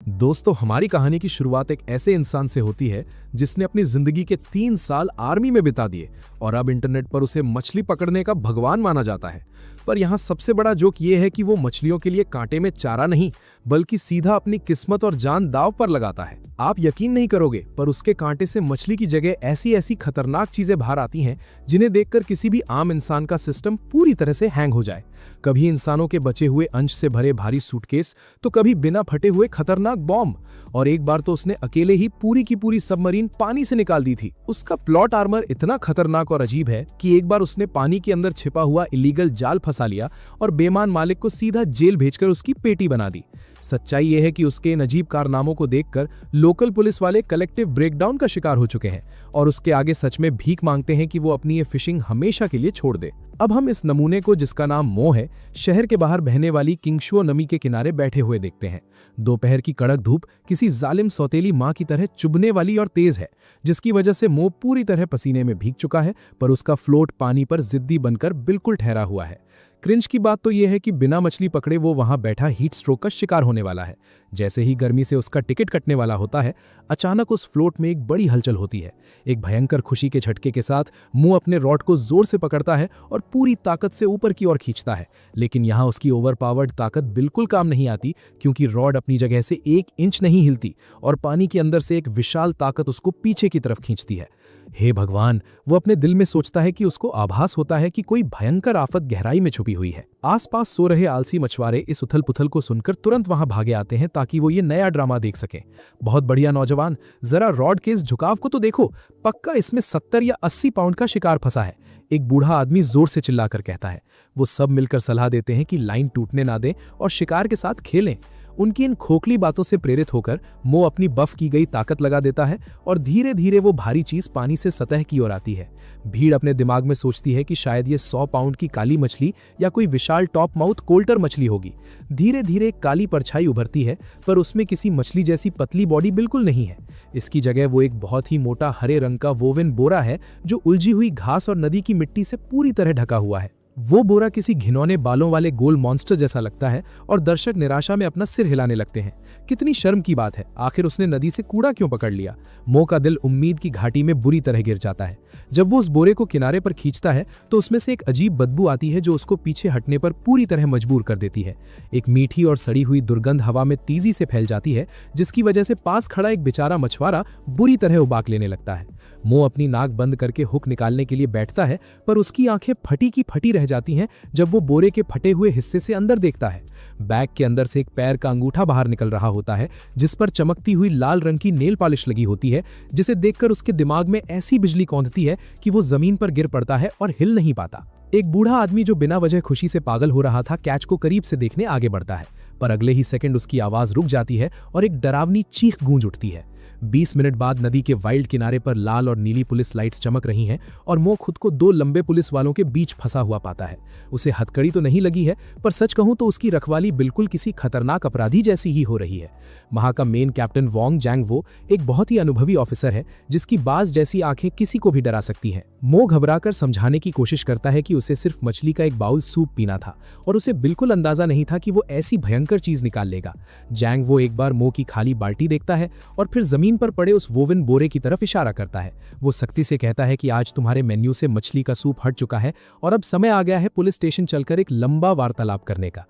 दोस्तों, हमारी कहानी की शुरुआत एक ऐसे इंसान से होती है जिसने अपनी जिंदगी के 3 साल आर्मी में बिता दिए और अब इंटरनेट पर उसे मछली पकड़ने का भगवान माना जाता है। पर यहाँ सबसे बड़ा जोक ये है कि वो मछलियों के लिए कांटे में चारा नहीं, बल्कि सीधा अपनी किस्मत और जान दांव पर लगाता है। आप यकीन नहीं करोगे, पर उसके कांटे से मछली की जगह ऐसी ऐसी खतरनाक चीजें बाहर आती हैं जिन्हें देखकर किसी भी आम इंसान का सिस्टम पूरी तरह से हैंग हो जाए। कभी इंसानों के बचे हुए अंश से भरे भारी सूटकेस, तो कभी बिना फटे हुए खतरनाक बॉम्ब, और एक बार तो उसने अकेले ही पूरी की पूरी सबमरीन पानी से निकाल दी थी। उसका प्लॉट आर्मर इतना खतरनाक और अजीब है कि एक बार उसने पानी के अंदर छिपा हुआ इलीगल जाल फंसा लिया और बेईमान मालिक को सीधा जेल भेजकर उसकी पेटी बना दी। सच्चाई यह है कि उसके इन अजीब कारनामों को देखकर लोकल पुलिस वाले कलेक्टिव ब्रेकडाउन का शिकार हो चुके हैं और उसके आगे सच में भीख मांगते हैं कि वो अपनी ये फिशिंग हमेशा के लिए छोड़ दे। अब हम इस नमूने को, जिसका नाम मो है, शहर के बाहर बहने वाली किंगशुओ नमी के किनारे बैठे हुए देखते हैं। दोपहर की कड़क धूप किसी जालिम सौतेली मां की तरह चुभने वाली और तेज है, जिसकी वजह से मो पूरी तरह पसीने में भीग चुका है, पर उसका फ्लोट पानी पर जिद्दी बनकर बिल्कुल ठहरा हुआ है। क्रिंज की बात तो यह है कि बिना मछली पकड़े वो वहां बैठा हीट स्ट्रोक का शिकार होने वाला है। जैसे ही गर्मी से उसका टिकट कटने वाला होता है, अचानक उस फ्लोट में एक बड़ी हलचल होती है। एक भयंकर खुशी के झटके के साथ मुंह अपने रॉड को जोर से पकड़ता है और पूरी ताकत से ऊपर की ओर खींचता है, लेकिन यहां उसकी ओवरपावर्ड ताकत बिल्कुल काम नहीं आती, क्योंकि रॉड अपनी जगह से 1 इंच नहीं हिलती और पानी के अंदर से एक विशाल ताकत उसको पीछे की तरफ खींचती है। हे भगवान, वो अपने दिल में सोचता है कि उसको आभास होता है कि कोई भयंकर आफत गहराई में छुपी हुई है। आसपास सो रहे आलसी मछुआरे इस उथल पुथल को सुनकर तुरंत वहां भागे आते हैं ताकि वो ये नया ड्रामा देख सकें। बहुत बढ़िया नौजवान, जरा रॉड के इस झुकाव को तो देखो, पक्का इसमें 70 या 80 पाउंड का शिकार फंसा है, एक बूढ़ा आदमी जोर से चिल्लाकर कहता है। वो सब मिलकर सलाह देते हैं कि लाइन टूटने ना दें और शिकार के साथ खेलें। उनकी इन खोखली बातों से प्रेरित होकर मो अपनी बफ की गई ताकत लगा देता है और धीरे धीरे वो भारी चीज पानी से सतह की ओर आती है। भीड़ अपने दिमाग में सोचती है कि शायद ये 100 पाउंड की काली मछली या कोई विशाल टॉप माउथ कोल्टर मछली होगी। धीरे धीरे एक काली परछाई उभरती है, पर उसमें किसी मछली जैसी पतली बॉडी बिल्कुल नहीं है। इसकी जगह वो एक बहुत ही मोटा हरे रंग का वोवेन बोरा है, जो उलझी हुई घास और नदी की मिट्टी से पूरी तरह ढका हुआ है। वो बोरा किसी घिनौने बालों वाले गोल मॉन्स्टर जैसा लगता है और दर्शक निराशा में अपना सिर हिलाने लगते हैं। कितनी शर्म की बात है, आखिर उसने नदी से कूड़ा क्यों पकड़ लिया। मो का दिल उम्मीद की घाटी में बुरी तरह गिर जाता है। जब वो उस बोरे को किनारे पर खींचता है तो उसमें से एक अजीब बदबू आती है जो उसको पीछे हटने पर पूरी तरह मजबूर कर देती है। एक मीठी और सड़ी हुई दुर्गंध हवा में तेजी से फैल जाती है, जिसकी वजह से पास खड़ा एक बेचारा मछुआरा बुरी तरह उबाक लेने लगता है। मो अपनी नाक बंद करके हुक निकालने के लिए बैठता है, पर उसकी आंखें फटी की फटी रह जाती हैं जब वो बोरे के फटे हुए हिस्से से अंदर देखता है। बैग के अंदर से एक पैर का अंगूठा बाहर निकल रहा होता है, जिस पर चमकती हुई लाल रंग की नेल पॉलिश लगी होती है, जिसे देखकर उसके दिमाग में ऐसी बिजली कौंधती है कि वो जमीन पर गिर पड़ता है और हिल नहीं पाता। एक बूढ़ा आदमी जो बिना वजह खुशी से पागल हो रहा था, कैच को करीब से देखने आगे बढ़ता है, पर अगले ही सेकंड उसकी आवाज रुक जाती है और एक डरावनी चीख गूंज उठती है। 20 मिनट बाद नदी के वाइल्ड किनारे पर लाल और नीली पुलिस लाइट्स चमक रही हैं और मो खुद को 2 लंबे पुलिस वालों के बीच फंसा हुआ पाता है। उसे हथकड़ी तो नहीं लगी है, पर सच कहूं तो उसकी रखवाली बिल्कुल किसी खतरनाक अपराधी जैसी ही हो रही है। वहां का मेन कैप्टन वोंग जैंग वो एक बहुत ही अनुभवी ऑफिसर है, जिसकी बाज जैसी आंखें किसी को भी डरा सकती हैं। मो घबराकर समझाने की कोशिश करता है कि उसे सिर्फ मछली का एक बाउल सूप पीना था और उसे बिल्कुल अंदाजा नहीं था कि वो ऐसी भयंकर चीज निकाल लेगा। जैंग वो एक बार मो की खाली बाल्टी देखता है और फिर जमीन पर पड़े उस वोवेन बोरे की तरफ इशारा करता है। वो सख्ती से कहता है कि आज तुम्हारे मेन्यू से मछली का सूप हट चुका है और अब समय आ गया है पुलिस स्टेशन चलकर एक लंबा वार्तालाप करने का।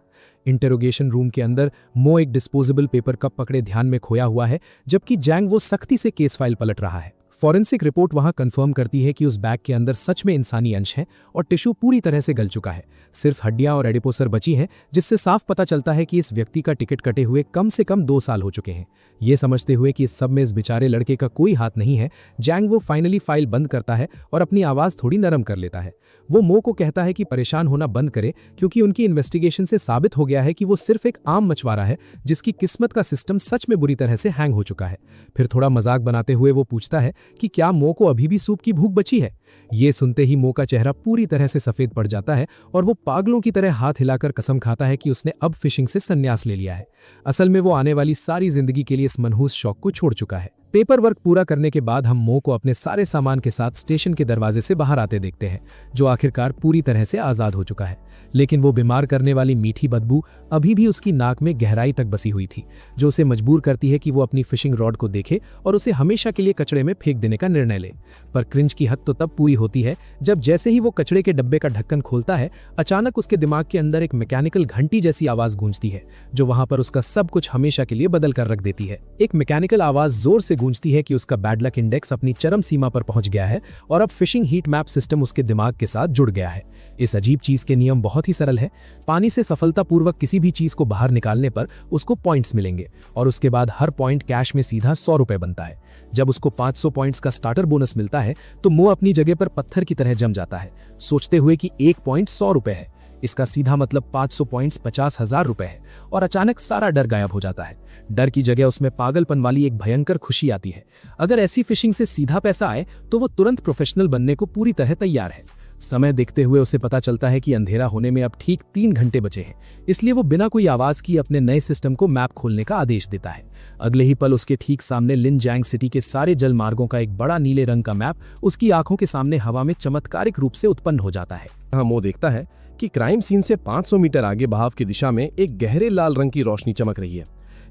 इंटरोगेशन रूम के अंदर मो एक डिस्पोजेबल पेपर कप पकड़े ध्यान में खोया हुआ है, जबकि जैंग वो सख्ती से केस फाइल पलट रहा है। फॉरेंसिक रिपोर्ट वहां कंफर्म करती है कि उस बैग के अंदर सच में इंसानी अंश है और टिश्यू पूरी तरह से गल चुका है। सिर्फ हड्डियां और एडिपोसर बची हैं, जिससे साफ पता चलता है कि इस व्यक्ति का टिकट कटे हुए कम से कम 2 साल हो चुके हैं। ये समझते हुए कि इस सब में इस बेचारे लड़के का कोई हाथ नहीं है, जैंग वो फाइनली फाइल बंद करता है और अपनी आवाज थोड़ी नरम कर लेता है। वो मो को कहता है कि परेशान होना बंद करे, क्योंकि उनकी इन्वेस्टिगेशन से साबित हो गया है कि वो सिर्फ एक आम मछुआरा है जिसकी किस्मत का सिस्टम सच में बुरी तरह से हैंग हो चुका है। फिर थोड़ा मजाक बनाते हुए वो पूछता है कि क्या मो को अभी भी सूप की भूख बची है। ये सुनते ही मो का चेहरा पूरी तरह से सफेद पड़ जाता है और वो पागलों की तरह हाथ हिलाकर कसम खाता है कि उसने अब फिशिंग से संन्यास ले लिया है। असल में वो आने वाली सारी जिंदगी के लिए इस मनहूस शौक को छोड़ चुका है। पेपर वर्क पूरा करने के बाद हम मो को अपने सारे सामान के साथ स्टेशन के दरवाजे से बाहर आते देखते हैं, जो आखिरकार पूरी तरह से आजाद हो चुका है। लेकिन वो बीमार करने वाली मीठी बदबू अभी भी उसकी नाक में गहराई तक बसी हुई थी, जो उसे मजबूर करती है कि वो अपनी फिशिंग रॉड को देखे और उसे हमेशा के लिए कचड़े में फेंक देने का निर्णय ले। पर क्रिंज की हद तो तब पूरी होती है जब जैसे ही वो कचड़े के डब्बे का ढक्कन खोलता है, अचानक उसके दिमाग के अंदर एक मैकेनिकल घंटी जैसी आवाज गूंजती है, जो वहां पर उसका सब कुछ हमेशा के लिए बदल कर रख देती है। एक मैकेनिकल आवाज जोर से गूंजती है कि उसका बैड लक इंडेक्स अपनी चरम सीमा पर पहुंच गया है और अब फिशिंग हीट मैप सिस्टम उसके दिमाग के साथ जुड़ गया है। इस अजीब चीज के नियम बहुत ही सरल है। पानी से सफलतापूर्वक किसी भी चीज को बाहर निकालने पर उसको पॉइंट्स मिलेंगे और उसके बाद हर पॉइंट कैश में सीधा 100 रुपए बनता है। जब उसको 500 पॉइंट्स का स्टार्टर बोनस मिलता है तो मो अपनी जगह पर पत्थर की तरह जम जाता है, सोचते हुए कि एक पॉइंट 100 रुपए है। इसका सीधा मतलब 500 पॉइंट्स 50,000 रुपए है और अचानक सारा डर गायब हो जाता है। डर की जगह उसमें पागलपन वाली एक भयंकर खुशी आती है। अगर ऐसी फिशिंग से सीधा पैसा आए तो वो तुरंत प्रोफेशनल बनने को पूरी तरह तैयार है। समय देखते हुए उसे पता चलता है कि अंधेरा होने में अब ठीक 3 घंटे बचे हैं, इसलिए वो बिना कोई आवाज की अपने नए सिस्टम को मैप खोलने का आदेश देता है। अगले ही पल उसके ठीक सामने लिनजैंग सिटी के सारे जल मार्गों का एक बड़ा नीले रंग का मैप उसकी आंखों के सामने हवा में चमत्कारिक रूप से उत्पन्न हो जाता है। यहाँ मो देखता है कि क्राइम सीन से 500 मीटर आगे बहाव की दिशा में एक गहरे लाल रंग की रोशनी चमक रही है।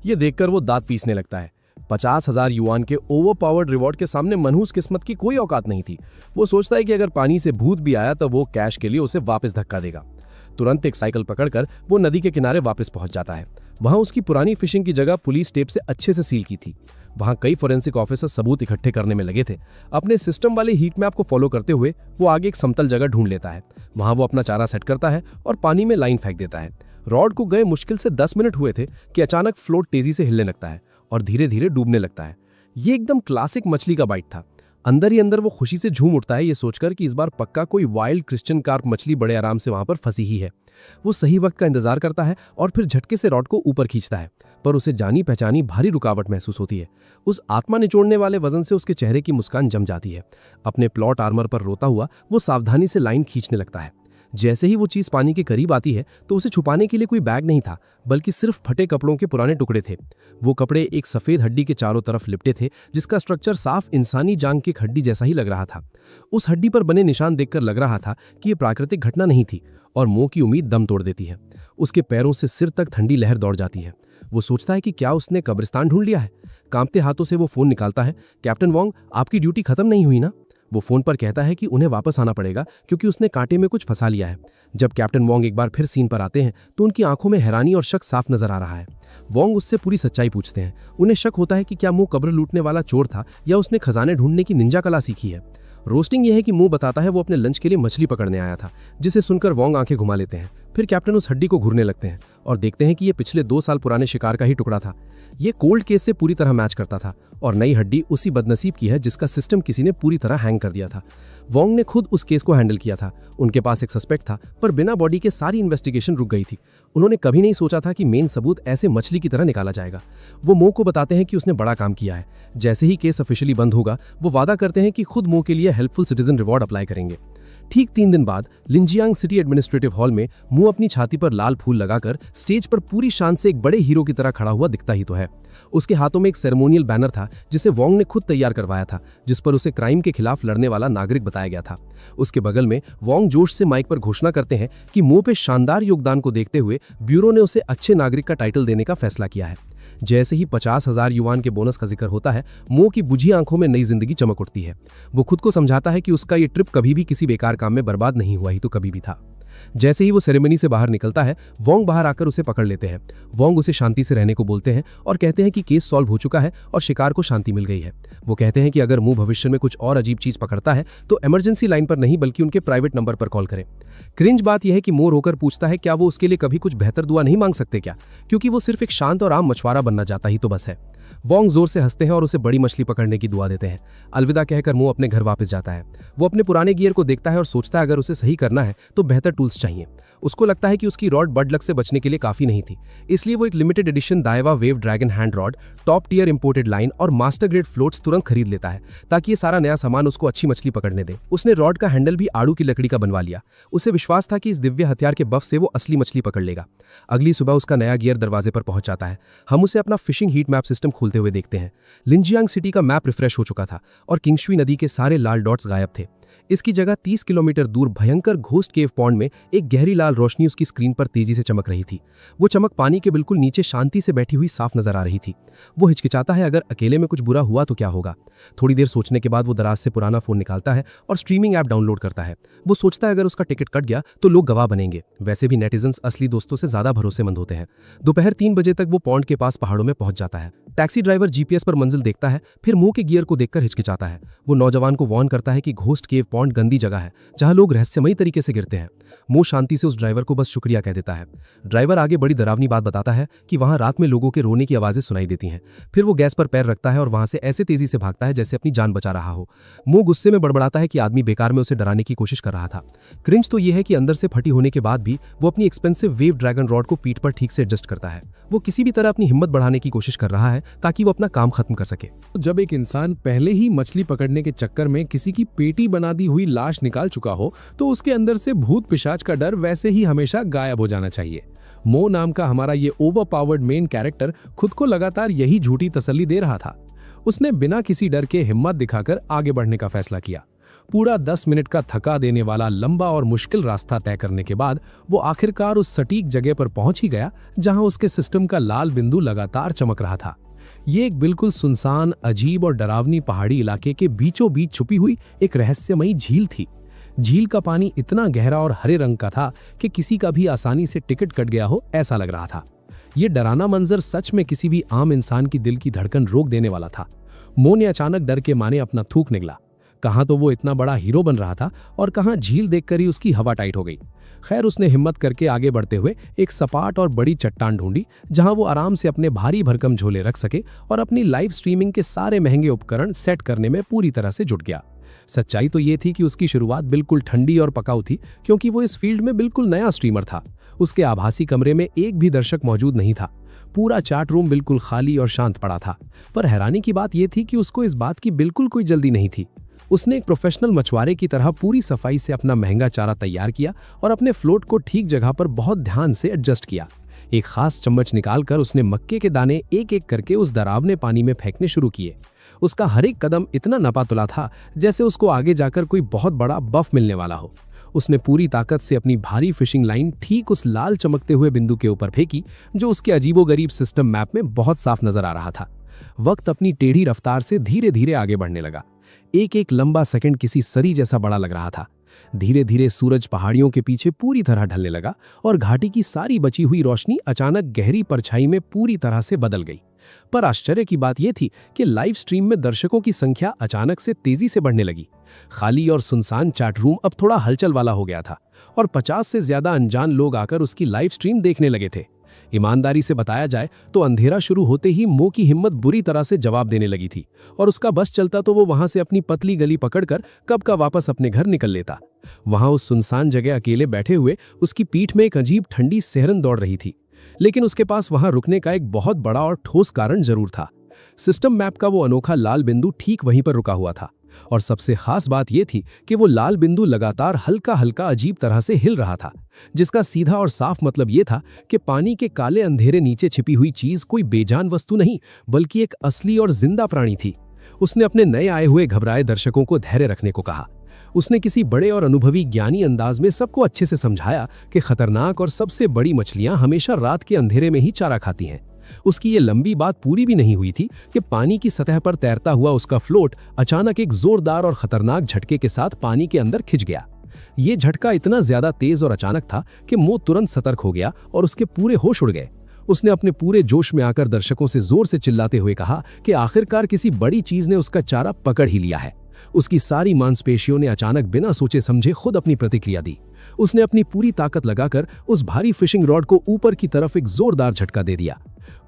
ये देखकर वो दांत पीसने लगता है। 50,000 युआन के ओवरपावर्ड रिवॉर्ड के सामने मनहूस किस्मत की कोई औकात नहीं थी। वो सोचता है कि अगर पानी से भूत भी आया तो वो कैश के लिए उसे वापस धक्का देगा। तुरंत एक साइकिल पकड़कर वो नदी के किनारे वापस पहुंच जाता है। वहां उसकी पुरानी फिशिंग की जगह पुलिस टेप से अच्छे से सील की थी। वहां कई फोरेंसिक ऑफिसर सबूत इकट्ठे करने में लगे थे। अपने सिस्टम वाले हीट मैप को फॉलो करते हुए वो आगे एक समतल जगह ढूंढ लेता है। वहां वो अपना चारा सेट करता है और पानी में लाइन फेंक देता है। रॉड को गए मुश्किल से 10 मिनट हुए थे कि अचानक फ्लोट तेजी से हिलने लगता है और धीरे धीरे डूबने लगता है। ये एकदम क्लासिक मछली का बाइट था। अंदर ही अंदर वो खुशी से झूम उठता है, ये सोचकर कि इस बार पक्का कोई वाइल्ड क्रिश्चियन कार्प मछली बड़े आराम से वहां पर फंसी ही है। वो सही वक्त का इंतजार करता है और फिर झटके से रॉड को ऊपर खींचता है, पर उसे जानी पहचानी भारी रुकावट महसूस होती है। उस आत्मा निचोड़ने वाले वजन से उसके चेहरे की मुस्कान जम जाती है। अपने प्लॉट आर्मर पर रोता हुआ वो सावधानी से लाइन खींचने लगता है। जैसे ही वो चीज पानी के करीब आती है तो उसे छुपाने के लिए कोई बैग नहीं था, बल्कि सिर्फ फटे कपड़ों के पुराने टुकड़े थे। वो कपड़े एक सफेद हड्डी के चारों तरफ लिपटे थे, जिसका स्ट्रक्चर साफ इंसानी जांग की हड्डी जैसा ही लग रहा था। उस हड्डी पर बने निशान देखकर लग रहा था कि यह प्राकृतिक घटना नहीं थी और मो की उम्मीद दम तोड़ देती है। उसके पैरों से सिर तक ठंडी लहर दौड़ जाती है। वो सोचता है कि क्या उसने कब्रिस्तान ढूंढ लिया है। कांपते हाथों से वो फोन निकालता है। कैप्टन वोंग, आपकी ड्यूटी खत्म नहीं हुई ना? वो फोन पर कहता है कि उन्हें वापस आना पड़ेगा क्योंकि उसने कांटे में कुछ फंसा लिया है। जब कैप्टन वोंग एक बार फिर सीन पर आते हैं तो उनकी आंखों में हैरानी और शक साफ नजर आ रहा है। वोंग उससे पूरी सच्चाई पूछते हैं। उन्हें शक होता है कि क्या मुंह कब्र लूटने वाला चोर था या उसने खजाने ढूंढने की निंजा कला सीखी है। रोस्टिंग यह है कि मुंह बताता है वो अपने लंच के लिए मछली पकड़ने आया था, जिसे सुनकर वोंग आंखें घुमा लेते हैं। फिर कैप्टन उस हड्डी को घूरने लगते हैं और देखते हैं कि यह पिछले 2 साल पुराने शिकार का ही टुकड़ा था। ये कोल्ड केस से पूरी तरह मैच करता था और नई हड्डी उसी बदनसीब की है जिसका सिस्टम किसी ने पूरी तरह हैंग कर दिया था। वोंग ने खुद उस केस को हैंडल किया था। उनके पास एक सस्पेक्ट था, पर बिना बॉडी के सारी इन्वेस्टिगेशन रुक गई थी। उन्होंने कभी नहीं सोचा था कि मेन सबूत ऐसे मछली की तरह निकाला जाएगा। वो मो को बताते हैं कि उसने बड़ा काम किया है। जैसे ही केस ऑफिशियली बंद होगा वो वादा करते हैं कि खुद मो के लिए हेल्पफुल सिटीजन रिवॉर्ड अप्लाई करेंगे। ठीक 3 दिन बाद लिनजियांग सिटी एडमिनिस्ट्रेटिव हॉल में मुंह अपनी छाती पर लाल फूल लगाकर स्टेज पर पूरी शान से एक बड़े हीरो की तरह खड़ा हुआ दिखता ही तो है। उसके हाथों में एक सेरेमोनियल बैनर था जिसे वोंग ने खुद तैयार करवाया था, जिस पर उसे क्राइम के खिलाफ लड़ने वाला नागरिक बताया गया था। उसके बगल में वोंग जोश से माइक पर घोषणा करते हैं कि मुंह पे शानदार योगदान को देखते हुए ब्यूरो ने उसे अच्छे नागरिक का टाइटल देने का फैसला किया है। जैसे ही 50,000 युआन के बोनस का जिक्र होता है, मो की बुझी आंखों में नई जिंदगी चमक उठती है। वो खुद को समझाता है कि उसका ये ट्रिप कभी भी किसी बेकार काम में बर्बाद नहीं हुआ ही तो कभी भी था। जैसे ही वो सेरेमनी से बाहर निकलता है, वोंग बाहर आकर उसे पकड़ लेते हैं। वोंग उसे शांति से रहने को बोलते हैं और कहते हैं कि केस सॉल्व हो चुका है और शिकार को शांति मिल गई है। वो कहते हैं कि अगर मुंह भविष्य में कुछ और अजीब चीज पकड़ता है तो इमरजेंसी लाइन पर नहीं बल्कि उनके प्राइवेट नंबर पर कॉल करें। क्रिंज बात यह है कि मो रोकर पूछता है क्या वो उसके लिए कभी कुछ बेहतर दुआ नहीं मांग सकते क्या, क्योंकि वो सिर्फ एक शांत और आम मछुआरा बनना चाहता ही तो बस है। वोंग जोर से हंसते हैं और उसे बड़ी मछली पकड़ने की दुआ देते हैं। अलविदा कहकर मो अपने घर वापस जाता है। वो अपने पुराने गियर को देखता है और सोचता है अगर उसे सही करना है तो बेहतर टूल्स टूल्स चाहिए। उसको लगता है कि उसकी रॉड बड लक से बचने के लिए काफी नहीं थी, इसलिए वो एक limited edition Daiwa wave dragon hand rod, top tier imported line और मास्टर ग्रेड फ्लोट्स तुरंत खरीद लेता है ताकि ये सारा नया सामान उसको अच्छी मछली पकड़ने दे। उसने रॉड का हैंडल भी आड़ू की लकड़ी का बनवा लिया। उसे विश्वास था कि इस दिव्य हथियार के बफ से वो असली मछली पकड़ लेगा। अगली सुबह उसका नया गियर दरवाजे पर पहुंच जाता है। हम उसे अपना फिशिंग हीट मैप सिस्टम खोलते हुए देखते हैं। लिंजियांग सिटी का मैप रिफ्रेश हो चुका था और किंगशुई नदी के सारे लाल डॉट्स गायब थे। इसकी जगह 30 किलोमीटर दूर भयंकर घोस्ट केव पॉन्ड में एक गहरी लाल रोशनी उसकी स्क्रीन पर तेजी से चमक रही थी। वो चमक पानी के बिल्कुल नीचे शांति से बैठी हुई साफ नजर आ रही थी। वो हिचकिचाता है, अगर अकेले में कुछ बुरा हुआ तो क्या होगा। थोड़ी देर सोचने के बाद वो दराज से पुराना फोन निकालता है और स्ट्रीमिंग ऐप डाउनलोड करता है। वो सोचता है अगर उसका टिकट कट गया तो लोग गवाह बनेंगे। वैसे भी नेटिजन्स असली दोस्तों से ज्यादा भरोसेमंद होते हैं। दोपहर 3 बजे तक वो पॉन्ड के पास पहाड़ों में पहुंच जाता है। टैक्सी ड्राइवर जीपीएस पर मंजिल देखता है, फिर मुंह के गियर को देखकर हिचकिचाता है। वो नौजवान को वार्न करता है कि घोस्ट केव पॉन्ड गंदी जगह है जहां लोग रहस्यमयी तरीके से गिरते हैं। मो शांति से उस ड्राइवर को बस शुक्रिया कह देता है। ड्राइवर आगे बड़ी डरावनी बात बताता है कि वहां रात में लोगों के रोने की आवाजें सुनाई देती हैं। फिर वो गैस पर पैर रखता है और वहां से ऐसे तेजी से भागता है जैसे अपनी जान बचा रहा हो। मो गुस्से में बड़बड़ाता है कि आदमी बेकार में उसे डराने की कोशिश कर रहा था। क्रिंज तो यह है कि अंदर से फटी होने के बाद भी वो अपनी एक्सपेंसिव वेव ड्रैगन रॉड को पीठ पर ठीक से एडजस्ट करता है। वो किसी भी तरह अपनी हिम्मत बढ़ाने की कोशिश कर रहा है ताकि वो अपना काम खत्म कर सके। जब एक इंसान पहले ही मछली पकड़ने के चक्कर में किसी की पेटी बना दी हुई लाश निकाल चुका हो तो उसके अंदर से भूत पिशाच का डर वैसे ही हमेशा गायब हो जाना चाहिए। मो नाम का हमारा ये ओवरपावर्ड मेन कैरेक्टर खुद को लगातार यही झूठी तसल्ली दे रहा था। उसने बिना किसी डर के हिम्मत दिखाकर आगे बढ़ने का फैसला किया। पूरा 10 मिनट का थका देने वाला लंबा और मुश्किल रास्ता तय करने के बाद वो आखिरकार उस सटीक जगह पर पहुंच ही गया जहां उसके सिस्टम का लाल बिंदु लगातार चमक रहा था। ये एक बिल्कुल सुनसान, अजीब और डरावनी पहाड़ी इलाके के बीचों बीच छुपी हुई एक रहस्यमयी झील थी। झील का पानी इतना गहरा और हरे रंग का था कि किसी का भी आसानी से टिकट कट गया हो ऐसा लग रहा था। ये डरावना मंजर सच में किसी भी आम इंसान की दिल की धड़कन रोक देने वाला था। मो ने अचानक डर के मारे अपना थूक निगला। कहाँ तो वो इतना बड़ा हीरो बन रहा था और कहाँ झील देखकर ही उसकी हवा टाइट हो गई। खैर, उसने हिम्मत करके आगे बढ़ते हुए एक सपाट और बड़ी चट्टान ढूंढी जहां वो आराम से अपने भारी भरकम झोले रख सके और अपनी लाइव स्ट्रीमिंग के सारे महंगे उपकरण सेट करने में पूरी तरह से जुट गया। सच्चाई तो ये थी कि उसकी शुरुआत बिल्कुल ठंडी और पकाऊ थी, क्योंकि वो इस फील्ड में बिल्कुल नया स्ट्रीमर था। उसके आभासी कमरे में एक भी दर्शक मौजूद नहीं था। पूरा चैट रूम बिल्कुल खाली और शांत पड़ा था। पर हैरानी की बात यह थी कि उसको इस बात की बिल्कुल कोई जल्दी नहीं थी। उसने एक प्रोफेशनल मछुआरे की तरह पूरी सफाई से अपना महंगा चारा तैयार किया और अपने फ्लोट को ठीक जगह पर बहुत ध्यान से एडजस्ट किया। एक खास चम्मच निकालकर उसने मक्के के दाने एक एक करके उस डरावने पानी में फेंकने शुरू किए। उसका हर एक कदम इतना नपातुला था जैसे उसको आगे जाकर कोई बहुत बड़ा बफ मिलने वाला हो। उसने पूरी ताकत से अपनी भारी फिशिंग लाइन ठीक उस लाल चमकते हुए बिंदु के ऊपर फेंकी जो उसके अजीबोगरीब सिस्टम मैप में बहुत साफ नजर आ रहा था। वक्त अपनी टेढ़ी रफ्तार से धीरे धीरे आगे बढ़ने लगा। एक एक लंबा सेकंड किसी सदी जैसा बड़ा लग रहा था। धीरे धीरे सूरज पहाड़ियों के पीछे पूरी तरह ढलने लगा और घाटी की सारी बची हुई रोशनी अचानक गहरी परछाई में पूरी तरह से बदल गई। पर आश्चर्य की बात यह थी कि लाइव स्ट्रीम में दर्शकों की संख्या अचानक से तेजी से बढ़ने लगी। खाली और सुनसान चैट रूम अब थोड़ा हलचल वाला हो गया था और 50 से ज्यादा अनजान लोग आकर उसकी लाइव स्ट्रीम देखने लगे थे। ईमानदारी से बताया जाए तो अंधेरा शुरू होते ही मो की हिम्मत बुरी तरह से जवाब देने लगी थी और उसका बस चलता तो वो वहां से अपनी पतली गली पकड़कर कब का वापस अपने घर निकल लेता। वहां उस सुनसान जगह अकेले बैठे हुए उसकी पीठ में एक अजीब ठंडी सिहरन दौड़ रही थी, लेकिन उसके पास वहां रुकने का एक बहुत बड़ा और ठोस कारण जरूर था। सिस्टम मैप का वो अनोखा लाल बिंदु ठीक वहीं पर रुका हुआ था और सबसे खास बात यह थी कि वो लाल बिंदु लगातार हल्का हल्का अजीब तरह से हिल रहा था, जिसका सीधा और साफ मतलब यह था कि पानी के काले अंधेरे नीचे छिपी हुई चीज कोई बेजान वस्तु नहीं बल्कि एक असली और जिंदा प्राणी थी। उसने अपने नए आए हुए घबराए दर्शकों को धैर्य रखने को कहा। उसने किसी बड़े और अनुभवी ज्ञानी अंदाज में सबको अच्छे से समझाया कि खतरनाक और सबसे बड़ी मछलियां हमेशा रात के अंधेरे में ही चारा खाती हैं। उसकी ये लंबी बात पूरी भी नहीं हुई थी कि पानी की सतह पर तैरता हुआ उसका फ्लोट अचानक एक जोरदार और खतरनाक झटके के साथ पानी के अंदर खिंच गया। ये झटका इतना ज्यादा तेज और अचानक था कि मो तुरंत सतर्क हो गया और उसके पूरे होश उड़ गए। उसने अपने पूरे जोश में आकर दर्शकों से जोर से चिल्लाते हुए कहा कि आखिरकार किसी बड़ी चीज ने उसका चारा पकड़ ही लिया है। उसकी सारी मांसपेशियों ने अचानक बिना सोचे समझे खुद अपनी प्रतिक्रिया दी। उसने अपनी पूरी ताकत लगाकर उस भारी फिशिंग रॉड को ऊपर की तरफ एक जोरदार झटका दे दिया।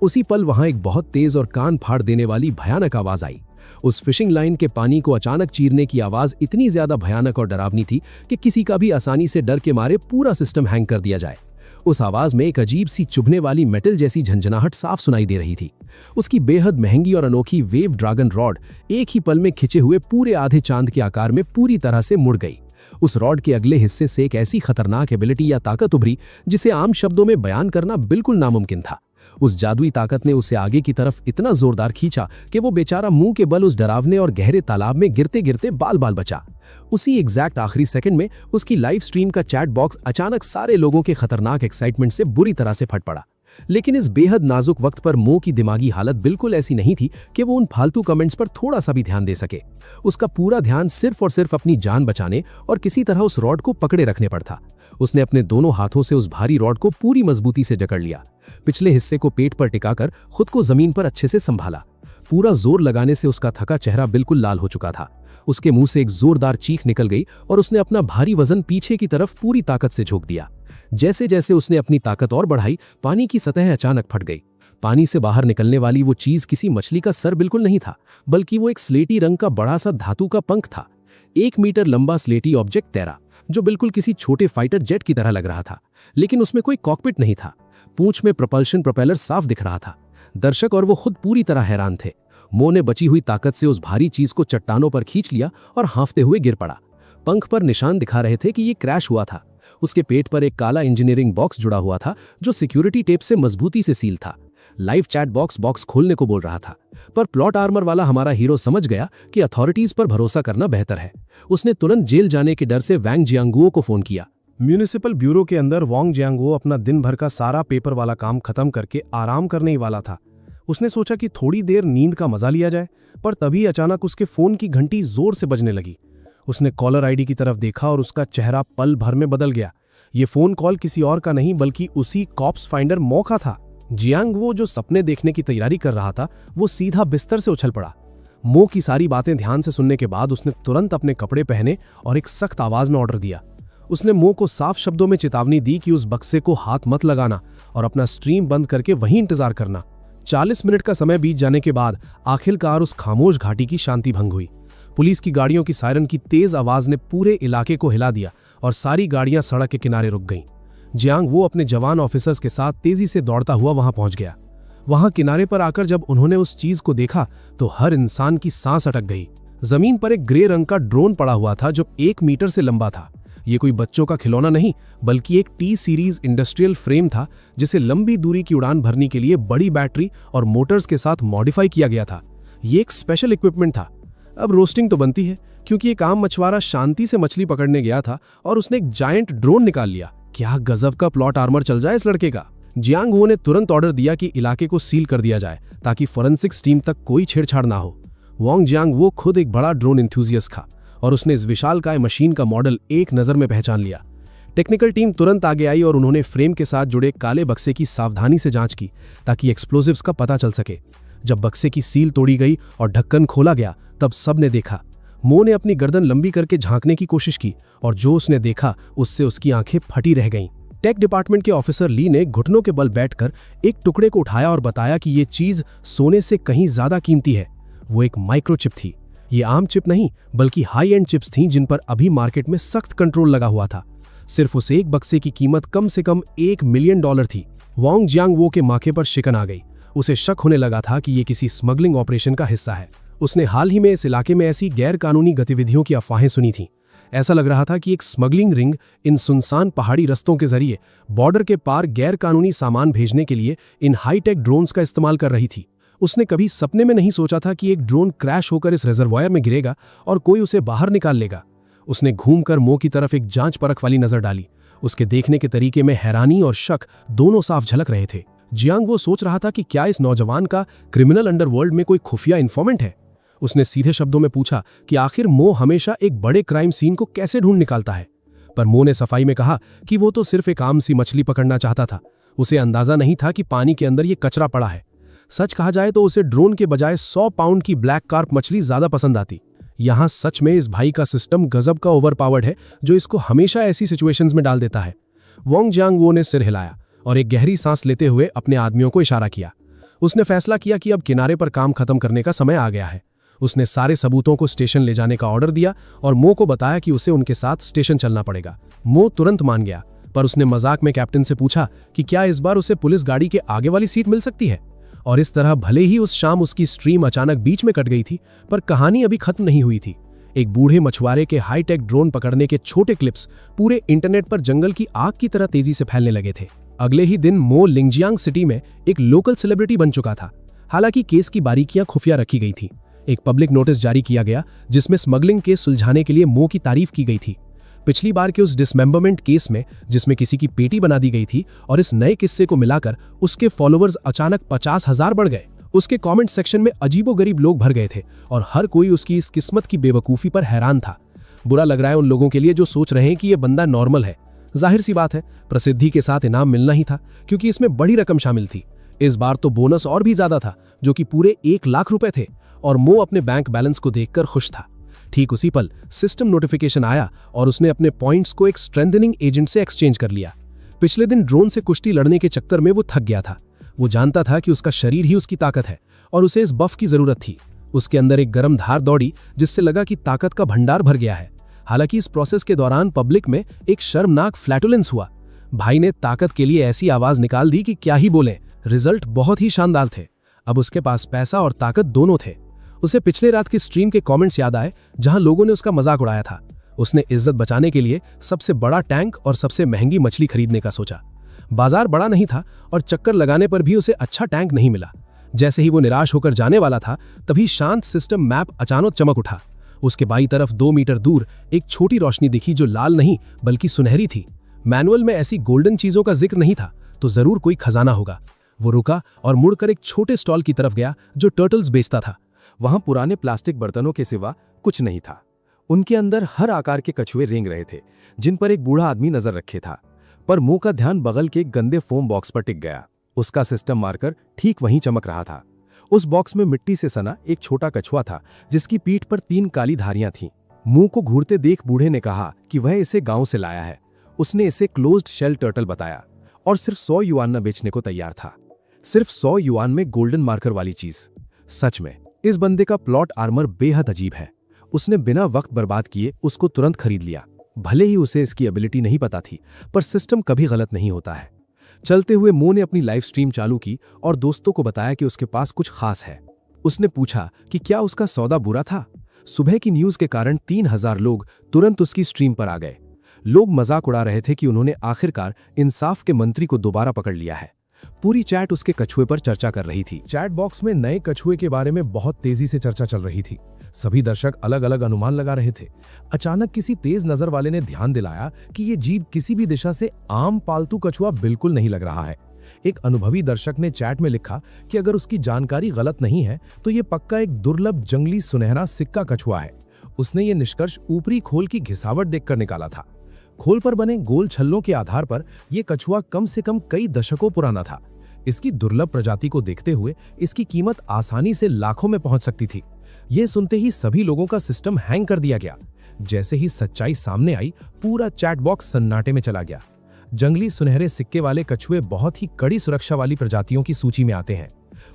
उसी पल वहां एक बहुत तेज और कान फाड़ देने वाली भयानक आवाज आई। उस फिशिंग लाइन के पानी को अचानक चीरने की आवाज इतनी ज्यादा भयानक और डरावनी थी कि किसी का भी आसानी से डर के मारे पूरा सिस्टम हैंग कर दिया जाए। उस आवाज में एक अजीब सी चुभने वाली मेटल जैसी झंझनाहट साफ सुनाई दे रही थी। उसकी बेहद महंगी और अनोखी वेव ड्रैगन रॉड एक ही पल में खिंचे हुए पूरे आधे चांद के आकार में पूरी तरह से मुड़ गई। उस रॉड के अगले हिस्से से एक ऐसी खतरनाक एबिलिटी या ताकत उभरी जिसे आम शब्दों में बयान करना बिल्कुल नामुमकिन था। उस जादुई ताकत ने उसे आगे की तरफ इतना जोरदार खींचा कि वो बेचारा मुंह के बल उस डरावने और गहरे तालाब में गिरते गिरते बाल बाल बचा। उसी एग्जैक्ट आखिरी सेकंड में उसकी लाइव स्ट्रीम का चैट बॉक्स अचानक सारे लोगों के खतरनाक एक्साइटमेंट से बुरी तरह से फट पड़ा। लेकिन इस बेहद नाजुक वक्त पर मो की दिमागी हालत बिल्कुल ऐसी नहीं थी कि वो उन फालतू कमेंट्स पर थोड़ा सा भी ध्यान दे सके। उसका पूरा ध्यान सिर्फ और सिर्फ अपनी जान बचाने और किसी तरह उस रॉड को पकड़े रखने पर था। उसने अपने दोनों हाथों से उस भारी रॉड को पूरी मजबूती से जकड़ लिया। पिछले हिस्से को पेट पर टिकाकर खुद को जमीन पर अच्छे से संभाला। पूरा जोर लगाने से उसका थका चेहरा बिल्कुल लाल हो चुका था। उसके मुंह से एक जोरदार चीख निकल गई और उसने अपना भारी वजन पीछे की तरफ पूरी ताकत से झोंक दिया। जैसे जैसे उसने अपनी ताकत और बढ़ाई, पानी की सतह अचानक फट गई। पानी से बाहर निकलने वाली वो चीज किसी मछली का सर बिल्कुल नहीं था, बल्कि वो एक स्लेटी रंग का बड़ा सा धातु का पंख था। 1 मीटर लंबा स्लेटी ऑब्जेक्ट तैरा, जो बिल्कुल किसी छोटे फाइटर जेट की तरह लग रहा था, लेकिन उसमें कोई कॉकपिट नहीं था। पूंछ में प्रोपल्शन प्रोपेलर साफ दिख रहा था। दर्शक और वो खुद पूरी तरह हैरान थे। मो ने बची हुई ताकत से उस भारी चीज को चट्टानों पर खींच लिया और हांफते हुए गिर पड़ा। पंख पर निशान दिखा रहे थे कि ये क्रैश हुआ था। उसके पेट पर एक काला इंजीनियरिंग बॉक्स जुड़ा हुआ था जो सिक्योरिटी टेप से मजबूती से सील था। लाइव चैट बॉक्स खोलने को बोल रहा था, पर प्लॉट आर्मर वाला हमारा हीरो समझ गया कि अथॉरिटीज पर भरोसा करना बेहतर है। उसने तुरंत जेल जाने के डर से वैंग जियांगुओ को फोन किया। म्यूनिसिपल ब्यूरो के अंदर वांग जियांगुओ अपना दिन भर का सारा पेपर वाला काम खत्म करके आराम करने ही वाला था। उसने सोचा कि थोड़ी देर नींद का मजा लिया जाए, पर तभी अचानक उसके फोन की घंटी जोर से बजने लगी। उसने कॉलर आईडी की तरफ देखा और उसका चेहरा पल भर में बदल गया। ये फोन कॉल किसी और का नहीं बल्कि उसी कॉप्स फाइंडर मो का था। जियांगुओ जो सपने देखने की तैयारी कर रहा था, वो सीधा बिस्तर से उछल पड़ा। मो की सारी बातें ध्यान से सुनने के बाद उसने तुरंत अपने कपड़े पहने और एक सख्त आवाज में ऑर्डर दिया। उसने मो को साफ शब्दों में चेतावनी दी कि उस बक्से को हाथ मत लगाना और अपना स्ट्रीम बंद करके वहीं इंतजार करना। 40 मिनट का समय बीत जाने के बाद आखिरकार उस खामोश घाटी की शांति भंग हुई। पुलिस की गाड़ियों की सायरन की तेज आवाज ने पूरे इलाके को हिला दिया और सारी गाड़ियां सड़क के किनारे रुक गईं। जियांगुओ अपने जवान ऑफिसर्स के साथ तेजी से दौड़ता हुआ वहां पहुंच गया। वहां किनारे पर आकर जब उन्होंने उस चीज को देखा तो हर इंसान की सांस अटक गई। जमीन पर एक ग्रे रंग का ड्रोन पड़ा हुआ था जो 1 मीटर से लंबा था। ये कोई बच्चों का खिलौना नहीं, बल्कि एक टी सीरीज इंडस्ट्रियल फ्रेम था जिसे लंबी दूरी की उड़ान भरने के लिए बड़ी बैटरी और मोटर्स के साथ मॉडिफाई किया गया था। ये एक स्पेशल इक्विपमेंट था। अब रोस्टिंग तो बनती है, क्योंकि एक आम मछुआरा शांति से मछली पकड़ने गया था और उसने एक जायंट ड्रोन निकाल लिया। क्या गजब का प्लॉट आर्मर चल जाए इस लड़के का। जियांगुओ ने तुरंत ऑर्डर दिया कि इलाके को सील कर दिया जाए ताकि फोरेंसिक्स टीम तक कोई छेड़छाड़ ना हो। वांग जियांगुओ खुद एक बड़ा ड्रोन एंथुसियास्ट था और उसने इस विशालकाय मशीन का मॉडल एक नजर में पहचान लिया। टेक्निकल टीम तुरंत आगे आई और उन्होंने फ्रेम के साथ जुड़े काले बक्से की सावधानी से जांच की ताकि एक्सप्लोजिव्स का पता चल सके। जब बक्से की सील तोड़ी गई और ढक्कन खोला गया तब सबने देखा। मो ने अपनी गर्दन लंबी करके झांकने की कोशिश की और जो उसने देखा उससे उसकी आंखें फटी रह गईं। टेक डिपार्टमेंट के ऑफिसर ली ने घुटनों के बल बैठकर एक टुकड़े को उठाया और बताया कि ये चीज सोने से कहीं ज्यादा कीमती है। वो एक माइक्रोचिप थी। ये आम चिप नहीं बल्कि हाई एंड चिप्स थीं जिन पर अभी मार्केट में सख्त कंट्रोल लगा हुआ था। सिर्फ उस एक बक्से की कीमत कम से कम $1 मिलियन थी। वांग जियांगुओ के माथे पर शिकन आ गई। उसे शक होने लगा था कि ये किसी स्मगलिंग ऑपरेशन का हिस्सा है। उसने हाल ही में इस इलाके में ऐसी गैर कानूनी गतिविधियों की अफवाहें सुनी थीं। ऐसा लग रहा था कि एक स्मगलिंग रिंग इन सुनसान पहाड़ी रस्तों के जरिए बॉर्डर के पार गैर कानूनी सामान भेजने के लिए इन हाईटेक ड्रोन्स का इस्तेमाल कर रही थी। उसने कभी सपने में नहीं सोचा था कि एक ड्रोन क्रैश होकर इस रिजर्वायर में गिरेगा और कोई उसे बाहर निकाल लेगा। उसने घूमकर मो की तरफ एक जांच परख वाली नजर डाली। उसके देखने के तरीके में हैरानी और शक दोनों साफ झलक रहे थे। जियांगुओ सोच रहा था कि क्या इस नौजवान का क्रिमिनल अंडरवर्ल्ड में कोई खुफिया इन्फॉर्मेंट है। उसने सीधे शब्दों में पूछा कि आखिर मो हमेशा एक बड़े क्राइम सीन को कैसे ढूंढ निकालता है। पर मो ने सफाई में कहा कि वो तो सिर्फ एक आम सी मछली पकड़ना चाहता था। उसे अंदाजा नहीं था कि पानी के अंदर ये कचरा पड़ा है। सच कहा जाए तो उसे ड्रोन के बजाय 100 पाउंड की ब्लैक कार्प मछली ज्यादा पसंद आती। यहाँ सच में इस भाई का सिस्टम गजब का ओवरपावर्ड है जो इसको हमेशा ऐसी सिचुएशंस में डाल देता है। वांग जियांगुओ ने सिर हिलाया और एक गहरी सांस लेते हुए अपने आदमियों को इशारा किया। उसने फैसला किया कि अब किनारे पर काम खत्म करने का समय आ गया है। उसने सारे सबूतों को स्टेशन ले जाने का ऑर्डर दिया और मो को बताया कि उसे उनके साथ स्टेशन चलना पड़ेगा। मो तुरंत मान गया, पर उसने मजाक में कैप्टन से पूछा कि क्या इस बार उसे पुलिस गाड़ी के आगे वाली सीट मिल सकती है। और इस तरह भले ही उस शाम उसकी स्ट्रीम अचानक बीच में कट गई थी, पर कहानी अभी खत्म नहीं हुई थी। एक बूढ़े मछुआरे के हाईटेक ड्रोन पकड़ने के छोटे क्लिप्स पूरे इंटरनेट पर जंगल की आग की तरह तेजी से फैलने लगे थे। अगले ही दिन मो लिंगजियांग सिटी में एक लोकल सेलिब्रिटी बन चुका था। हालांकि केस की बारीकियां खुफिया रखी गई थी। एक पब्लिक नोटिस जारी किया गया जिसमें स्मगलिंग केस सुलझाने के लिए मो की तारीफ की गई थी। पिछली बार के उस डिसमेंबरमेंट केस में जिसमें किसी की पेटी बना दी गई थी, और इस नए किस्से को मिलाकर उसके फॉलोअर्स अचानक 50,000 बढ़ गए। उसके कमेंट सेक्शन में अजीबोगरीब लोग भर गए थे और हर कोई उसकी इस किस्मत की बेवकूफ़ी पर हैरान था। बुरा लग रहा है उन लोगों के लिए जो सोच रहे हैं कि ये बंदा नॉर्मल है। जाहिर सी बात है, प्रसिद्धि के साथ इनाम मिलना ही था, क्योंकि इसमें बड़ी रकम शामिल थी। इस बार तो बोनस और भी ज्यादा था, जो कि पूरे 1 लाख रुपए थे, और मो अपने बैंक बैलेंस को देखकर खुश था। ठीक उसी पल सिस्टम नोटिफिकेशन आया और उसने अपने पॉइंट्स को एक स्ट्रेंथनिंग एजेंट से एक्सचेंज कर लिया। पिछले दिन ड्रोन से कुश्ती लड़ने के चक्कर में वो थक गया था। वो जानता था कि उसका शरीर ही उसकी ताकत है और उसे इस बफ की जरूरत थी। उसके अंदर एक गर्म धार दौड़ी जिससे लगा कि ताकत का भंडार भर गया है। हालांकि इस प्रोसेस के दौरान पब्लिक में एक शर्मनाक फ्लैटुलेंस हुआ। भाई ने ताकत के लिए ऐसी आवाज निकाल दी कि क्या ही बोले। रिजल्ट बहुत ही शानदार थे। अब उसके पास पैसा और ताकत दोनों थे। उसे पिछले रात की स्ट्रीम के कमेंट्स याद आए जहां लोगों ने उसका मजाक उड़ाया था। उसने इज्जत बचाने के लिए सबसे बड़ा टैंक और सबसे महंगी मछली खरीदने का सोचा। बाजार बड़ा नहीं था और चक्कर लगाने पर भी उसे अच्छा टैंक नहीं मिला। जैसे ही वो निराश होकर जाने वाला था, तभी शांत सिस्टम मैप अचानक चमक उठा। उसके बाईं तरफ 2 मीटर दूर एक छोटी रोशनी दिखी जो लाल नहीं बल्कि सुनहरी थी। मैनुअल में ऐसी गोल्डन चीजों का जिक्र नहीं था, तो जरूर कोई खजाना होगा। वो रुका और मुड़कर एक छोटे स्टॉल की तरफ गया जो टर्टल्स बेचता था। वहां पुराने प्लास्टिक बर्तनों के सिवा कुछ नहीं था। उनके अंदर हर आकार के कछुए रेंग रहे थे, जिन पर एक बूढ़ा आदमी नजर रखे था। पर मुंह का ध्यान बगल के एक गंदे फोम बॉक्स पर टिक गया। उसका सिस्टम मार्कर ठीक वहीं चमक रहा था। उस बॉक्स में मिट्टी से सना एक छोटा कछुआ था जिसकी पीठ पर 3 काली धारियां थीं। मुंह को घूरते देख बूढ़े ने कहा कि वह इसे गांव से लाया है। उसने इसे क्लोज्ड शेल टर्टल बताया और सिर्फ 100 युआन न बेचने को तैयार था। सिर्फ 100 युआन में गोल्डन मार्कर वाली चीज। सच में इस बंदे का प्लॉट आर्मर बेहद अजीब है। उसने बिना वक्त बर्बाद किए उसको तुरंत खरीद लिया। भले ही उसे इसकी एबिलिटी नहीं पता थी, पर सिस्टम कभी गलत नहीं होता है। चलते हुए मो ने अपनी लाइव स्ट्रीम चालू की और दोस्तों को बताया कि उसके पास कुछ खास है। उसने पूछा कि क्या उसका सौदा बुरा था। सुबह की न्यूज के कारण 3000 लोग तुरंत उसकी स्ट्रीम पर आ गए। लोग मजाक उड़ा रहे थे कि उन्होंने आखिरकार इंसाफ के मंत्री को दोबारा पकड़ लिया है। पूरी चैट उसके कछुए पर चर्चा कर रही थी। चैट बॉक्स में नए कछुए के बारे में बहुत तेजी से चर्चा चल रही थी। सभी दर्शक अलग अलग अनुमान लगा रहे थे। अचानक किसी तेज नजर वाले ने ध्यान दिलाया कि ये जीव किसी भी दिशा से आम पालतू कछुआ बिल्कुल नहीं लग रहा है। एक अनुभवी दर्शक ने चैट में लिखा कि अगर उसकी जानकारी गलत नहीं है तो ये पक्का एक दुर्लभ जंगली सुनहरा सिक्का कछुआ है। उसने ये निष्कर्ष ऊपरी खोल की घिसावट देखकर निकाला था। खोल पर बने गोल छल्लों के आधार पर यह कछुआ कम से कम कई दशकों पुराना था। इसकी दुर्लभ प्रजाति को देखते हुए इसकी कीमत आसानी से लाखों में पहुंच सकती थी। यह सुनते ही सभी लोगों का सिस्टम हैंग कर दिया गया। जैसे ही सच्चाई सामने आई, पूरा चैट बॉक्स सन्नाटे में चला गया। जंगली सुनहरे सिक्के वाले कछुए बहुत ही कड़ी सुरक्षा वाली प्रजातियों की सूची में आते हैं।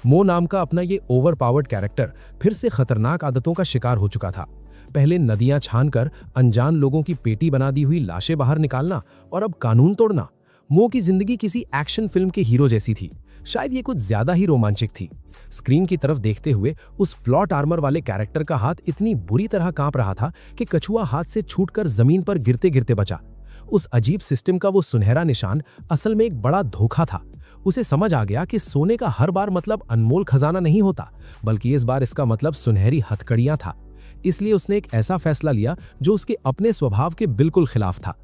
मो नाम का अपना ये ओवरपावर्ड कैरेक्टर फिर से खतरनाक आदतों का शिकार हो चुका था। पहले नदियां छानकर अनजान लोगों की पेटी बना दी हुई लाशें बाहर निकालना, और अब कानून तोड़ना। मो की जिंदगी किसी एक्शन फिल्म के हीरो जैसी थी। शायद ये कुछ ज्यादा ही रोमांचक थी। स्क्रीन की तरफ देखते हुए उस प्लॉट आर्मर वाले कैरेक्टर का हाथ इतनी बुरी तरह कांप रहा था कि कछुआ हाथ से छूटकर जमीन पर गिरते गिरते बचा। उस अजीब सिस्टम का वो सुनहरा निशान असल में एक बड़ा धोखा था। उसे समझ आ गया कि सोने का हर बार मतलब अनमोल खजाना नहीं होता, बल्कि इस बार इसका मतलब सुनहरी हथकड़ियां था। इसलिए उसने एक ऐसा फैसला लिया जो उसके अपने स्वभाव के बिल्कुल खिलाफ था।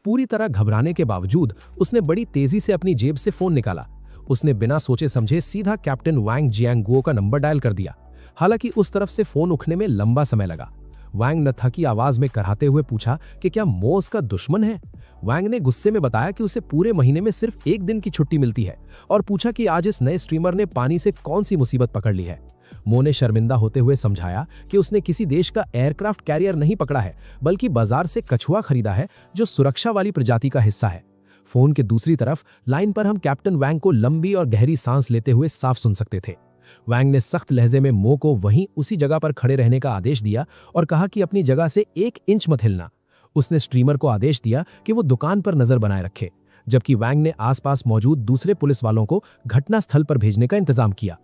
पूरी तरह घबराने के बावजूद उसने बड़ी तेजी से अपनी जेब से फोन निकाला। उसने बिना सोचे समझे सीधा कैप्टन वांग जियांगुओ का नंबर डायल कर दिया। हालांकि उस तरफ से फोन उठने में लंबा समय लगा। वांग न थकी आवाज में कराहते हुए पूछा कि क्या मो उसका दुश्मन है। वांग ने गुस्से में बताया कि उसे पूरे महीने में सिर्फ 1 दिन की छुट्टी मिलती है, और पूछा कि आज इस नए स्ट्रीमर ने पानी से कौन सी मुसीबत पकड़ ली है। मो ने शर्मिंदा होते हुए समझाया कि उसने किसी देश का एयरक्राफ्ट कैरियर नहीं पकड़ा है, बल्कि बाजार से कछुआ खरीदा है जो सुरक्षा वाली प्रजाति का हिस्सा है। फोन के दूसरी तरफ लाइन पर हम कैप्टन वांग को लंबी और गहरी सांस लेते हुए साफ सुन सकते थे। वैंग ने सख्त लहजे में मो को वहीं उसी जगह पर खड़े रहने का आदेश दिया और कहा कि अपनी जगह से 1 इंच मत हिलना। उसने स्ट्रीमर को आदेश दिया कि वो दुकान पर नजर बनाए रखे, जबकि वैंग ने आसपास मौजूद दूसरे पुलिस वालों को घटनास्थल पर भेजने का इंतजाम किया।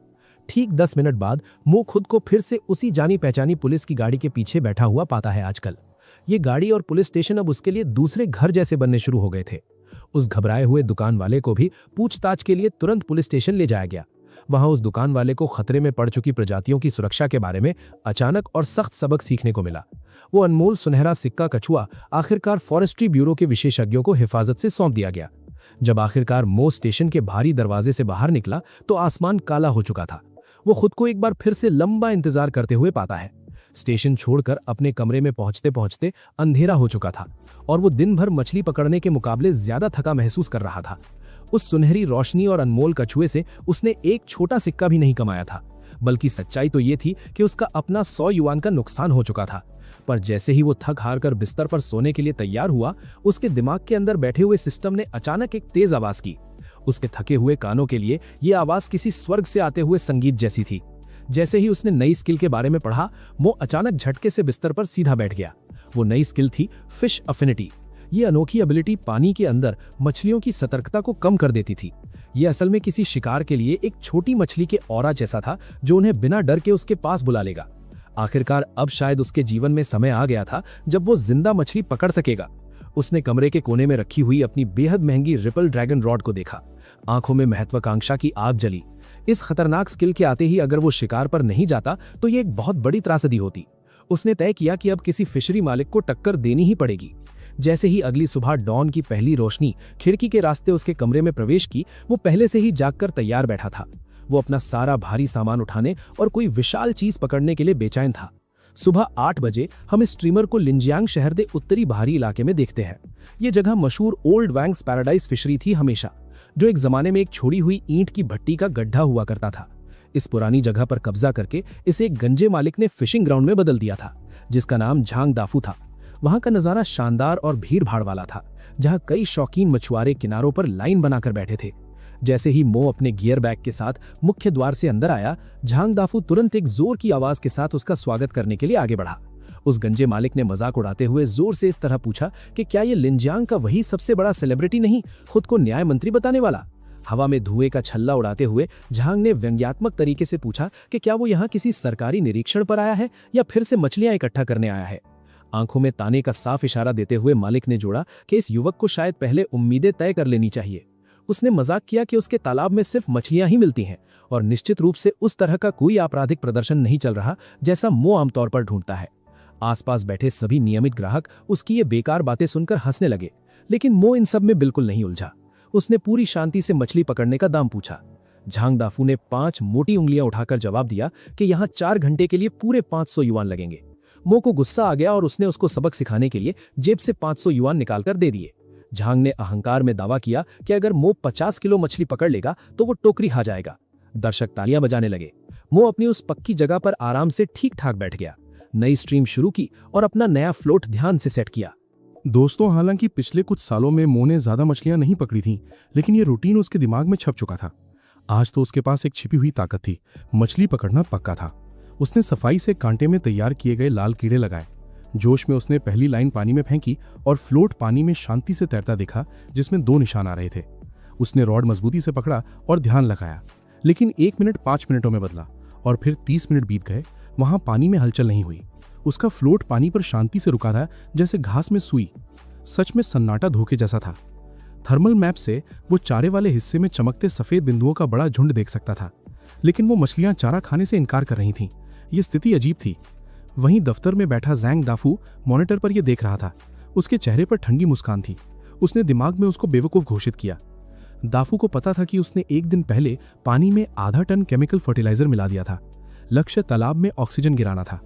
ठीक 10 मिनट बाद मो खुद को फिर से उसी जानी पहचानी पुलिस की गाड़ी के पीछे बैठा हुआ पाता है। आजकल ये गाड़ी और पुलिस स्टेशन अब उसके लिए दूसरे घर जैसे बनने शुरू हो गए थे। उस घबराए हुए दुकान वाले को भी पूछताछ के लिए तुरंत पुलिस स्टेशन ले जाया गया। वहां उस दुकान वाले को खतरे में पड़ चुकी प्रजातियों की सुरक्षा के बारे में अचानक और सख्त सबक सीखने को मिला। वो अनमोल सुनहरा सिक्का कछुआ आखिरकार फॉरेस्ट्री ब्यूरो के विशेषज्ञों को हिफाजत से सौंप दिया गया। जब आखिरकार मो स्टेशन के भारी दरवाजे से बाहर निकला तो आसमान काला हो चुका था। वो खुद को एक बार फिर से लंबा इंतजार करते हुए पाता है। स्टेशन छोड़कर अपने कमरे में पहुंचते पहुंचते अंधेरा हो चुका था और वो दिन भर मछली पकड़ने के मुकाबले ज्यादा थका महसूस कर रहा था। उस सुनहरी रोशनी और अनमोल कछुए से उसने एक छोटा सिक्का भी नहीं कमाया था, बल्कि सच्चाई तो ये थी कि उसका अपना 100 युआन का नुकसान हो चुका था। पर जैसे ही वो थक हार कर बिस्तर पर सोने के लिए तैयार हुआ, उसके दिमाग के अंदर बैठे हुए सिस्टम ने अचानक एक तेज आवाज की। उसके थके हुए कानों के लिए ये आवाज किसी स्वर्ग से आते हुए संगीत जैसी थी। जैसे ही उसने नई स्किल के बारे में पढ़ा, वो अचानक झटके से बिस्तर पर सीधा बैठ गया। वो नई स्किल थी फिश अफिनिटी। ये अनोखी एबिलिटी पानी के अंदर मछलियों की सतर्कता को कम कर देती थी। ये असल में किसी शिकार के लिए एक छोटी मछली के ऑरा जैसा था, जो उन्हें बिना डर के उसके पास बुला लेगा। आखिरकार अब शायद उसके जीवन में समय आ गया था जब वो जिंदा मछली पकड़ सकेगा। उसने कमरे के कोने में रखी हुई अपनी बेहद महंगी रिपल ड्रैगन रॉड को देखा। आंखों में महत्वाकांक्षा की आग जली। इस खतरनाक स्किल के आते ही अगर वो शिकार पर नहीं जाता तो ये एक बहुत बड़ी त्रासदी होती। उसने तय किया कि अब किसी फिशरी मालिक को टक्कर देनी ही पड़ेगी। जैसे ही अगली सुबह डॉन की पहली रोशनी खिड़की के रास्ते उसके कमरे में प्रवेश की, वो पहले से ही जागकर तैयार बैठा था। वो अपना सारा भारी सामान उठाने और कोई विशाल चीज पकड़ने के लिए बेचैन था। सुबह 8 बजे हम इस स्ट्रीमर को लिंजियांग शहर के उत्तरी बाहरी इलाके में देखते हैं। ये जगह मशहूर ओल्ड वैंग्स पैराडाइज फिशरी थी हमेशा, जो एक जमाने में एक छोड़ी हुई ईंट की भट्टी का गड्ढा हुआ करता था। इस पुरानी जगह पर कब्जा करके इसे एक गंजे मालिक ने फिशिंग ग्राउंड में बदल दिया था, जिसका नाम झांग दाफू था। वहां का नजारा शानदार और भीड़ भाड़ वाला था, जहां कई शौकीन मछुआरे किनारों पर लाइन बनाकर बैठे थे। जैसे ही मो अपने गियर बैग के साथ मुख्य द्वार से अंदर आया, झांग दाफू तुरंत एक जोर की आवाज के साथ उसका स्वागत करने के लिए आगे बढ़ा। उस गंजे मालिक ने मजाक उड़ाते हुए जोर से इस तरह पूछा कि क्या ये लिंजियांग का वही सबसे बड़ा सेलिब्रिटी नहीं, खुद को न्याय मंत्री बताने वाला। हवा में धुएं का छल्ला उड़ाते हुए झांग ने व्यंग्यात्मक तरीके से पूछा कि क्या वो यहाँ किसी सरकारी निरीक्षण पर आया है या फिर से मछलियां इकट्ठा करने आया है। आंखों में ताने का साफ इशारा देते हुए मालिक ने जोड़ा कि इस युवक को शायद पहले उम्मीदें तय कर लेनी चाहिए। उसने मजाक किया कि उसके तालाब में सिर्फ मछलियां ही मिलती हैं और निश्चित रूप से उस तरह का कोई आपराधिक प्रदर्शन नहीं चल रहा जैसा मो आमतौर पर ढूंढता है। आसपास बैठे सभी नियमित ग्राहक उसकी ये बेकार बातें सुनकर हंसने लगे, लेकिन मो इन सब में बिल्कुल नहीं उलझा। उसने पूरी शांति से मछली पकड़ने का दाम पूछा। झांग दाफू ने 5 मोटी उंगलियां उठाकर जवाब दिया कि यहाँ 4 घंटे के लिए पूरे 500 युआन लगेंगे। मो को गुस्सा आ गया और उसने उसको सबक सिखाने के लिए जेब से 500 युआन निकालकर दे दिए। झांग ने अहंकार में दावा किया कि अगर मो 50 किलो मछली पकड़ लेगा तो वो टोकरी खा जाएगा। दर्शक तालियां बजाने लगे। मो अपनी उस पक्की जगह पर आराम से ठीक ठाक बैठ गया, नई स्ट्रीम शुरू की और अपना नया फ्लोट ध्यान से सेट किया। दोस्तों, हालांकि पिछले कुछ सालों में मो ने ज्यादा मछलियां नहीं पकड़ी थीं, लेकिन ये रूटीन उसके दिमाग में छप चुका था। आज तो उसके पास एक छिपी हुई ताकत थी, मछली पकड़ना पक्का था। उसने सफाई से कांटे में तैयार किए गए लाल कीड़े लगाए। जोश में उसने पहली लाइन पानी में फेंकी और फ्लोट पानी में शांति से तैरता देखा, जिसमें 2 निशान आ रहे थे। उसने रॉड मजबूती से पकड़ा और ध्यान लगाया, लेकिन 1 मिनट 5 मिनटों में बदला और फिर 30 मिनट बीत गए। वहां पानी में हलचल नहीं हुई। उसका फ्लोट पानी पर शांति से रुका था, जैसे घास में सुई। सच में सन्नाटा धोखे जैसा था। थर्मल मैप से वो चारे वाले हिस्से में चमकते सफेद बिंदुओं का बड़ा झुंड देख सकता था, लेकिन वो मछलियां चारा खाने से इनकार कर रही थीं। ये स्थिति अजीब थी। वहीं दफ्तर में बैठा झांग दाफू मॉनिटर पर यह देख रहा था। उसके चेहरे पर ठंडी मुस्कान थी। उसने दिमाग में उसको बेवकूफ घोषित किया। दाफू को पता था कि उसने 1 दिन पहले पानी में आधा टन केमिकल फर्टिलाइजर मिला दिया था। लक्ष्य तालाब में ऑक्सीजन गिराना था।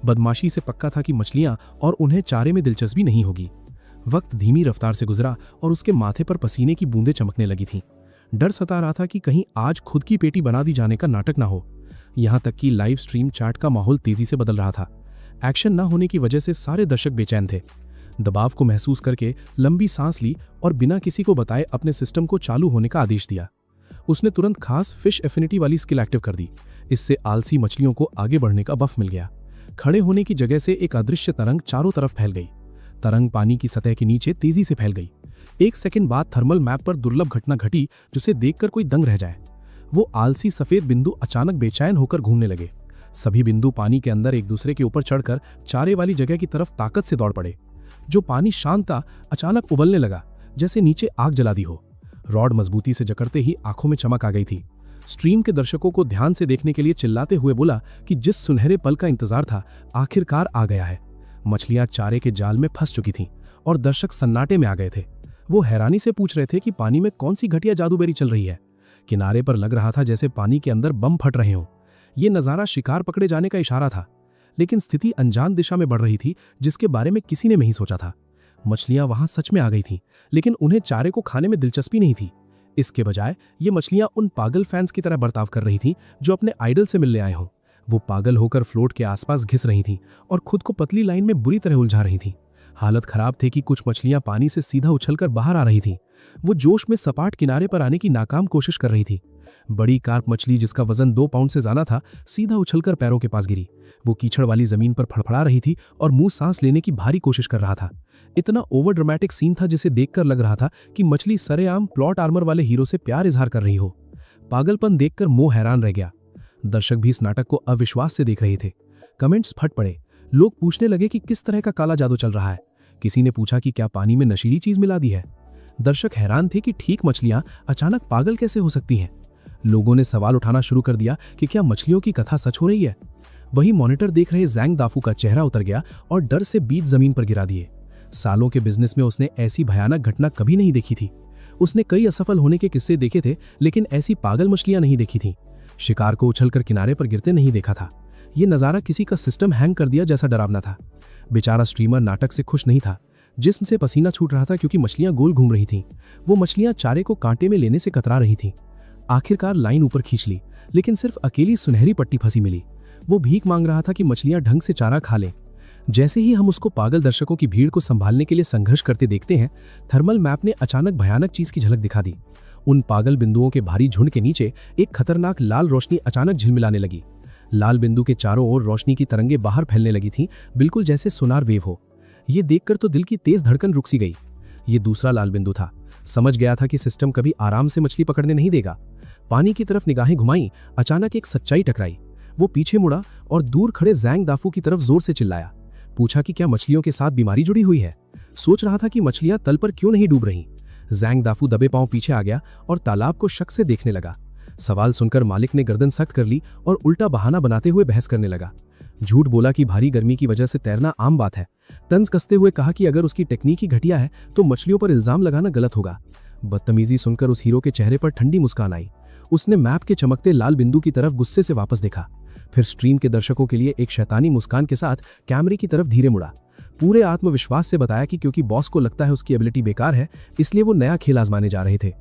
बदमाशी से पक्का था कि मछलियां और उन्हें चारे में दिलचस्पी नहीं होगी। वक्त धीमी रफ्तार से गुजरा और उसके माथे पर पसीने की बूंदें चमकने लगी थीं। डर सता रहा था कि कहीं आज खुद की पेटी बना दी जाने का नाटक ना हो। यहां तक कि लाइव स्ट्रीम चैट का माहौल तेजी से बदल रहा था। एक्शन न होने की वजह से सारे दर्शक बेचैन थे। दबाव को महसूस करके लंबी सांस ली और बिना किसी को बताए अपने सिस्टम को चालू होने का आदेश दिया। उसने तुरंत खास फिश एफिनिटी वाली स्किल एक्टिव कर दी। इससे आलसी मछलियों को आगे बढ़ने का बफ मिल गया। खड़े होने की जगह से एक अदृश्य तरंग चारों तरफ फैल गई। तरंग पानी की सतह के नीचे तेजी से फैल गई। 1 सेकंड बाद थर्मल मैप पर दुर्लभ घटना घटी जिसे देखकर कोई दंग रह जाए। वो आलसी सफेद बिंदु अचानक बेचैन होकर घूमने लगे। सभी बिंदु पानी के अंदर एक दूसरे के ऊपर चढ़कर चारे वाली जगह की तरफ ताकत से दौड़ पड़े। जो पानी शांत था अचानक उबलने लगा, जैसे नीचे आग जला दी हो। रॉड मजबूती से जकड़ते ही आंखों में चमक आ गई थी। स्ट्रीम के दर्शकों को ध्यान से देखने के लिए चिल्लाते हुए बोला कि जिस सुनहरे पल का इंतजार था आखिरकार आ गया है। मछलियां चारे के जाल में फंस चुकी थीं और दर्शक सन्नाटे में आ गए थे। वो हैरानी से पूछ रहे थे कि पानी में कौन सी घटिया जादूबेरी चल रही है। किनारे पर लग रहा था जैसे पानी के अंदर बम फट रहे हों। ये नज़ारा शिकार पकड़े जाने का इशारा था, लेकिन स्थिति अनजान दिशा में बढ़ रही थी जिसके बारे में किसी ने नहीं सोचा था। मछलियां वहां सच में आ गई थीं, लेकिन उन्हें चारे को खाने में दिलचस्पी नहीं थी। इसके बजाय ये मछलियां उन पागल फैंस की तरह बर्ताव कर रही थीं जो अपने आइडल से मिलने आए हों। वो पागल होकर फ्लोट के आसपास घिस रही थीं और खुद को पतली लाइन में बुरी तरह उलझा रही थीं। हालत खराब थी कि कुछ मछलियां पानी से सीधा उछलकर बाहर आ रही थीं। वो जोश में सपाट किनारे पर आने की नाकाम कोशिश कर रही थी। बड़ी कार्प मछली जिसका वजन 2 पाउंड से ज्यादा था सीधा उछलकर पैरों के पास गिरी। वो कीचड़ वाली जमीन पर फड़फड़ा रही थी और मुंह सांस लेने की भारी कोशिश कर रहा था। इतना ओवर ड्रामेटिक सीन था जिसे देखकर लग रहा था कि मछली सरेआम प्लॉट आर्मर वाले हीरो से प्यार इजहार कर रही हो। पागलपन देखकर मोह हैरान रह गया। दर्शक भी इस नाटक को अविश्वास से देख रहे थे। कमेंट्स फट पड़े। लोग पूछने लगे कि किस तरह का काला जादू चल रहा है। किसी ने पूछा कि क्या पानी में नशीली चीज मिला दी है। दर्शक हैरान थे कि ठीक मछलियां अचानक पागल कैसे हो सकती हैं। लोगों ने सवाल उठाना शुरू कर दिया कि क्या मछलियों की कथा सच हो रही है। वही मॉनिटर देख रहे जैंग दाफू का चेहरा उतर गया और डर से बीज जमीन पर गिरा दिए। सालों के बिजनेस में उसने ऐसी भयानक घटना कभी नहीं देखी थी। उसने कई असफल होने के किस्से देखे थे, लेकिन ऐसी पागल मछलियां नहीं देखी थीं। शिकार को उछलकर किनारे पर गिरते नहीं देखा था। यह नज़ारा किसी का सिस्टम हैंग कर दिया जैसा डरावना था। बेचारा स्ट्रीमर नाटक से खुश नहीं था। जिस्म से पसीना छूट रहा था क्योंकि मछलियां गोल घूम रही थीं। वो मछलियां चारे को कांटे में लेने से कतरा रही थीं। आखिरकार लाइन ऊपर खींच ली, लेकिन सिर्फ अकेली सुनहरी पट्टी फंसी मिली। वो भीख मांग रहा था कि मछलियां ढंग से चारा खा लें। जैसे ही हम उसको पागल दर्शकों की भीड़ को संभालने के लिए संघर्ष करते देखते हैं, थर्मल मैप ने अचानक भयानक चीज की झलक दिखा दी। उन पागल बिंदुओं के भारी झुंड के नीचे एक खतरनाक लाल रोशनी अचानक झिलमिलाने लगी। लाल बिंदु के चारों ओर रोशनी की तरंगे बाहर फैलने लगी थीं, बिल्कुल जैसे सोनार वेव हो। ये देखकर तो दिल की तेज धड़कन रुक सी गई। ये दूसरा लाल बिंदु था। समझ गया था कि सिस्टम कभी आराम से मछली पकड़ने नहीं देगा। पानी की तरफ निगाहें घुमाई, अचानक एक सच्चाई टकराई। वो पीछे मुड़ा और दूर खड़े जैंग दाफू की तरफ जोर से चिल्लाया। पूछा कि क्या मछलियों के साथ बीमारी जुड़ी हुई है। सोच रहा था कि मछलियां तल पर क्यों नहीं डूब रहीं। जैंग दाफू दबे पांव पीछे आ गया और तालाब को शक से देखने लगा। सवाल सुनकर मालिक ने गर्दन सख्त कर ली और उल्टा बहाना बनाते हुए बहस करने लगा। झूठ बोला कि भारी गर्मी की वजह से तैरना आम बात है। तंज कसते हुए कहा कि अगर उसकी टेक्निक ही घटिया है तो मछलियों पर इल्जाम लगाना गलत होगा। बदतमीजी सुनकर उस हीरो के चेहरे पर ठंडी मुस्कान आई। उसने मैप के चमकते लाल बिंदु की तरफ गुस्से से वापस देखा, फिर स्ट्रीम के दर्शकों के लिए एक शैतानी मुस्कान के साथ कैमरे की तरफ धीरे मुड़ा। पूरे आत्मविश्वास से बताया कि क्योंकि बॉस को लगता है उसकी एबिलिटी बेकार है, इसलिए वो नया खेल आजमाने जा रहे थे।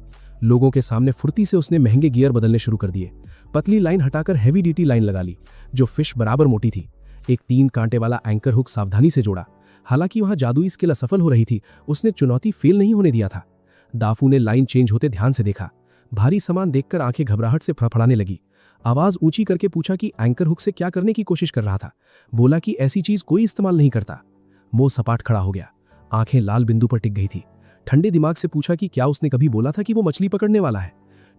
लोगों के सामने फुर्ती से उसने महंगे गियर बदलने शुरू कर दिए। पतली लाइन हटाकर हैवी ड्यूटी लाइन लगा ली, जो फिश बराबर मोटी थी। एक 3 कांटे वाला एंकर हुक सावधानी से जोड़ा। हालांकि वहां जादुई स्किल असफल हो रही थी, उसने चुनौती फेल नहीं होने दिया था। दाफू ने लाइन चेंज होते ध्यान से देखा। भारी सामान देखकर आंखें घबराहट से फड़फड़ाने लगी। आवाज ऊंची करके पूछा कि एंकर हुक से क्या करने की कोशिश कर रहा था। बोला कि ऐसी चीज कोई इस्तेमाल नहीं करता। मुंह सपाट खड़ा हो गया, आंखें लाल बिंदु पर टिक गई थी। ठंडे दिमाग से पूछा कि क्या उसने कभी बोला था कि वो मछली पकड़ने वाला है।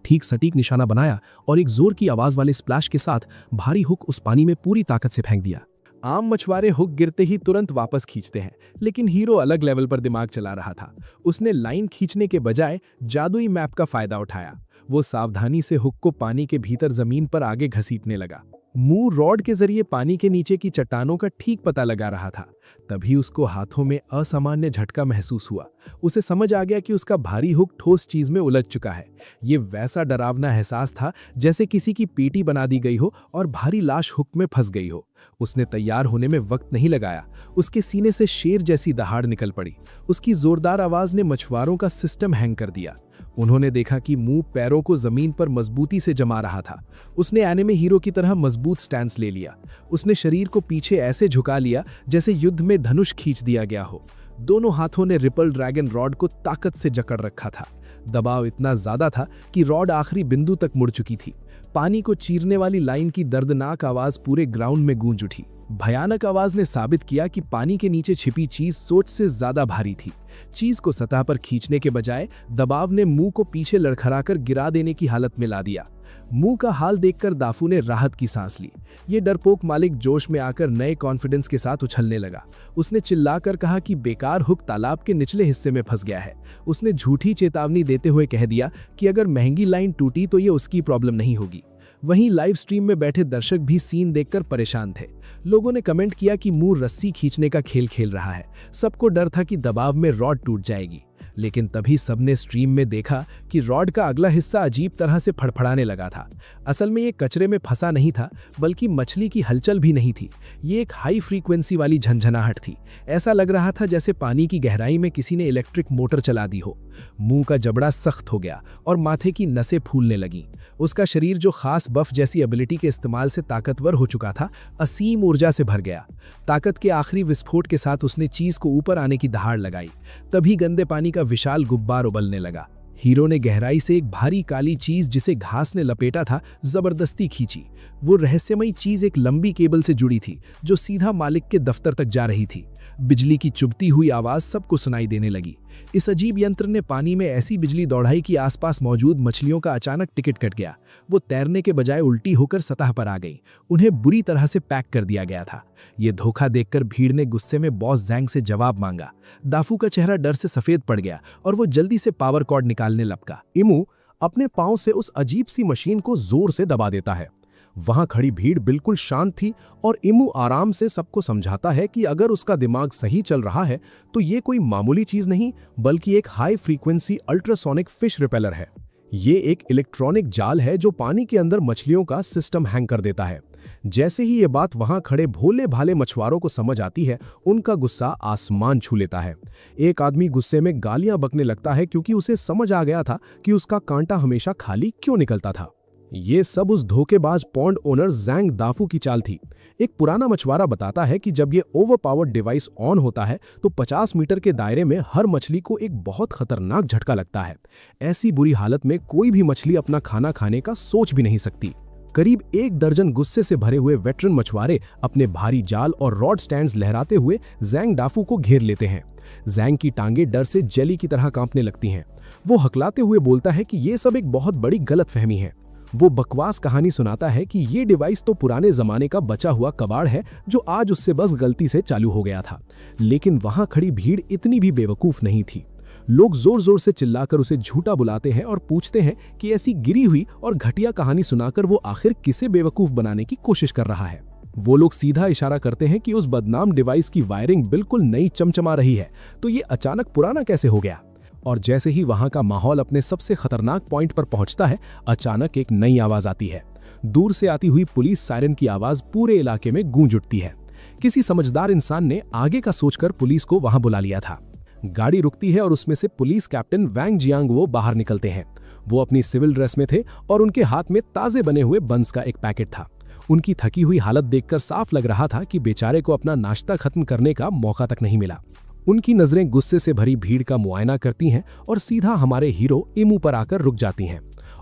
ठीक सटीक निशाना बनाया और एक जोर की आवाज वाले स्प्लैश के साथ भारी हुक उस पानी में पूरी ताकत से फेंक दिया। आम मछुआरे हुक गिरते ही तुरंत वापस खींचते हैं, लेकिन हीरो अलग लेवल पर दिमाग चला रहा था। उसने लाइन खींचने के बजाय जादुई मैप का फायदा उठाया। वो सावधानी से हुक को पानी के भीतर जमीन पर आगे घसीटने लगा। मुंह रॉड के जरिए पानी के नीचे की चट्टानों का ठीक पता लगा रहा था। तभी उसको हाथों में असामान्य झटका महसूस हुआ। उसे समझ आ गया कि उसका भारी हुक ठोस चीज में उलझ चुका है। ये वैसा डरावना एहसास था जैसे किसी की पेटी बना दी गई हो और भारी लाश हुक में फंस गई हो। उसने तैयार होने में वक्त नहीं लगाया। उसके सीने से शेर जैसी दहाड़ निकल पड़ी। उसकी जोरदार आवाज ने मछुआरों का सिस्टम हैंग कर दिया। उन्होंने देखा कि मुंह पैरों को जमीन पर मजबूती से जमा रहा था। उसने एनिमे हीरो की तरह मजबूत स्टैंस ले लिया। उसने शरीर को पीछे ऐसे झुका लिया जैसे युद्ध में धनुष खींच दिया गया हो। दोनों हाथों ने रिपल ड्रैगन रॉड को ताकत से जकड़ रखा था। दबाव इतना ज्यादा था कि रॉड आखिरी बिंदु तक मुड़ चुकी थी। पानी को चीरने वाली लाइन की दर्दनाक आवाज पूरे ग्राउंड में गूंज उठी। भयानक आवाज ने साबित किया कि पानी के नीचे छिपी चीज सोच से ज्यादा भारी थी। चीज को सतह पर खींचने के बजाय दबाव ने मुंह को पीछे लड़खड़ाकर गिरा देने की हालत में ला दिया। मुंह का हाल देखकर दाफू ने राहत की सांस ली। ये डरपोक मालिक जोश में आकर नए कॉन्फिडेंस के साथ उछलने लगा। उसने चिल्लाकर कहा कि बेकार हुक तालाब के निचले हिस्से में फंस गया है। उसने झूठी चेतावनी देते हुए कह दिया कि अगर महंगी लाइन टूटी तो ये उसकी प्रॉब्लम नहीं होगी। वहीं लाइव स्ट्रीम में बैठे दर्शक भी सीन देखकर परेशान थे। लोगों ने कमेंट किया कि मुंह रस्सी खींचने का खेल खेल रहा है। सबको डर था कि दबाव में रॉड टूट जाएगी। लेकिन तभी सबने स्ट्रीम में देखा कि रॉड का अगला हिस्सा अजीब तरह से फड़फड़ाने लगा था। असल में ये कचरे में फंसा नहीं था, बल्कि मछली की हलचल भी नहीं थी। ये एक हाई फ्रीक्वेंसी वाली झंझनाहट थी। ऐसा लग रहा था जैसे पानी की गहराई में किसी ने इलेक्ट्रिक मोटर चला दी हो। मुंह का जबड़ा सख्त हो गया और माथे की नसें फूलने लगीं। उसका शरीर, जो खास बफ जैसी एबिलिटी के इस्तेमाल से ताकतवर हो चुका था, असीम ऊर्जा से भर गया। ताकत के आखिरी विस्फोट के साथ उसने चीज को ऊपर आने की दहाड़ लगाई। तभी गंदे पानी का विशाल गुब्बार उबलने लगा। हीरो ने गहराई से एक भारी काली चीज जिसे घास ने लपेटा था जबरदस्ती खींची। वो रहस्यमयी चीज एक लंबी केबल से जुड़ी थी जो सीधा मालिक के दफ्तर तक जा रही थी। बिजली की चुभती हुई आवाज सबको सुनाई देने लगी। इस अजीब यंत्र ने पानी में ऐसी बिजली दौड़ाई कि आसपास मौजूद मछलियों का अचानक टिकट कट गया। वो तैरने के बजाय उल्टी होकर सतह पर आ गई। उन्हें बुरी तरह से पैक कर दिया गया था। ये धोखा देखकर भीड़ ने गुस्से में बॉस जैंग से जवाब मांगा। दाफू का चेहरा डर से सफेद पड़ गया और वो जल्दी से पावर कॉर्ड निकालने लपका। इमू अपने पांव से उस अजीब सी मशीन को जोर से दबा देता है। वहां खड़ी भीड़ बिल्कुल शांत थी और इमू आराम से सबको समझाता है कि अगर उसका दिमाग सही चल रहा है तो ये कोई मामूली चीज नहीं, बल्कि एक high frequency ultrasonic fish repeller है। ये एक इलेक्ट्रॉनिक जाल है जो पानी के अंदर मछलियों का सिस्टम हैंग कर देता है। जैसे ही ये बात वहां खड़े भोले भाले मछुआरों को समझ आती है, उनका गुस्सा आसमान छू लेता है। एक आदमी गुस्से में गालियां बकने लगता है क्योंकि उसे समझ आ गया था कि उसका कांटा हमेशा खाली क्यों निकलता था। ये सब उस धोखेबाज पॉन्ड ओनर जैंग दाफू की चाल थी। एक पुराना मछुआरा बताता है कि जब ये ओवरपावर्ड डिवाइस ऑन होता है तो 50 मीटर के दायरे में हर मछली को एक बहुत खतरनाक झटका लगता है। ऐसी बुरी हालत में कोई भी मछली अपना खाना खाने का सोच भी नहीं सकती। करीब 1 दर्जन गुस्से से भरे हुए वेटरन मछुआरे अपने भारी जाल और रॉड स्टैंड्स लहराते हुए जैंग दाफू को घेर लेते हैं। जैंग की टांगें डर से जेली की तरह कांपने लगती हैं। वो हकलाते हुए बोलता है कि ये सब एक बहुत बड़ी गलतफहमी है। वो बकवास कहानी सुनाता है कि ये डिवाइस तो पुराने जमाने का बचा हुआ कबाड़ है जो आज उससे बस गलती से चालू हो गया था। लेकिन वहां खड़ी भीड़ इतनी भी बेवकूफ नहीं थी। लोग जोर जोर से चिल्लाकर उसे झूठा बुलाते हैं और पूछते हैं कि ऐसी गिरी हुई और घटिया कहानी सुनाकर वो आखिर किसे बेवकूफ बनाने की कोशिश कर रहा है। वो लोग सीधा इशारा करते हैं कि उस बदनाम डिवाइस की वायरिंग बिल्कुल नई चमचमा रही है, तो ये अचानक पुराना कैसे हो गया। और जैसे ही वहां का माहौल अपने सबसे खतरनाक पॉइंट पर पहुंचता है, अचानक एक नई आवाज आती है। दूर से आती हुई पुलिस सायरन की आवाज पूरे इलाके में गूंज उठती है। किसी समझदार इंसान ने आगे का सोचकर पुलिस को वहां बुला लिया था। गाड़ी रुकती है और उसमें से पुलिस कैप्टन वैंग जियांगवो बाहर निकलते हैं। वो अपनी सिविल ड्रेस में थे और उनके हाथ में ताजे बने हुए बंस का एक पैकेट था। उनकी थकी हुई हालत देखकर साफ लग रहा था कि बेचारे को अपना नाश्ता खत्म करने का मौका तक नहीं मिला। उनकी नजरें गुस्से से भरी भीड़ का मुआयना करती हैं और सीधा हमारे हीरो इमू पर आकर रुक जाती हैं।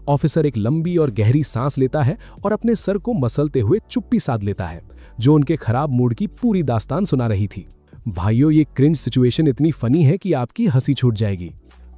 ऑफिसर एक लंबी और गहरी सांस लेता है और अपने सर को मसलते हुए चुप्पी साध लेता है, जो उनके खराब मूड की पूरी दास्तान सुना रही थी। भाइयों, ये क्रिंज सिचुएशन इतनी फनी है कि आपकी हंसी छूट जाएगी।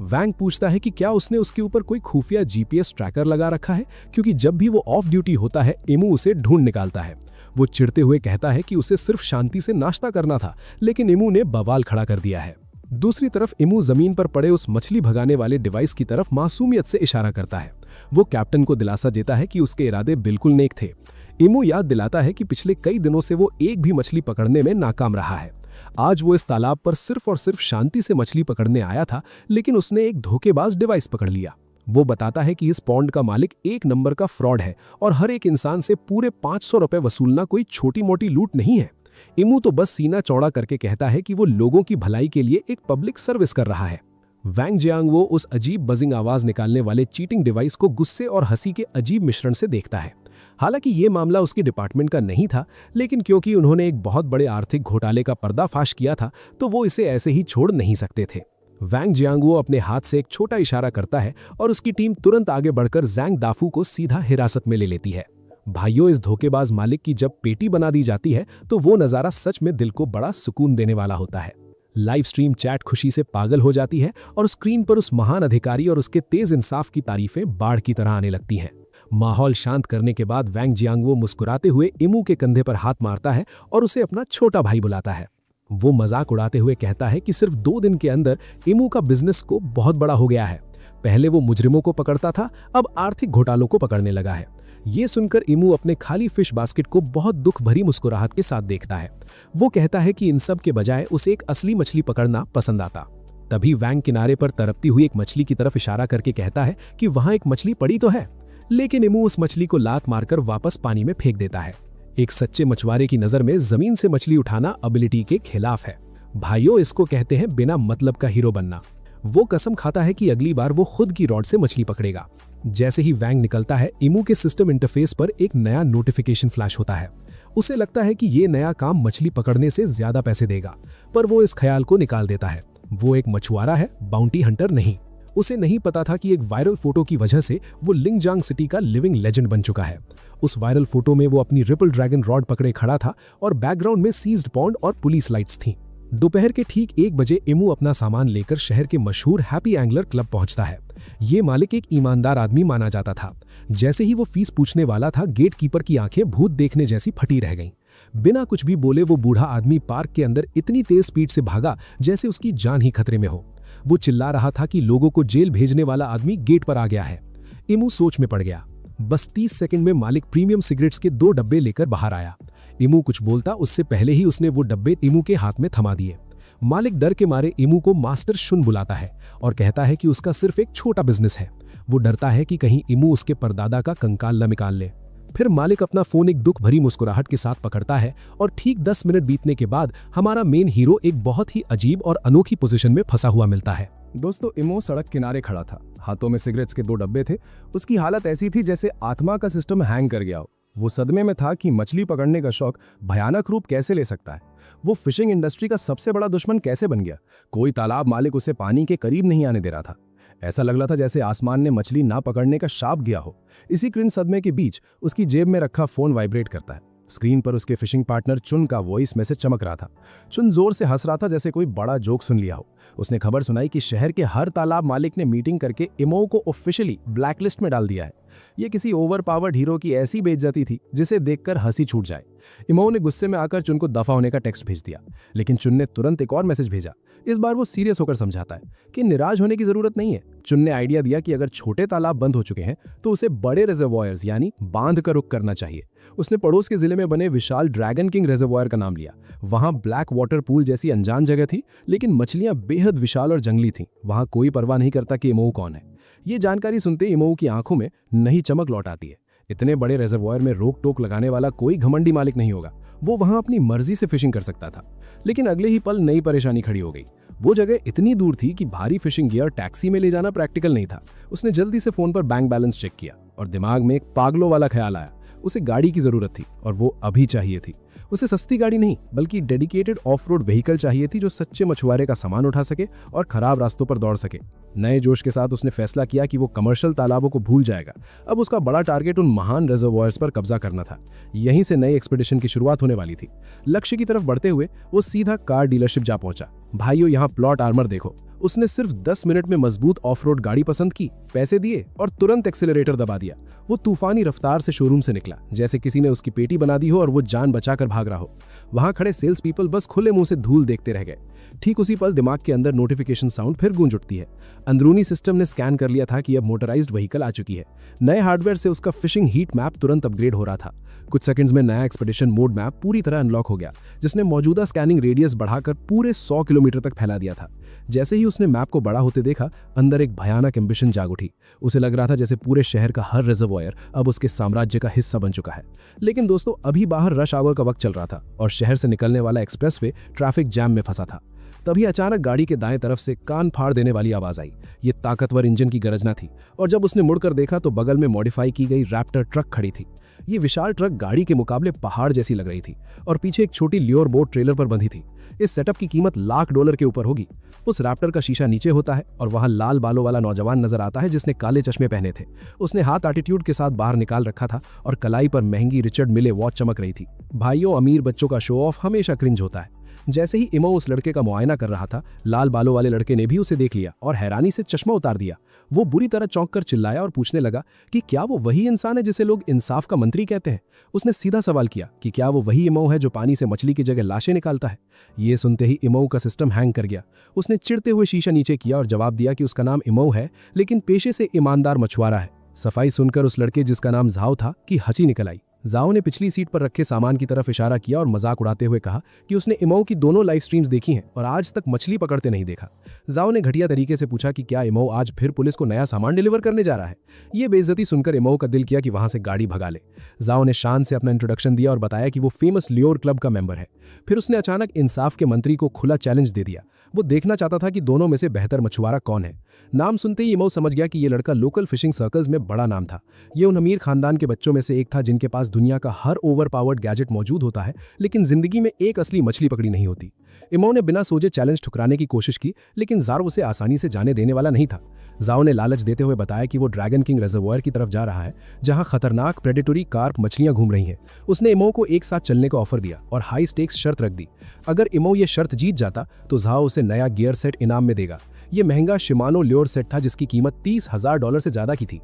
वैंग पूछता है कि क्या उसने उसके ऊपर कोई खुफिया जीपीएस ट्रैकर लगा रखा है, क्योंकि जब भी वो ऑफ ड्यूटी होता है इमू उसे ढूंढ निकालता है। वो चिढ़ते हुए कहता है कि उसे सिर्फ शांति से नाश्ता करना था, लेकिन इमू ने बवाल खड़ा कर दिया है। दूसरी तरफ इमू जमीन पर पड़े उस मछली भगाने वाले डिवाइस की तरफ मासूमियत से इशारा करता है। वो कैप्टन को दिलासा देता है कि उसके इरादे बिल्कुल नेक थे। इमू याद दिलाता है कि पिछले कई दिनों से वो एक भी मछली पकड़ने में नाकाम रहा है। आज वो इस तालाब पर सिर्फ और सिर्फ शांति से मछली पकड़ने आया था, लेकिन उसने एक धोखेबाज डिवाइस पकड़ लिया। वो बताता है कि इस पॉन्ड का मालिक एक नंबर का फ्रॉड है और हर एक इंसान से पूरे 500 रुपए वसूलना कोई छोटी मोटी लूट नहीं है। इमू तो बस सीना चौड़ा करके कहता है कि वो लोगों की भलाई के लिए एक पब्लिक सर्विस कर रहा है। वैंग जियांगवो उस अजीब बजिंग आवाज निकालने वाले चीटिंग डिवाइस को गुस्से और हंसी के अजीब मिश्रण से देखता है। हालांकि ये मामला उसकी डिपार्टमेंट का नहीं था, लेकिन क्योंकि उन्होंने एक बहुत बड़े आर्थिक घोटाले का पर्दाफाश किया था, तो वो इसे ऐसे ही छोड़ नहीं सकते थे। वैंग जियांगुओ अपने हाथ से एक छोटा इशारा करता है और उसकी टीम तुरंत आगे बढ़कर ज़ैंग दाफू को सीधा हिरासत में ले लेती है। भाइयों, इस धोखेबाज मालिक की जब पेटी बना दी जाती है तो वो नज़ारा सच में दिल को बड़ा सुकून देने वाला होता है। लाइव स्ट्रीम चैट खुशी से पागल हो जाती है और स्क्रीन पर उस महान अधिकारी और उसके तेज इंसाफ की तारीफें बाढ़ की तरह आने लगती हैं। माहौल शांत करने के बाद वैंग जियांगुओ मुस्कुराते हुए इमू के कंधे पर हाथ मारता है और उसे अपना छोटा भाई बुलाता है। वो मजाक उड़ाते हुए कहता है कि सिर्फ 2 दिन के अंदर इमू का बिजनेस को बहुत बड़ा हो गया है। पहले वो मुजरिमों को पकड़ता था, अब आर्थिक घोटालों को पकड़ने लगा है। ये सुनकर इमू अपने खाली फिश बास्केट को बहुत दुख भरी मुस्कुराहट के साथ देखता है। वो कहता है कि इन सब के बजाय उसे एक असली मछली पकड़ना पसंद आता। तभी वैंग किनारे पर तरपती हुई एक मछली की तरफ इशारा करके कहता है कि वहां एक मछली पड़ी तो है, लेकिन इमू उस मछली को लात मारकर वापस पानी में फेंक देता है। एक सच्चे मछुआरे की नजर में जमीन से मछली उठाना एबिलिटी के खिलाफ है। भाइयों, इसको कहते हैं बिना मतलब का हीरो बनना। वो कसम खाता है कि अगली बार वो खुद की रॉड से मछली पकड़ेगा। जैसे ही वैंग निकलता है, इमू के सिस्टम इंटरफेस पर एक नया नोटिफिकेशन फ्लैश होता है। उसे लगता है कि ये नया काम मछली पकड़ने से ज्यादा पैसे देगा, पर वो इस ख्याल को निकाल देता है। वो एक मछुआरा है, बाउंटी हंटर नहीं। उसे नहीं पता था कि एक वायरल फोटो की वजह से वो लिंगजांग सिटी का लिविंग लेजेंड बन चुका है। उस वायरल फोटो में वो अपनी रिपल ड्रैगन रॉड पकड़े खड़ा था और बैकग्राउंड में सीज्ड पॉन्ड और पुलिस लाइट्स थीं। दोपहर के ठीक 1 बजे इमू अपना सामान लेकर शहर के मशहूर हैप्पी एंगलर क्लब पहुंचता है। ये मालिक एक ईमानदार आदमी माना जाता था। जैसे ही वो फीस पूछने वाला था, गेट कीपर की आंखें भूत देखने जैसी फटी रह गईं। बिना कुछ भी बोले वो बूढ़ा आदमी पार्क के अंदर इतनी तेज स्पीड से भागा जैसे उसकी जान ही खतरे में हो। वो चिल्ला रहा था कि लोगों को जेल भेजने वाला आदमी गेट पर आ गया है। इमू सोच में पड़ गया। बस 30 सेकंड में मालिक प्रीमियम सिगरेट्स के 2 डब्बे लेकर बाहर आया। इमू कुछ बोलता उससे पहले ही उसने वो डब्बे इमू के हाथ में थमा दिए। मालिक डर के मारे इमू को मास्टर शुन बुलाता है और कहता है कि उसका सिर्फ एक छोटा बिजनेस है। वो डरता है कि कहीं इमू उसके परदादा का कंकाल न निकाल ले। फिर मालिक अपना फोन एक दुख भरी मुस्कुराहट के साथ पकड़ता है और ठीक 10 मिनट बीतने के बाद हमारा मेन हीरो एक बहुत ही अजीब और अनोखी पोजीशन में फंसा हुआ मिलता है। दोस्तों, इमो सड़क किनारे खड़ा था। हाथों में सिगरेट्स के 2 डब्बे थे। उसकी हालत ऐसी थी जैसे आत्मा का सिस्टम हैंग कर गया हो। वो सदमे में था कि मछली पकड़ने का शौक भयानक रूप कैसे ले सकता है। वो फिशिंग इंडस्ट्री का सबसे बड़ा दुश्मन कैसे बन गया। कोई तालाब मालिक उसे पानी के करीब नहीं आने दे रहा था। ऐसा लग रहा था जैसे आसमान ने मछली ना पकड़ने का शाप दिया हो। इसी क्रिन सदमे के बीच उसकी जेब में रखा फोन वाइब्रेट करता है। स्क्रीन पर उसके फिशिंग पार्टनर चुन का वॉइस मैसेज चमक रहा था। चुन जोर से हंस रहा था जैसे कोई बड़ा जोक सुन लिया हो। उसने खबर सुनाई कि शहर के हर तालाब मालिक ने मीटिंग करके इमो को ऑफिशियली ब्लैकलिस्ट में डाल दिया है। ये किसी ओवर पावर्ड हीरो की ऐसी बेइज्जती थी जिसे देखकर हंसी छूट जाए। इमो ने गुस्से में आकर चुन को दफा होने का टेक्स्ट भेज दिया, लेकिन चुन ने तुरंत एक और मैसेज भेजा। इस बार वो सीरियस होकर समझाता है कि निराश होने की जरूरत नहीं है। चुन ने आइडिया दिया कि अगर छोटे तालाब बंद हो चुके हैं तो उसे बड़े रिजर्वॉयर्स यानी बांध का रुख करना चाहिए। उसने पड़ोस के जिले में बने विशाल ड्रैगन किंग रिजर्वॉयर का नाम लिया। वहां ब्लैक वाटर पूल जैसी अनजान जगह थी, लेकिन मछलियां बेहद विशाल और जंगली थीं। वहां कोई परवाह नहीं करता कि इमो कौन है। ये जानकारी सुनते इमो की आंखों में नई चमक लौट आती है। इतने बड़े रिजर्वॉयर में रोक टोक लगाने वाला कोई घमंडी मालिक नहीं होगा। वो वहां अपनी मर्जी से फिशिंग कर सकता था। लेकिन अगले ही पल नई परेशानी खड़ी हो गई। वो जगह इतनी दूर थी कि भारी फिशिंग गियर टैक्सी में ले जाना प्रैक्टिकल नहीं था। उसने जल्दी से फोन पर बैंक बैलेंस चेक किया और दिमाग में एक पागलों वाला ख्याल आया। उसे गाड़ी की जरूरत थी और वो अभी चाहिए थी। उसे सस्ती गाड़ी नहीं बल्कि डेडिकेटेड ऑफ रोड व्हीकल चाहिए थी जो सच्चे मछुआरे का सामान उठा सके और खराब रास्तों पर दौड़ सके। नए जोश के साथ उसने फैसला किया कि वो कमर्शियल तालाबों को भूल जाएगा। अब उसका बड़ा टारगेट उन महान रिजर्वॉयर्स पर कब्जा करना था। यहीं से नई एक्सपीडिशन की शुरुआत होने वाली थी। लक्ष्य की तरफ बढ़ते हुए वो सीधा कार डीलरशिप जा पहुंचा। भाइयों, यहाँ प्लॉट आर्मर देखो। उसने सिर्फ 10 मिनट में मजबूत ऑफ रोड गाड़ी पसंद की, पैसे दिए और तुरंत एक्सीलरेटर दबा दिया। वो तूफानी रफ्तार से शोरूम से निकला जैसे किसी ने उसकी पेटी बना दी हो और वो जान बचाकर भाग रहा हो। वहां खड़े सेल्स पीपल बस खुले मुंह से धूल देखते रह गए। ठीक उसी पल दिमाग के अंदर नोटिफिकेशन साउंड फिर गूंज उठती है। अंदरूनी सिस्टम ने स्कैन कर लिया था कि अब मोटराइज्ड व्हीकल आ चुकी है। नए हार्डवेयर से उसका फिशिंग हीट मैप तुरंत अपग्रेड हो रहा था। कुछ सेकंड्स में नया एक्सपेडिशन मोड मैप पूरी तरह अनलॉक हो गया, जिसने मौजूदा स्कैनिंग रेडियस बढ़ाकर पूरे 100 किलोमीटर तक फैला दिया था। जैसे ही उसने मैप को बड़ा होते देखा, अंदर एक भयानक एम्बिशन जाग उठी। उसे लग रहा था जैसे पूरे शहर का हर रिजर्वॉयर अब उसके साम्राज्य का हिस्सा बन चुका है। लेकिन दोस्तों, अभी बाहर रश आवर का वक्त चल रहा था और शहर से निकलने वाला एक्सप्रेसवे ट्रैफिक जैम में फंसा था। तभी अचानक गाड़ी के दाएं तरफ से कान फाड़ देने वाली आवाज आई। ये ताकतवर इंजन की गरजना थी और जब उसने मुड़कर देखा तो बगल में मॉडिफाई की गई रैप्टर ट्रक खड़ी थी। ये विशाल ट्रक गाड़ी के मुकाबले पहाड़ जैसी लग रही थी और पीछे एक छोटी ल्योर बोट ट्रेलर पर बंधी थी। इस सेटअप की कीमत $1,00,000 के ऊपर होगी। उस रैप्टर का शीशा नीचे होता है और वहां लाल बालों वाला नौजवान नजर आता है जिसने काले चश्मे पहने थे। उसने हाथ एटीट्यूड के साथ बाहर निकाल रखा था और कलाई पर महंगी रिचर्ड मिले वॉच चमक रही थी। भाइयों, अमीर बच्चों का शो ऑफ हमेशा क्रिंज होता है। जैसे ही इमो उस लड़के का मुआयना कर रहा था, लाल बालों वाले लड़के ने भी उसे देख लिया और हैरानी से चश्मा उतार दिया। वो बुरी तरह चौंक कर चिल्लाया और पूछने लगा कि क्या वो वही इंसान है जिसे लोग इंसाफ का मंत्री कहते हैं। उसने सीधा सवाल किया कि क्या वो वही इमो है जो पानी से मछली की जगह लाशें निकालता है। ये सुनते ही इमो का सिस्टम हैंग कर गया। उसने चिढ़ते हुए शीशा नीचे किया और जवाब दिया कि उसका नाम इमो है, लेकिन पेशे से ईमानदार मछुआरा है। सफाई सुनकर उस लड़के जिसका नाम झाओ था की हंसी निकल आई। जाओ ने पिछली सीट पर रखे सामान की तरफ इशारा किया और मजाक उड़ाते हुए कहा कि उसने इमो की दोनों लाइव स्ट्रीम्स देखी हैं और आज तक मछली पकड़ते नहीं देखा। जाओ ने घटिया तरीके से पूछा कि क्या इमो आज फिर पुलिस को नया सामान डिलीवर करने जा रहा है। ये बेइज्जती सुनकर इमो का दिल किया कि वहां से गाड़ी भगा ले। जाओ ने शान से अपना इंट्रोडक्शन दिया और बताया कि वो फेमस लियोर क्लब का मेंबर है। फिर उसने अचानक इंसाफ के मंत्री को खुला चैलेंज दे दिया। वो देखना चाहता था कि दोनों में से बेहतर मछुआरा कौन है। नाम सुनते ही इमो समझ गया कि ये लड़का लोकल फिशिंग सर्कल्स में बड़ा नाम था। ये उन अमीर खानदान के बच्चों में से एक था जिनके पास दुनिया का हर ओवरपावर्ड गैजेट मौजूद होता है, लेकिन जिंदगी में एक असली मछली पकड़ी नहीं होती। इमो ने बिना सोचे चैलेंज ठुकराने की कोशिश की, लेकिन जारो उसे आसानी से जाने देने वाला नहीं था। जाओ ने लालच देते हुए बताया कि वो ड्रैगन किंग रिजर्वॉयर की तरफ जा रहा है, जहां खतरनाक प्रेडेटरी कार्प मछलियां घूम रही हैं। उसने इमो को एक साथ चलने का ऑफर दिया और हाई स्टेक्स शर्त रख दी। अगर इमो ये शर्त जीत जाता तो जाओ उसे नया गियर सेट इनाम में देगा। ये महंगा शिमानो ल्योर सेट था जिसकी कीमत $30,000 से ज्यादा की थी।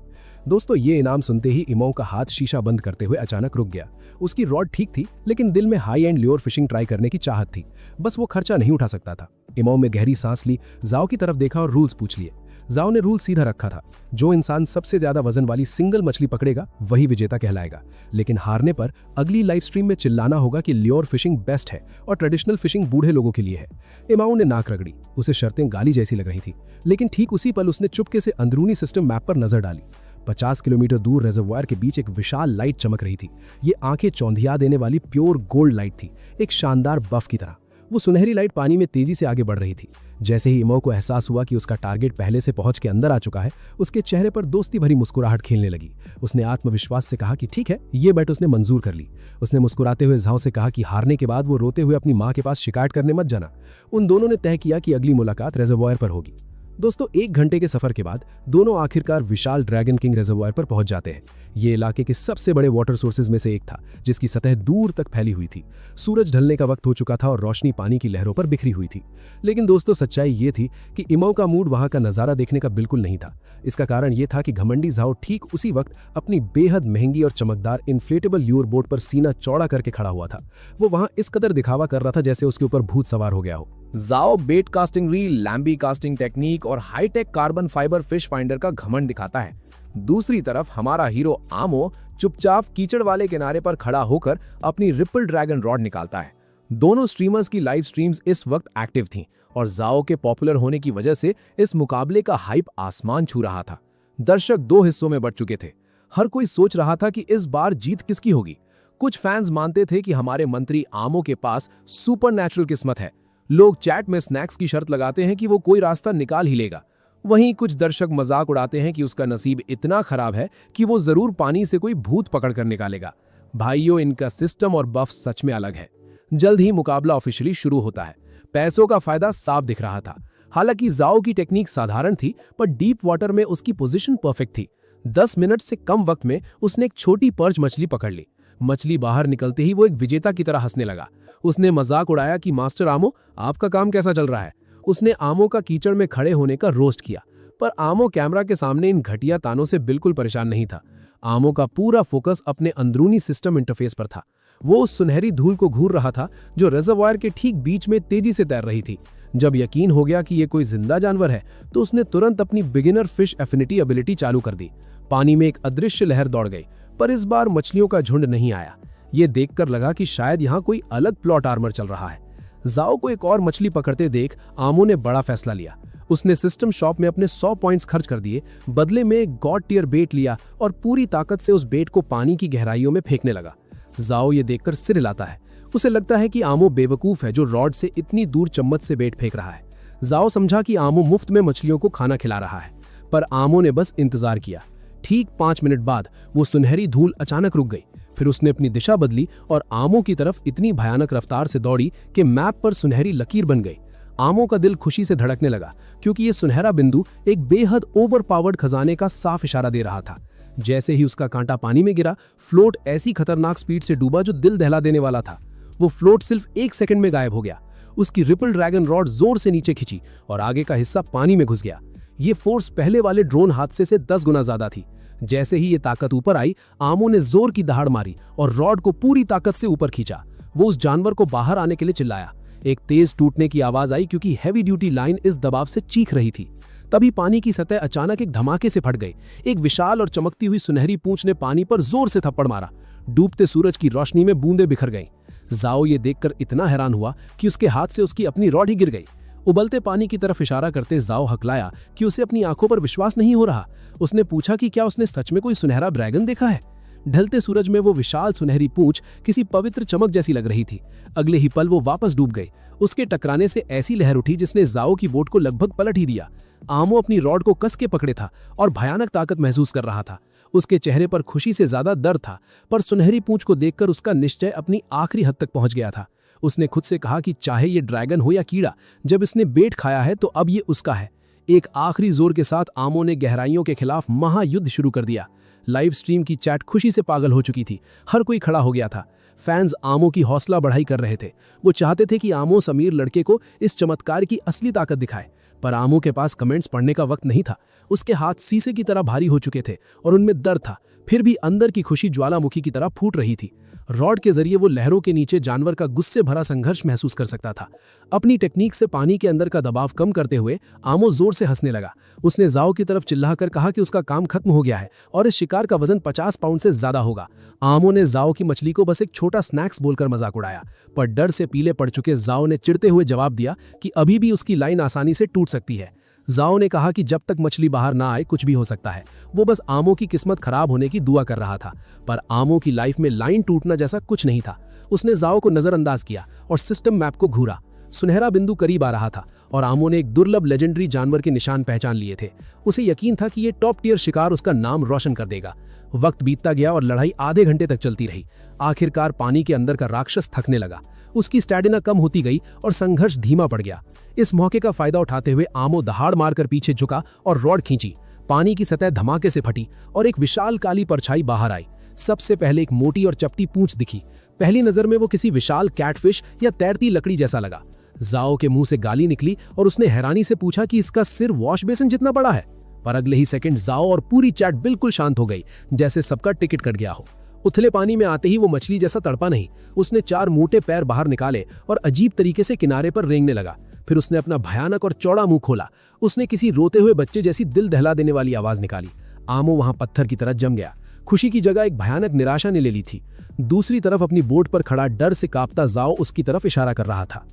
दोस्तों, ये इनाम सुनते ही इमो का हाथ शीशा बंद करते हुए अचानक रुक गया। उसकी रॉड ठीक थी, लेकिन दिल में high and lure fishing try करने की चाहत थी। बस वो खर्चा नहीं उठा सकता था। इमो में गहरी सांस ली, जाओ की तरफ देखा और रूल्स पूछ लिए। जाओ ने रूल सीधा रखा था, जो इंसान सबसे ज्यादा वजन वाली सिंगल मछली पकड़ेगा वही विजेता कहलाएगा। लेकिन हारने पर अगली लाइव स्ट्रीम में चिल्लाना होगा कि ल्योर फिशिंग बेस्ट है और ट्रेडिशनल फिशिंग बूढ़े लोगों के लिए है। इमाओ ने नाक रगड़ी। उसे शर्तें गाली जैसी लग रही थी, लेकिन ठीक उसी पल उसने चुपके से अंदरूनी सिस्टम मैप पर नजर डाली। 50 किलोमीटर दूर रिजर्वॉयर के बीच एक विशाल लाइट चमक रही थी। ये आंखें चौंधिया देने वाली प्योर गोल्ड लाइट थी, एक शानदार बफ की तरह। वो सुनहरी लाइट पानी में तेजी से आगे बढ़ रही थी। जैसे ही इमो को एहसास हुआ कि उसका टारगेट पहले से पहुंच के अंदर आ चुका है, उसके चेहरे पर दोस्ती भरी मुस्कुराहट खेलने लगी। उसने आत्मविश्वास से कहा कि ठीक है, ये बैट उसने मंजूर कर ली। उसने मुस्कुराते हुए झाओ से कहा कि हारने के बाद वो रोते हुए अपनी मां के पास शिकायत करने मत जाना। उन दोनों ने तय किया कि अगली मुलाकात रिजर्वॉयर पर होगी। दोस्तों, 1 घंटे के सफर के बाद दोनों आखिरकार विशाल ड्रैगन किंग रिजर्वॉयर पर पहुंच जाते हैं। ये इलाके के सबसे बड़े वाटर सोर्सेज में से एक था, जिसकी सतह दूर तक फैली हुई थी। सूरज ढलने का वक्त हो चुका था और रोशनी पानी की लहरों पर बिखरी हुई थी। लेकिन दोस्तों, सच्चाई ये थी कि इमो का मूड वहां का नजारा देखने का बिल्कुल नहीं था। इसका कारण ये था कि घमंडी झाओ ठीक उसी वक्त अपनी बेहद महंगी और चमकदार इन्फ्लेटेबल ल्यूर बोट पर सीना चौड़ा करके खड़ा हुआ था। वो वहां इस कदर दिखावा कर रहा था जैसे उसके ऊपर भूत सवार हो गया हो। जाओ बेट कास्टिंग रील, लैम्बी कास्टिंग टेक्निक और high tech carbon fibre fish finder का घमंड दिखाता है। दूसरी तरफ हमारा हीरो आमो चुपचाप कीचड़ वाले किनारे पर खड़ा होकर अपनी रिपल ड्रैगन रॉड निकालता है। दोनों स्ट्रीमर्स की लाइव स्ट्रीम्स इस वक्त एक्टिव थीं और जाओ के पॉपुलर होने की वजह से इस मुकाबले का हाइप आसमान छू रहा था। दर्शक 2 हिस्सों में बंट चुके थे। हर कोई सोच रहा था कि इस बार जीत किसकी होगी। कुछ फैंस मानते थे कि हमारे मंत्री आमो के पास सुपरनैचुरल किस्मत है। लोग चैट में स्नैक्स की शर्त लगाते हैं कि वो कोई रास्ता निकाल ही लेगा। वहीं कुछ दर्शक मजाक उड़ाते हैं कि उसका नसीब इतना खराब है कि वो जरूर पानी से कोई भूत पकड़ कर निकालेगा। भाइयों, इनका सिस्टम और बफ सच में अलग है। जल्द ही मुकाबला ऑफिशियली शुरू होता है। पैसों का फायदा साफ दिख रहा था। हालांकि जाओ की टेक्निक साधारण थी, पर डीप वाटर में उसकी पोजीशन परफेक्ट थी। 10 मिनट से कम वक्त में उसने एक छोटी पर्च मछली पकड़ ली। मछली बाहर निकलते ही वो एक विजेता की तरह हंसने लगा। उसने मजाक उड़ाया कि मास्टर आमो, आपका काम कैसा चल रहा है। उसने आमो का कीचड़ में खड़े होने का रोस्ट किया, पर आमो कैमरा के सामने इन घटिया तानों से बिल्कुल परेशान नहीं था। आमो का पूरा फोकस अपने अंदरूनी सिस्टम इंटरफेस पर था। वो उस सुनहरी धूल को घूर रहा था जो रिजर्वॉयर के ठीक बीच में तेजी से तैर रही थी। जब यकीन हो गया कि ये कोई जिंदा जानवर है, तो उसने तुरंत अपनी बिगिनर फिश एफिनिटी एबिलिटी चालू कर दी। पानी में एक अदृश्य लहर दौड़ गई, पर इस बार मछलियों का झुंड नहीं आया। ये देखकर लगा कि शायद यहाँ कोई अलग प्लॉट आर्मर चल रहा है। जाओ को एक और मछली पकड़ते देख आमो ने बड़ा फैसला लिया। उसने सिस्टम शॉप में अपने 100 पॉइंट्स खर्च कर दिए, बदले में एक गॉड टियर बेट लिया और पूरी ताकत से उस बेट को पानी की गहराइयों में फेंकने लगा। जाओ ये देखकर सिर हिलाता है। उसे लगता है कि आमो बेवकूफ है जो रॉड से इतनी दूर चम्मच से बेट फेंक रहा है। जाओ समझा कि आमो मुफ्त में मछलियों को खाना खिला रहा है, पर आमो ने बस इंतजार किया। ठीक 5 मिनट बाद वो सुनहरी धूल अचानक रुक गई। फिर उसने अपनी दिशा बदली और आमो की तरफ इतनी भयानक रफ्तार से दौड़ी कि मैप पर सुनहरी लकीर बन गई। आमो का दिल खुशी से धड़कने लगा क्योंकि ये सुनहरा बिंदु एक बेहद ओवरपावर्ड खजाने का साफ इशारा दे रहा था। जैसे ही उसका कांटा पानी में गिरा, फ्लोट ऐसी खतरनाक स्पीड से डूबा जो दिल दहला देने वाला था। वो फ्लोट सिर्फ 1 सेकंड में गायब हो गया। उसकी रिपल ड्रैगन रॉड जोर से नीचे खिंची और आगे का हिस्सा पानी में घुस गया। ये फोर्स पहले वाले ड्रोन हादसे से 10 गुना ज्यादा थी। जैसे ही ये ताकत ऊपर आई, आमो ने जोर की दहाड़ मारी और रॉड को पूरी ताकत से ऊपर खींचा। वो उस जानवर को बाहर आने के लिए चिल्लाया। एक तेज टूटने की आवाज आई क्योंकि हैवी ड्यूटी लाइन इस दबाव से चीख रही थी। तभी पानी की सतह अचानक एक धमाके से फट गई। एक विशाल और चमकती हुई सुनहरी पूंछ ने पानी पर जोर से थप्पड़ मारा। डूबते सूरज की रोशनी में बूंदें बिखर गईं। जाओ ये देखकर इतना हैरान हुआ कि उसके हाथ से उसकी अपनी रॉड ही गिर गई। उबलते पानी की तरफ इशारा करते जाओ हकलाया कि उसे अपनी आंखों पर विश्वास नहीं हो रहा। उसने पूछा कि क्या उसने सच में कोई सुनहरा ड्रैगन देखा है। ढलते सूरज में वो विशाल सुनहरी पूंछ किसी पवित्र चमक जैसी लग रही थी। अगले ही पल वो वापस डूब गई। उसके टकराने से ऐसी लहर उठी जिसने जाओ की बोट को लगभग पलट ही दिया। आमो अपनी रॉड को कस के पकड़े था और भयानक ताकत महसूस कर रहा था। उसके चेहरे पर खुशी से ज्यादा डर था, पर सुनहरी पूंछ को देखकर उसका निश्चय अपनी आखिरी हद तक पहुंच गया था। उसने खुद से कहा कि चाहे ये ड्रैगन हो या कीड़ा, जब इसने बेट खाया है तो अब ये उसका है। एक आखिरी जोर के साथ आमो ने गहराइयों के खिलाफ महायुद्ध शुरू कर दिया। लाइव स्ट्रीम की चैट खुशी से पागल हो चुकी थी। हर कोई खड़ा हो गया था। फैंस आमो की हौसला बढ़ाई कर रहे थे। वो चाहते थे कि आमो समीर लड़के को इस चमत्कार की असली ताकत दिखाए, पर आमो के पास कमेंट्स पढ़ने का वक्त नहीं था। उसके हाथ शीशे की तरह भारी हो चुके थे और उनमें दर्द था। फिर भी अंदर की खुशी ज्वालामुखी की तरह फूट रही थी। रॉड के जरिए वो लहरों के नीचे जानवर का गुस्से भरा संघर्ष महसूस कर सकता था। अपनी टेक्निक से पानी के अंदर का दबाव कम करते हुए आमो जोर से हंसने लगा। उसने जाओ की तरफ चिल्लाकर कहा कि उसका काम खत्म हो गया है और इस शिकार का वजन 50 पाउंड से ज्यादा होगा। आमो ने जाओ की मछली को बस एक छोटा स्नैक्स बोलकर मजाक उड़ाया, पर डर से पीले पड़ चुके जाओ ने चिढ़ते हुए जवाब दिया कि अभी भी उसकी लाइन आसानी से टूट सकती है। जाओ ने कहा कि जब तक मछली बाहर ना आए कुछ भी हो सकता है। वो बस आमो की किस्मत खराब होने की दुआ कर रहा था, पर आमो की लाइफ में लाइन टूटना जैसा कुछ नहीं था। उसने जाओ को नजरअंदाज किया और सिस्टम मैप को घूरा। सुनहरा बिंदु करीब आ रहा था और आमो ने एक दुर्लभ लेजेंडरी जानवर के निशान पहचान लिए थे। उसे यकीन था कि ये टॉप टियर शिकार उसका नाम रोशन कर देगा। वक्त बीतता गया और लड़ाई आधे घंटे तक चलती रही। आखिरकार पानी के अंदर का राक्षस थकने लगा। उसकी स्टैमिना कम होती गई और संघर्ष धीमा पड़ गया। इस मौके का फायदा उठाते हुए आमो दहाड़ मारकर पीछे झुका और रॉड खींची। पानी की सतह धमाके से फटी और एक विशाल काली परछाई बाहर आई। सबसे पहले एक मोटी और चपटी पूंछ दिखी। पहली नजर में वो किसी विशाल कैटफिश या तैरती लकड़ी जैसा लगा। जाओ के मुंह से गाली निकली और उसने हैरानी से पूछा कि इसका सिर वॉश बेसिन जितना बड़ा है। पर अगले ही सेकंड जाओ और पूरी चैट बिल्कुल शांत हो गई, जैसे सबका टिकट कट गया हो। उथले पानी में आते ही वो मछली जैसा तड़पा नहीं। उसने 4 मोटे पैर बाहर निकाले और अजीब तरीके से किनारे पर रेंगने लगा। फिर उसने अपना भयानक और चौड़ा मुंह खोला। उसने किसी रोते हुए बच्चे जैसी दिल दहला देने वाली आवाज निकाली। आमो वहां पत्थर की तरह जम गया। खुशी की जगह एक भयानक निराशा ने ले ली थी। दूसरी तरफ अपनी बोट पर खड़ा डर से कांपता जाओ उसकी तरफ इशारा कर रहा था।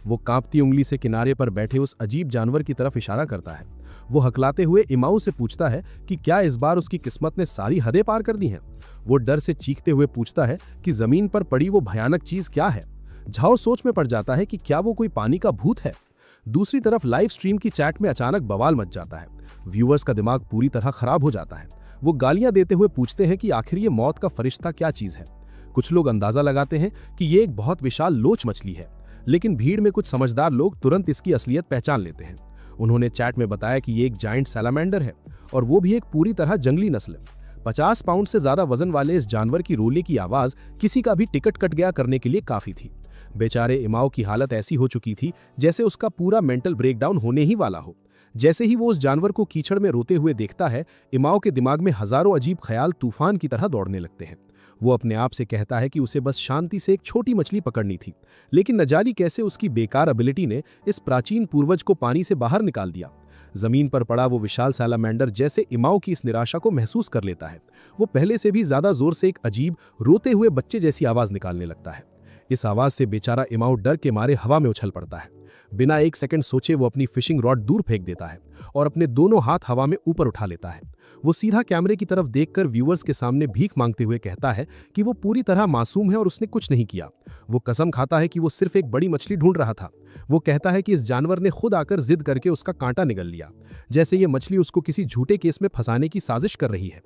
वो कांपती उंगली से किनारे पर बैठे उस अजीब जानवर की तरफ इशारा करता है। वो हकलाते हुए इमाऊ से पूछता है कि क्या इस बार उसकी किस्मत ने सारी हदें पार कर दी हैं। वो डर से चीखते हुए पूछता है कि जमीन पर पड़ी वो भयानक चीज क्या है। झाओ सोच में पड़ जाता है कि क्या वो कोई पानी का भूत है। दूसरी तरफ लाइव स्ट्रीम की चैट में अचानक बवाल मच जाता है। व्यूअर्स का दिमाग पूरी तरह खराब हो जाता है। वो गालियां देते हुए पूछते हैं कि आखिर ये मौत का फरिश्ता क्या चीज है। कुछ लोग अंदाजा लगाते हैं कि ये एक बहुत विशाल लोच मछली है, लेकिन भीड़ में कुछ समझदार लोग तुरंत इसकी असलियत पहचान लेते हैं। उन्होंने चैट में बताया कि ये एक जायंट सैलामेंडर है और वो भी एक पूरी तरह जंगली नस्ल। 50 पाउंड से ज्यादा वजन वाले इस जानवर की रोले की आवाज किसी का भी टिकट कट गया करने के लिए काफी थी। बेचारे इमाओ की हालत ऐसी हो चुकी थी जैसे उसका पूरा मेंटल ब्रेकडाउन होने ही वाला हो। जैसे ही वो उस जानवर को कीचड़ में रोते हुए देखता है, इमाओ के दिमाग में हजारों अजीब ख्याल तूफान की तरह दौड़ने लगते हैं। वो अपने आप से कहता है कि उसे बस शांति से एक छोटी मछली पकड़नी थी, लेकिन न जाने कैसे उसकी बेकार एबिलिटी ने इस प्राचीन पूर्वज को पानी से बाहर निकाल दिया। जमीन पर पड़ा वो विशाल सैलामेंडर जैसे इमाओ की इस निराशा को महसूस कर लेता है। वो पहले से भी ज्यादा जोर से एक अजीब रोते हुए बच्चे जैसी आवाज निकालने लगता है। इस आवाज से बेचारा इमाओ डर के मारे हवा में उछल पड़ता है। बिना एक सेकंड सोचे वो अपनी फिशिंग रॉड दूर फेंक देता है और अपने दोनों हाथ हवा में ऊपर उठा लेता है। वो सीधा कैमरे की तरफ देखकर व्यूअर्स के सामने भीख मांगते हुए कहता है कि वो पूरी तरह मासूम है और उसने कुछ नहीं किया। वो कसम खाता है कि वो सिर्फ एक बड़ी मछली ढूंढ रहा था। वो कहता है कि इस जानवर ने खुद आकर जिद करके उसका कांटा निगल लिया, जैसे ये मछली उसको किसी झूठे केस में फंसाने की साजिश कर रही है।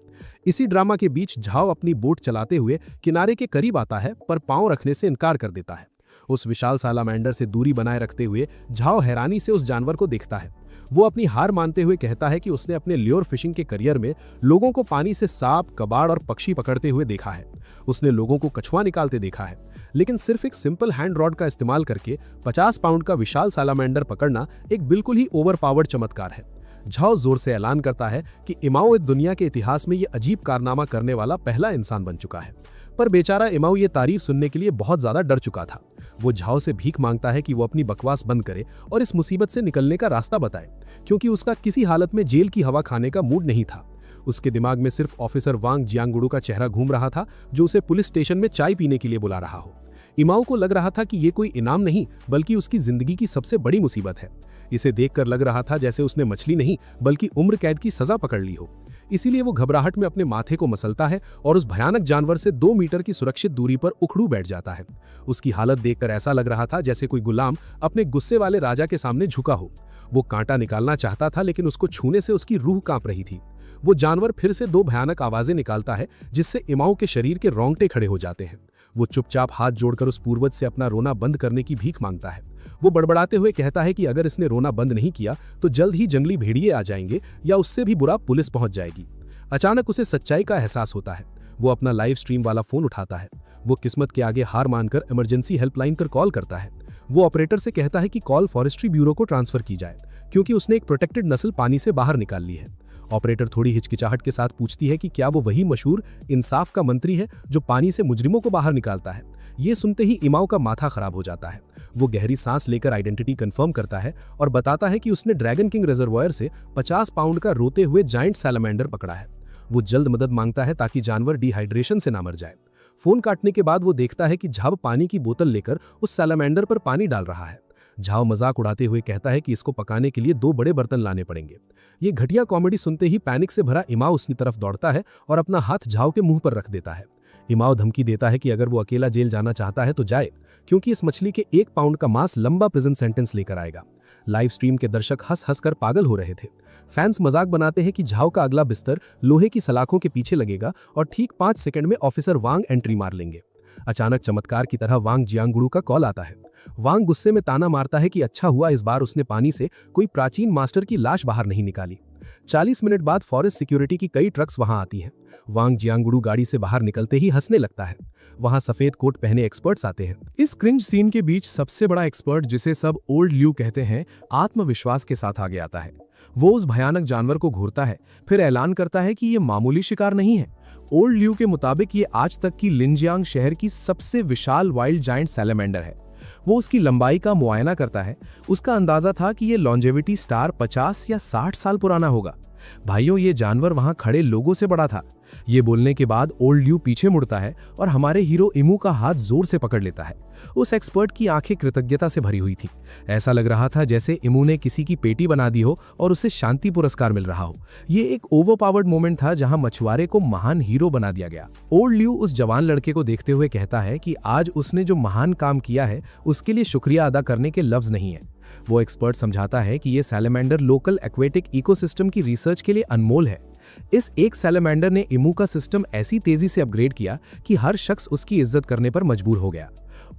इसी ड्रामा के बीच झाओ अपनी बोट चलाते हुए किनारे के करीब आता है, पर पांव रखने से इनकार कर देता है। उस विशाल सालामैंडर से दूरी बनाए रखते हुए झाओ हैरानी से उस जानवर को देखता है। वो अपनी हार मानते हुए कहता है कि उसने अपने ल्योर फिशिंग के करियर में लोगों को पानी से सांप, कबाड़ और पक्षी पकड़ते हुए देखा है। उसने लोगों को कछुआ निकालते देखा है, लेकिन सिर्फ एक सिंपल हैंड रॉड का इस्तेमाल करके 50 पाउंड का विशाल सालामैंडर पकड़ना एक बिल्कुल ही ओवरपावर्ड चमत्कार है। झाओ जोर से ऐलान करता है कि इमाओ इस दुनिया के इतिहास में ये अजीब कारनामा करने वाला पहला इंसान बन चुका है। पर बेचारा इमाओ ये तारीफ सुनने के लिए बहुत ज्यादा डर चुका था। वो झाओ से भीख मांगता है कि वो अपनी बकवास बंद करे और इस मुसीबत से निकलने का रास्ता बताए, क्योंकि उसका किसी हालत में जेल की हवा खाने का मूड नहीं था। उसके दिमाग में सिर्फ ऑफिसर वांग जियांगुडू का चेहरा घूम रहा था, जो उसे पुलिस स्टेशन में चाय पीने के लिए बुला रहा हो। इमाओ को लग रहा था कि ये कोई इनाम नहीं, बल्कि उसकी जिंदगी की सबसे बड़ी मुसीबत है। इसे देखकर लग रहा था जैसे उसने मछली नहीं बल्कि उम्र कैद की सजा पकड़ ली हो। इसीलिए वो घबराहट में अपने माथे को मसलता है और उस भयानक जानवर से 2 मीटर की सुरक्षित दूरी पर उखड़ू बैठ जाता है। उसकी हालत देखकर ऐसा लग रहा था जैसे कोई गुलाम अपने गुस्से वाले राजा के सामने झुका हो। वो कांटा निकालना चाहता था, लेकिन उसको छूने से उसकी रूह कांप रही थी। वो जानवर फिर से 2 भयानक आवाजें निकालता है, जिससे इमाओ के शरीर के रोंगटे खड़े हो जाते हैं। वो चुपचाप हाथ जोड़कर उस पूर्वज से अपना रोना बंद करने की भीख मांगता है। वो बड़बड़ाते हुए कहता है कि अगर इसने रोना बंद नहीं किया तो जल्द ही जंगली भेड़िए आ जाएंगे या उससे भी बुरा पुलिस पहुंच जाएगी। अचानक उसे सच्चाई का एहसास होता है। वो अपना लाइव स्ट्रीम वाला फोन उठाता है। वो किस्मत के आगे हार मानकर इमरजेंसी हेल्पलाइन पर कॉल करता है। वो ऑपरेटर से कहता है कि कॉल फॉरेस्ट्री ब्यूरो को ट्रांसफर की जाए, क्योंकि उसने एक प्रोटेक्टेड नस्ल पानी से बाहर निकाल ली है। ऑपरेटर थोड़ी हिचकिचाहट के साथ पूछती है कि क्या वो वही मशहूर इंसाफ का मंत्री है जो पानी से मुजरिमों को बाहर निकालता है। ये सुनते ही इमाओ का माथा खराब हो जाता है। वो गहरी सांस लेकर आइडेंटिटी कंफर्म करता है और बताता है कि उसने ड्रैगन किंग रिजर्वायर से 50 पाउंड का रोते हुए जायंट सैलमैंडर पकड़ा है। वो जल्द मदद मांगता है ताकि जानवर डिहाइड्रेशन से ना मर जाए। फोन काटने के बाद वो देखता है कि झाव पानी की बोतल लेकर उस सैलमैंडर पर पानी डाल रहा है। झाव मजाक उड़ाते हुए कहता है कि इसको पकाने के लिए 2 बड़े बर्तन लाने पड़ेंगे। ये घटिया कॉमेडी सुनते ही पैनिक से भरा इमाओ उसकी तरफ दौड़ता है और अपना हाथ झाव के मुंह पर रख देता है। इमाओ धमकी देता है कि अगर वो अकेला जेल जाना चाहता है तो जाए, क्योंकि इस मछली के 1 पाउंड का मांस लंबा प्रिजन सेंटेंस लेकर आएगा। लाइव स्ट्रीम के दर्शक हंस हंस कर पागल हो रहे थे। फैंस मजाक बनाते हैं कि झाव का अगला बिस्तर लोहे की सलाखों के पीछे लगेगा और ठीक 5 सेकंड में ऑफिसर वांग एंट्री मार लेंगे। अचानक चमत्कार की तरह वांग जियांगुडू का कॉल आता है। वांग गुस्से में ताना मारता है कि अच्छा हुआ इस बार उसने पानी से कोई प्राचीन मास्टर की लाश बाहर नहीं निकाली। 40 मिनट बाद फॉरेस्ट सिक्योरिटी की कई ट्रक्स वहां आती हैं। वांग जियांगुडू गाड़ी से बाहर निकलते ही हंसने लगता है। वहां सफेद कोट पहने एक्सपर्ट्स आते हैं। इस क्रिंज सीन के बीच सबसे बड़ा एक्सपर्ट, जिसे सब ओल्ड ल्यू कहते हैं, आत्मविश्वास के साथ आगे आता है। वो उस भयानक जानवर को घूरता है, फिर ऐलान करता है कि ये मामूली शिकार नहीं है। ओल्ड ल्यू के मुताबिक ये आज तक की लिनजियांग शहर की सबसे विशाल वाइल्ड जायंट सैलमैंडर है। वो उसकी लंबाई का मुआयना करता है। उसका अंदाजा था कि ये लॉन्जेविटी स्टार 50 या 60 साल पुराना होगा। भाइयों, ये जानवर वहां खड़े लोगों से बड़ा था। ये बोलने के बाद ओल्ड ल्यू पीछे मुड़ता है और हमारे हीरो इमू का हाथ जोर से पकड़ लेता है। उस एक्सपर्ट की आंखें कृतज्ञता से भरी हुई थी। ऐसा लग रहा था जैसे इमू ने किसी की पेटी बना दी हो और उसे शांति पुरस्कार मिल रहा हो। ये एक ओवरपावर्ड मोमेंट था जहां मछुआरे को महान हीरो बना दिया गया। ओल्ड ल्यू उस जवान लड़के को देखते हुए कहता है कि आज उसने जो महान काम किया है उसके लिए शुक्रिया अदा करने के लफ्ज नहीं है। वो एक्सपर्ट समझाता है कि ये सैलमैंडर लोकल एक्वेटिक इकोसिस्टम की रिसर्च के लिए अनमोल है। इस एक सैलमैंडर ने इमू का सिस्टम ऐसी तेजी से अपग्रेड किया कि हर शख्स उसकी इज्जत करने पर मजबूर हो गया।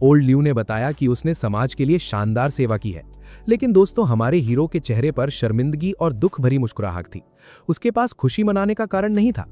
ओल्ड ल्यू ने बताया कि उसने समाज के लिए शानदार सेवा की है। लेकिन दोस्तों, हमारे हीरो के चेहरे पर शर्मिंदगी और दुख भरी मुस्कुराहट थी। उसके पास खुशी मनाने का कारण नहीं था।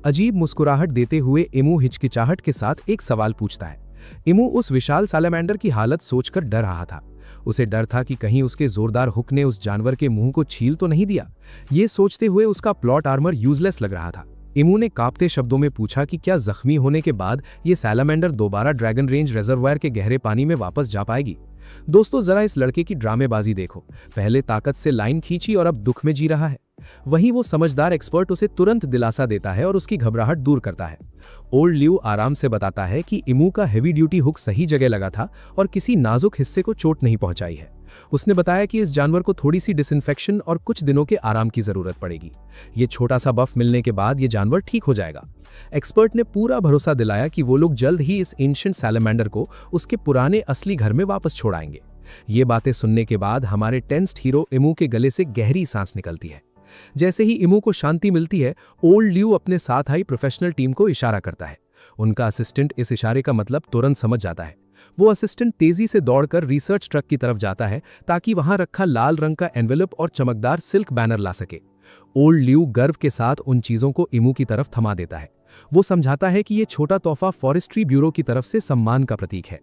अजीब मुस्कुराहट देते हुए इमू हिचकिचाहट के साथ एक सवाल पूछता है। इमू उस विशाल सैलमैंडर की हालत सोचकर डर रहा था। उसे डर था कि कहीं उसके जोरदार हुक ने उस जानवर के मुंह को छील तो नहीं दिया। ये सोचते हुए उसका प्लॉट आर्मर यूजलेस लग रहा था। इमू ने कांपते शब्दों में पूछा कि क्या जख्मी होने के बाद ये सैलमैंडर दोबारा ड्रैगन रेंज रिजर्वायर के गहरे पानी में वापस जा पाएगी। दोस्तों, जरा इस लड़के की ड्रामेबाजी देखो। पहले ताकत से लाइन खींची और अब दुख में जी रहा है। वहीं वो समझदार एक्सपर्ट उसे तुरंत दिलासा देता है और उसकी घबराहट दूर करता है। ओल्ड ल्यू आराम से बताता है कि इमू का हेवी ड्यूटी हुक सही जगह लगा था और किसी नाजुक हिस्से को चोट नहीं पहुंचाई है। उसने बताया कि इस जानवर को थोड़ी सी डिसइंफेक्शन और कुछ दिनों के आराम की जरूरत पड़ेगी। ये छोटा सा बफ मिलने के बाद ये जानवर ठीक हो जाएगा। एक्सपर्ट ने पूरा भरोसा दिलाया कि वो लोग जल्द ही इस एंशिएंट सैलमेंडर को उसके पुराने असली घर में वापस छोड़ाएंगे। ये बातें सुनने के बाद हमारे टेंस्ड हीरो इमू के गले से गहरी सांस निकलती है। जैसे ही इमू को शांति मिलती है, ओल्ड ल्यू अपने साथ आई प्रोफेशनल टीम को इशारा करता है। उनका असिस्टेंट इस इशारे का मतलब तुरंत समझ जाता है। वो असिस्टेंट तेजी से दौड़कर रिसर्च ट्रक की तरफ जाता है ताकि वहां रखा लाल रंग का एनवेलप और चमकदार सिल्क बैनर ला सके। ओल्ड ल्यू गर्व के साथ उन चीजों को इमू की तरफ थमा देता है। वो समझाता है कि ये छोटा तोहफा फॉरेस्ट्री ब्यूरो की तरफ से सम्मान का प्रतीक है।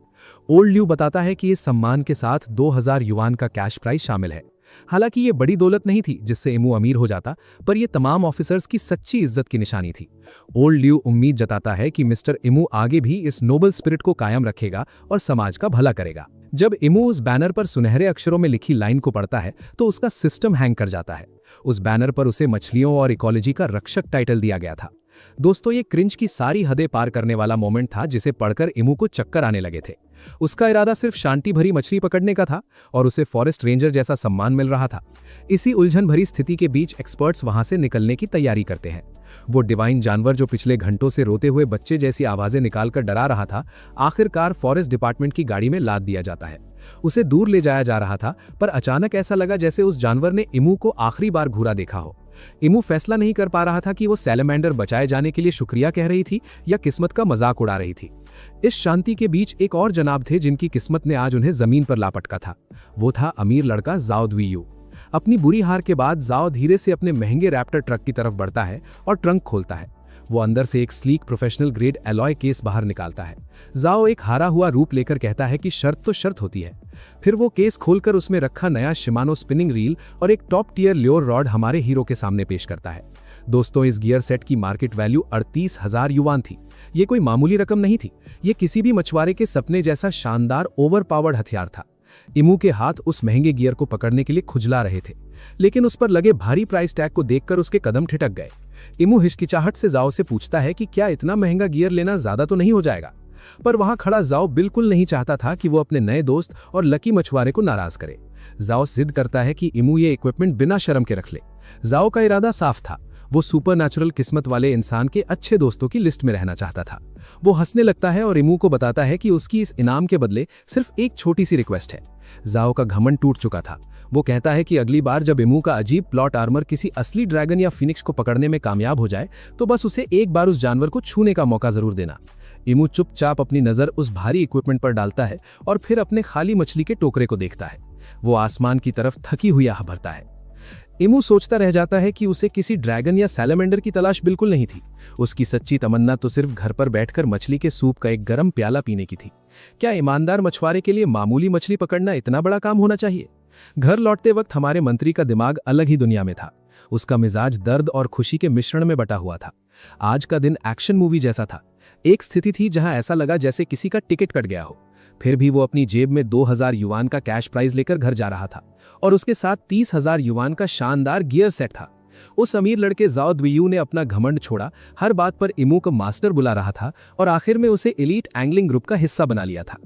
ओल्ड ल्यू बताता है कि इस सम्मान के साथ 2000 युआन का कैश प्राइज शामिल है। हालांकि ये बड़ी दौलत नहीं थी जिससे इमू अमीर हो जाता, पर यह तमाम ऑफिसर्स की सच्ची इज्जत की निशानी थी। ओल्ड ल्यू उम्मीद जताता है कि मिस्टर इमू आगे भी इस नोबल स्पिरिट को कायम रखेगा और समाज का भला करेगा। जब इमू उस बैनर पर सुनहरे अक्षरों में लिखी लाइन को पढ़ता है तो उसका सिस्टम हैंग कर जाता है। उस बैनर पर उसे मछलियों और इकोलॉजी का रक्षक टाइटल दिया गया था। दोस्तों, ये क्रिंज की सारी हदें पार करने वाला मोमेंट था जिसे पढ़कर इमू को चक्कर आने लगे थे। उसका इरादा सिर्फ शांति भरी मछली पकड़ने का था और उसे फॉरेस्ट रेंजर जैसा सम्मान मिल रहा था। इसी उलझन भरी स्थिति के बीच एक्सपर्ट्स वहां से निकलने की तैयारी करते हैं। वो डिवाइन जानवर जो पिछले घंटों से रोते हुए बच्चे जैसी आवाजें निकालकर डरा रहा था, आखिरकार फॉरेस्ट डिपार्टमेंट की गाड़ी में लाद दिया जाता है। उसे दूर ले जाया जा रहा था, पर अचानक ऐसा लगा जैसे उस जानवर ने इमू को आखिरी बार घूरा देखा हो। इमू फैसला नहीं कर पा रहा था कि वो सैलमेंडर बचाए जाने के लिए शुक्रिया कह रही थी या किस्मत का मजाक उड़ा रही थी। इस शांति के बीच एक और जनाब थे जिनकी किस्मत ने आज उन्हें जमीन पर लापटका था। वो था अमीर लड़का जाओ द्वियू। अपनी बुरी हार के बाद जाओ धीरे से अपने महंगे रैप्टर ट्रक की तरफ बढ़ता है और ट्रंक खोलता है। वो अंदर से एक sleek professional grade alloy case बाहर निकालता है। जाओ एक हारा हुआ रूप लेकर कहता है कि शर्त तो शर्त होती है। फिर वो केस खोलकर उसमें रखा नया शिमानो स्पिनिंग रील और एक टॉप टियर ल्योर रॉड हमारे हीरो के सामने पेश करता है। दोस्तों, इस गियर सेट की मार्केट वैल्यू 38,000 युआन थी। ये कोई मामूली रकम नहीं थी। ये किसी भी मछुआरे के सपने जैसा शानदार ओवरपावर्ड हथियार था। इमू के हाथ उस महंगे गियर को पकड़ने के लिए खुजला रहे थे, लेकिन उस पर लगे भारी प्राइस टैग को देखकर उसके कदम ठिठक गए। इमू हिचकिचाहट से जाओ से पूछता है कि क्या इतना महंगा गियर लेना ज्यादा तो नहीं हो जाएगा, पर वहां खड़ा जाओ बिल्कुल नहीं चाहता था कि वो अपने नए दोस्त और लकी मछुआरे को नाराज करे। जाओ जिद करता है कि इमू ये इक्विपमेंट बिना शर्म के रख ले। जाओ का इरादा साफ था, वो सुपरनैचुरल किस्मत वाले इंसान के अच्छे दोस्तों की लिस्ट में रहना चाहता था। वो हंसने लगता है और इमू को बताता है कि उसकी इस इनाम के बदले सिर्फ एक छोटी सी रिक्वेस्ट है। जाओ का घमंड टूट चुका था। वो कहता है कि अगली बार जब इमू का अजीब प्लॉट आर्मर किसी असली ड्रैगन या फिनिक्स को पकड़ने में कामयाब हो जाए तो बस उसे एक बार उस जानवर को छूने का मौका जरूर देना। इमू चुपचाप अपनी नजर उस भारी इक्विपमेंट पर डालता है और फिर अपने खाली मछली के टोकरे को देखता है। वो आसमान की तरफ थकी हुई आह भरता है। इमू सोचता रह जाता है कि उसे किसी ड्रैगन या सैलमेंडर की तलाश बिल्कुल नहीं थी। उसकी सच्ची तमन्ना तो सिर्फ घर पर बैठकर मछली के सूप का एक गर्म प्याला पीने की थी। क्या ईमानदार मछुआरे के लिए मामूली मछली पकड़ना इतना बड़ा काम होना चाहिए? घर लौटते वक्त हमारे मंत्री का दिमाग अलग ही दुनिया में था। उसका मिजाज दर्द और खुशी के मिश्रण में बटा हुआ था। आज का दिन एक्शन मूवी जैसा था। एक स्थिति थी जहां ऐसा लगा जैसे किसी का टिकट कट गया हो। फिर भी वो अपनी जेब में 2000 युआन का कैश प्राइज लेकर घर जा रहा था और उसके साथ 30,000 युआन का शानदार गियर सेट था। उस अमीर लड़के जाओ द्वियू ने अपना घमंड छोड़ा, हर बात पर इमू को मास्टर बुला रहा था और आखिर में उसे एलीट एंगलिंग ग्रुप का हिस्सा बना लिया था।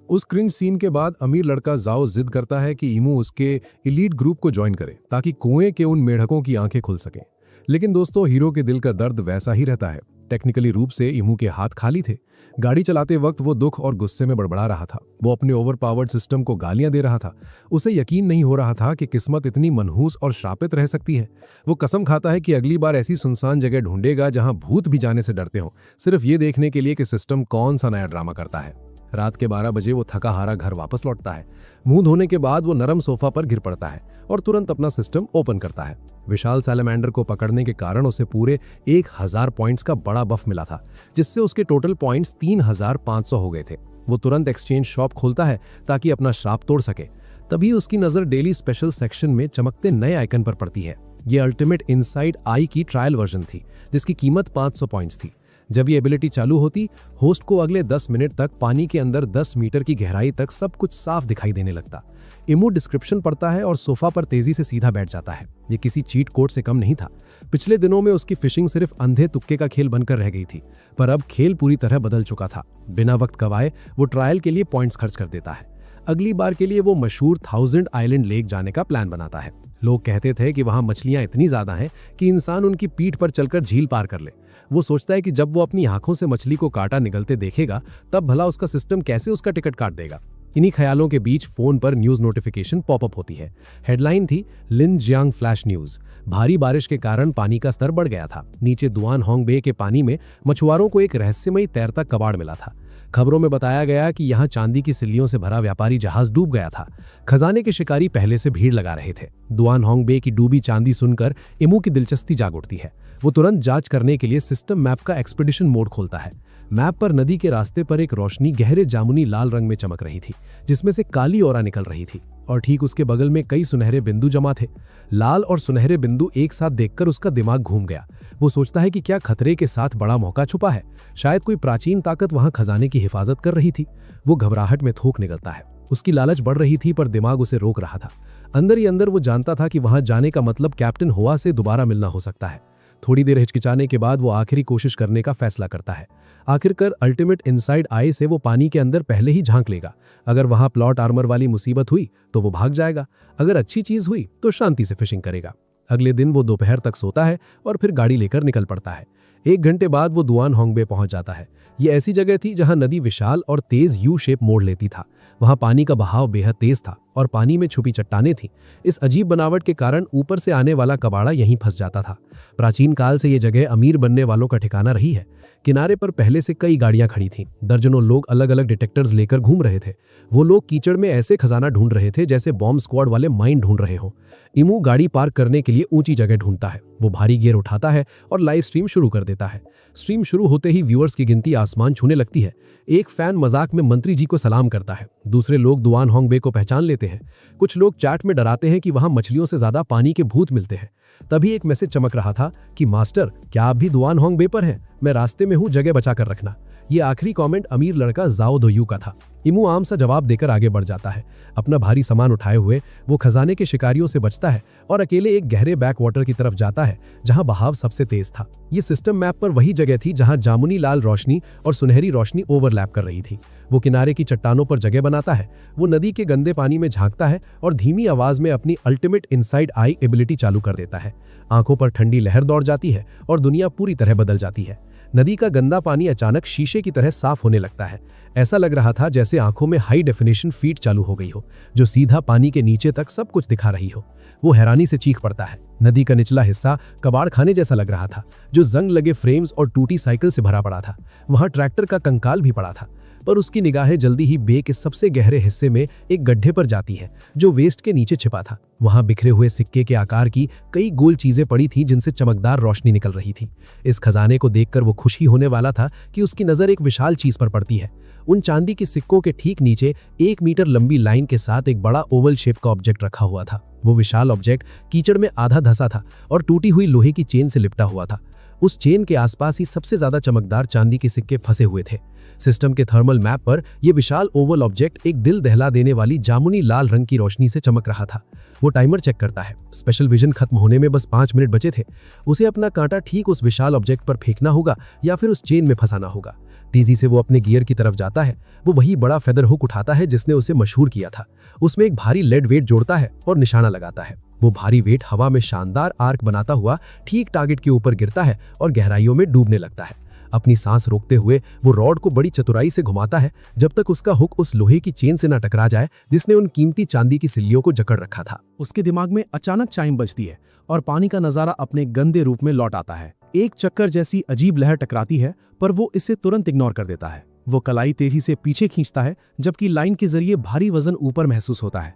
उस क्रिंज सीन के बाद अमीर लड़का जाओ जिद करता है कि इमू उसके एलीट ग्रुप को ज्वाइन करे ताकि कुएं के उन मेढकों की आंखें खुल सकें। लेकिन दोस्तों, हीरो के दिल का दर्द वैसा ही रहता है। टेक्निकली रूप से इमू के हाथ खाली थे। गाड़ी चलाते वक्त वो दुख और गुस्से में बड़बड़ा रहा था। वो अपने ओवरपावर्ड सिस्टम को गालियां दे रहा था। उसे यकीन नहीं हो रहा था कि किस्मत इतनी मनहूस और श्रापित रह सकती है। वो कसम खाता है कि अगली बार ऐसी सुनसान जगह ढूंढेगा जहां भूत भी जाने से डरते हो, सिर्फ ये देखने के लिए कि सिस्टम कौन सा नया ड्रामा करता है। रात के 12 बजे वो थका हारा घर वापस लौटता है। मुंह धोने के बाद वो नरम सोफा पर गिर पड़ता है और तुरंत अपना सिस्टम ओपन करता है। विशाल सैलमेंडर को पकड़ने के कारण उसे पूरे 1000 पॉइंट्स का बड़ा बफ मिला था, जिससे उसके टोटल पॉइंट्स 3500 हो गए थे। वो तुरंत एक्सचेंज शॉप खोलता है ताकि अपना श्राप तोड़ सके। तभी उसकी नजर डेली स्पेशल सेक्शन में चमकते नए आइकन पर पड़ती है। ये अल्टीमेट इनसाइड आई की ट्रायल वर्जन थी जिसकी कीमत 500 पॉइंट्स थी। जब ये एबिलिटी चालू होती, होस्ट को अगले 10 मिनट तक पानी के अंदर 10 मीटर की गहराई तक सब कुछ साफ दिखाई देने लगता। इमू डिस्क्रिप्शन पढ़ता है और सोफा पर तेजी से सीधा बैठ जाता है। ये किसी चीट कोड से कम नहीं था। पिछले दिनों में उसकी फिशिंग सिर्फ अंधे तुक्के का खेल बनकर रह गई थी, पर अब खेल पूरी तरह बदल चुका था। बिना वक्त गवाए वो ट्रायल के लिए पॉइंट्स खर्च कर देता है। अगली बार के लिए वो मशहूर 1000 आइलैंड लेक जाने का प्लान बनाता है। लोग कहते थे कि वहां मछलियां इतनी ज्यादा हैं कि इंसान उनकी पीठ पर चलकर झील पार कर ले। वो सोचता है कि जब वो अपनी आंखों से मछली को कांटा निगलते देखेगा तब भला उसका सिस्टम कैसे उसका टिकट काट देगा। इन्हीं ख्यालों के बीच फोन पर न्यूज नोटिफिकेशन पॉपअप होती है। हेडलाइन थी लिनजियांग फ्लैश न्यूज। भारी बारिश के कारण पानी का स्तर बढ़ गया था। नीचे दुआन होंग बे के पानी में मछुआरों को एक रहस्यमयी तैरता कबाड़ मिला था। खबरों में बताया गया कि यहाँ चांदी की सिल्लियों से भरा व्यापारी जहाज डूब गया था। खजाने के शिकारी पहले से भीड़ लगा रहे थे। दुआन होंग बे की डूबी चांदी सुनकर इमू की दिलचस्पी जाग उठती है। वो तुरंत जांच करने के लिए सिस्टम मैप का एक्सपीडिशन मोड खोलता है। मैप पर नदी के रास्ते पर एक रोशनी गहरे जामुनी लाल रंग में चमक रही थी, जिसमें से काली ओरा निकल रही थी और ठीक उसके बगल में कई सुनहरे बिंदु जमा थे। लाल और सुनहरे बिंदु एक साथ देखकर उसका दिमाग घूम गया। वो सोचता है कि क्या खतरे के साथ बड़ा मौका छुपा है। शायद कोई प्राचीन ताकत वहां खजाने की हिफाजत कर रही थी। वो घबराहट में थूक निकलता है। उसकी लालच बढ़ रही थी पर दिमाग उसे रोक रहा था। अंदर ही अंदर वो जानता था कि वहां जाने का मतलब कैप्टन हुआ से दोबारा मिलना हो सकता है। थोड़ी देर हिचकिचाने के बाद वो आखिरी कोशिश करने का फैसला करता है। आखिरकार अल्टीमेट इनसाइड आई से वो पानी के अंदर पहले ही झांक लेगा। अगर वहां प्लॉट आर्मर वाली मुसीबत हुई तो वो भाग जाएगा, अगर अच्छी चीज हुई तो शांति से फिशिंग करेगा। अगले दिन वो दोपहर तक सोता है और फिर गाड़ी लेकर निकल पड़ता है। 1 घंटे बाद वो दुआन होंग बे पहुंच जाता है। ये ऐसी जगह थी जहां नदी विशाल और तेज यू शेप मोड़ लेती था। वहां पानी का बहाव बेहद तेज था और पानी में छुपी चट्टानें थीं। इस अजीब बनावट के कारण ऊपर से आने वाला कबाड़ा यहीं फंस जाता था। प्राचीन काल से ये जगह अमीर बनने वालों का ठिकाना रही है। किनारे पर पहले से कई गाड़ियां खड़ी थीं। दर्जनों लोग अलग अलग डिटेक्टर्स लेकर घूम रहे थे। वो लोग कीचड़ में ऐसे खजाना ढूंढ रहे थे जैसे बॉम्ब स्क्वाड वाले माइन ढूंढ रहे हों। इमू गाड़ी पार्क करने के लिए ऊंची जगह ढूंढता है। वो भारी गियर उठाता है और लाइव स्ट्रीम शुरू कर देता है। स्ट्रीम शुरू होते ही व्यूअर्स की गिनती आसमान छूने लगती है। एक फैन मजाक में मंत्री जी को सलाम करता है। दूसरे लोग दुआन होंग बे को पहचान लेते हैं। कुछ लोग चैट में डराते हैं कि वहां मछलियों से ज्यादा पानी के भूत मिलते हैं। तभी एक मैसेज चमक रहा था कि मास्टर, क्या आप भी दुआन होंग बे पर हैं? मैं रास्ते में हूं, जगह बचा कर रखना। ये आखिरी कमेंट अमीर लड़का जाओ दोयू का था। इमू आम सा जवाब देकर आगे बढ़ जाता है। अपना भारी सामान उठाए हुए वो खजाने के शिकारियों से बचता है और अकेले एक गहरे बैक वाटर की तरफ जाता है जहां बहाव सबसे तेज था। ये सिस्टम मैप पर वही जगह थी जहां जामुनी लाल रोशनी और सुनहरी रोशनी ओवरलैप कर रही थी। वो किनारे की चट्टानों पर जगह बनाता है। वो नदी के गंदे पानी में झांकता है और धीमी आवाज में अपनी अल्टीमेट इनसाइड आई एबिलिटी चालू कर देता है। आंखों पर ठंडी लहर दौड़ जाती है और दुनिया पूरी तरह बदल जाती है। नदी का गंदा पानी अचानक शीशे की तरह साफ होने लगता है। ऐसा लग रहा था जैसे आंखों में हाई डेफिनेशन फीड चालू हो गई हो, जो सीधा पानी के नीचे तक सब कुछ दिखा रही हो। वो हैरानी से चीख पड़ता है। नदी का निचला हिस्सा कबाड़ खाने जैसा लग रहा था, जो जंग लगे फ्रेम्स और टूटी साइकिल से भरा पड़ा था। वहां ट्रैक्टर का कंकाल भी पड़ा था। पर उसकी निगाहें जल्दी ही बे के सबसे गहरे हिस्से में एक गड्ढे पर जाती है जो वेस्ट के नीचे छिपा था। वहां बिखरे हुए सिक्के के आकार की कई गोल चीजें पड़ी थीं जिनसे चमकदार रोशनी निकल रही थी। इस खजाने को देखकर वो खुशी होने वाला था कि उसकी नजर एक विशाल चीज पर पड़ती है। उन चांदी के सिक्कों के ठीक नीचे 1 मीटर लंबी लाइन के साथ एक बड़ा ओवल शेप का ऑब्जेक्ट रखा हुआ था। वो विशाल ऑब्जेक्ट कीचड़ में आधा धंसा था और टूटी हुई लोहे की चेन से लिपटा हुआ था। उस चेन के आसपास ही सबसे ज्यादा चमकदार चांदी के सिक्के फंसे हुए थे। सिस्टम के थर्मल मैप पर यह विशाल ओवल ऑब्जेक्ट एक दिल दहला देने वाली जामुनी लाल रंग की रोशनी से चमक रहा था। वो टाइमर चेक करता है। स्पेशल विजन खत्म होने में बस 5 मिनट बचे थे। उसे अपना कांटा ठीक उस विशाल ऑब्जेक्ट पर फेंकना होगा या फिर उस चेन में फंसाना होगा। तेजी से वो अपने गियर की तरफ जाता है। वो वही बड़ा फेदर हुक उठाता है जिसने उसे मशहूर किया था। उसमें एक भारी लेड वेट जोड़ता है और निशाना लगाता है। वो भारी वेट हवा में शानदार आर्क बनाता हुआ ठीक टारगेट के ऊपर गिरता है और गहराइयों में डूबने लगता है। अपनी सांस रोकते हुए वो रॉड को बड़ी चतुराई से घुमाता है जब तक उसका हुक उस लोहे की चेन से न टकरा जाए जिसने उन कीमती चांदी की सिल्लियों को जकड़ रखा था। उसके दिमाग में अचानक चाइम बजती है और पानी का नजारा अपने गंदे रूप में लौट आता है। एक चक्कर जैसी अजीब लहर टकराती है पर वो इसे तुरंत इग्नोर कर देता है। वो कलाई तेजी से पीछे खींचता है जबकि लाइन के जरिए भारी वजन ऊपर महसूस होता है।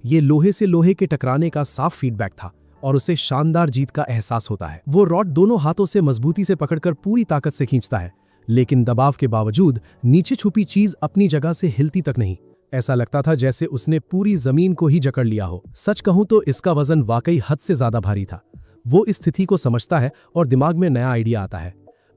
ये लोहे से लोहे के टकराने का साफ फीडबैक था और उसे शानदार जीत का एहसास होता है। वो रॉड दोनों हाथों से मजबूती से पकड़कर पूरी ताकत से खींचता है, लेकिन दबाव के बावजूद नीचे छुपी चीज अपनी जगह से हिलती तक नहीं। ऐसा लगता था जैसे उसने पूरी जमीन को ही जकड़ लिया हो। सच कहूं तो इसका वजन वाकई हद से ज्यादा भारी था। वो इस स्थिति को समझता है और दिमाग में नया आइडिया आता है।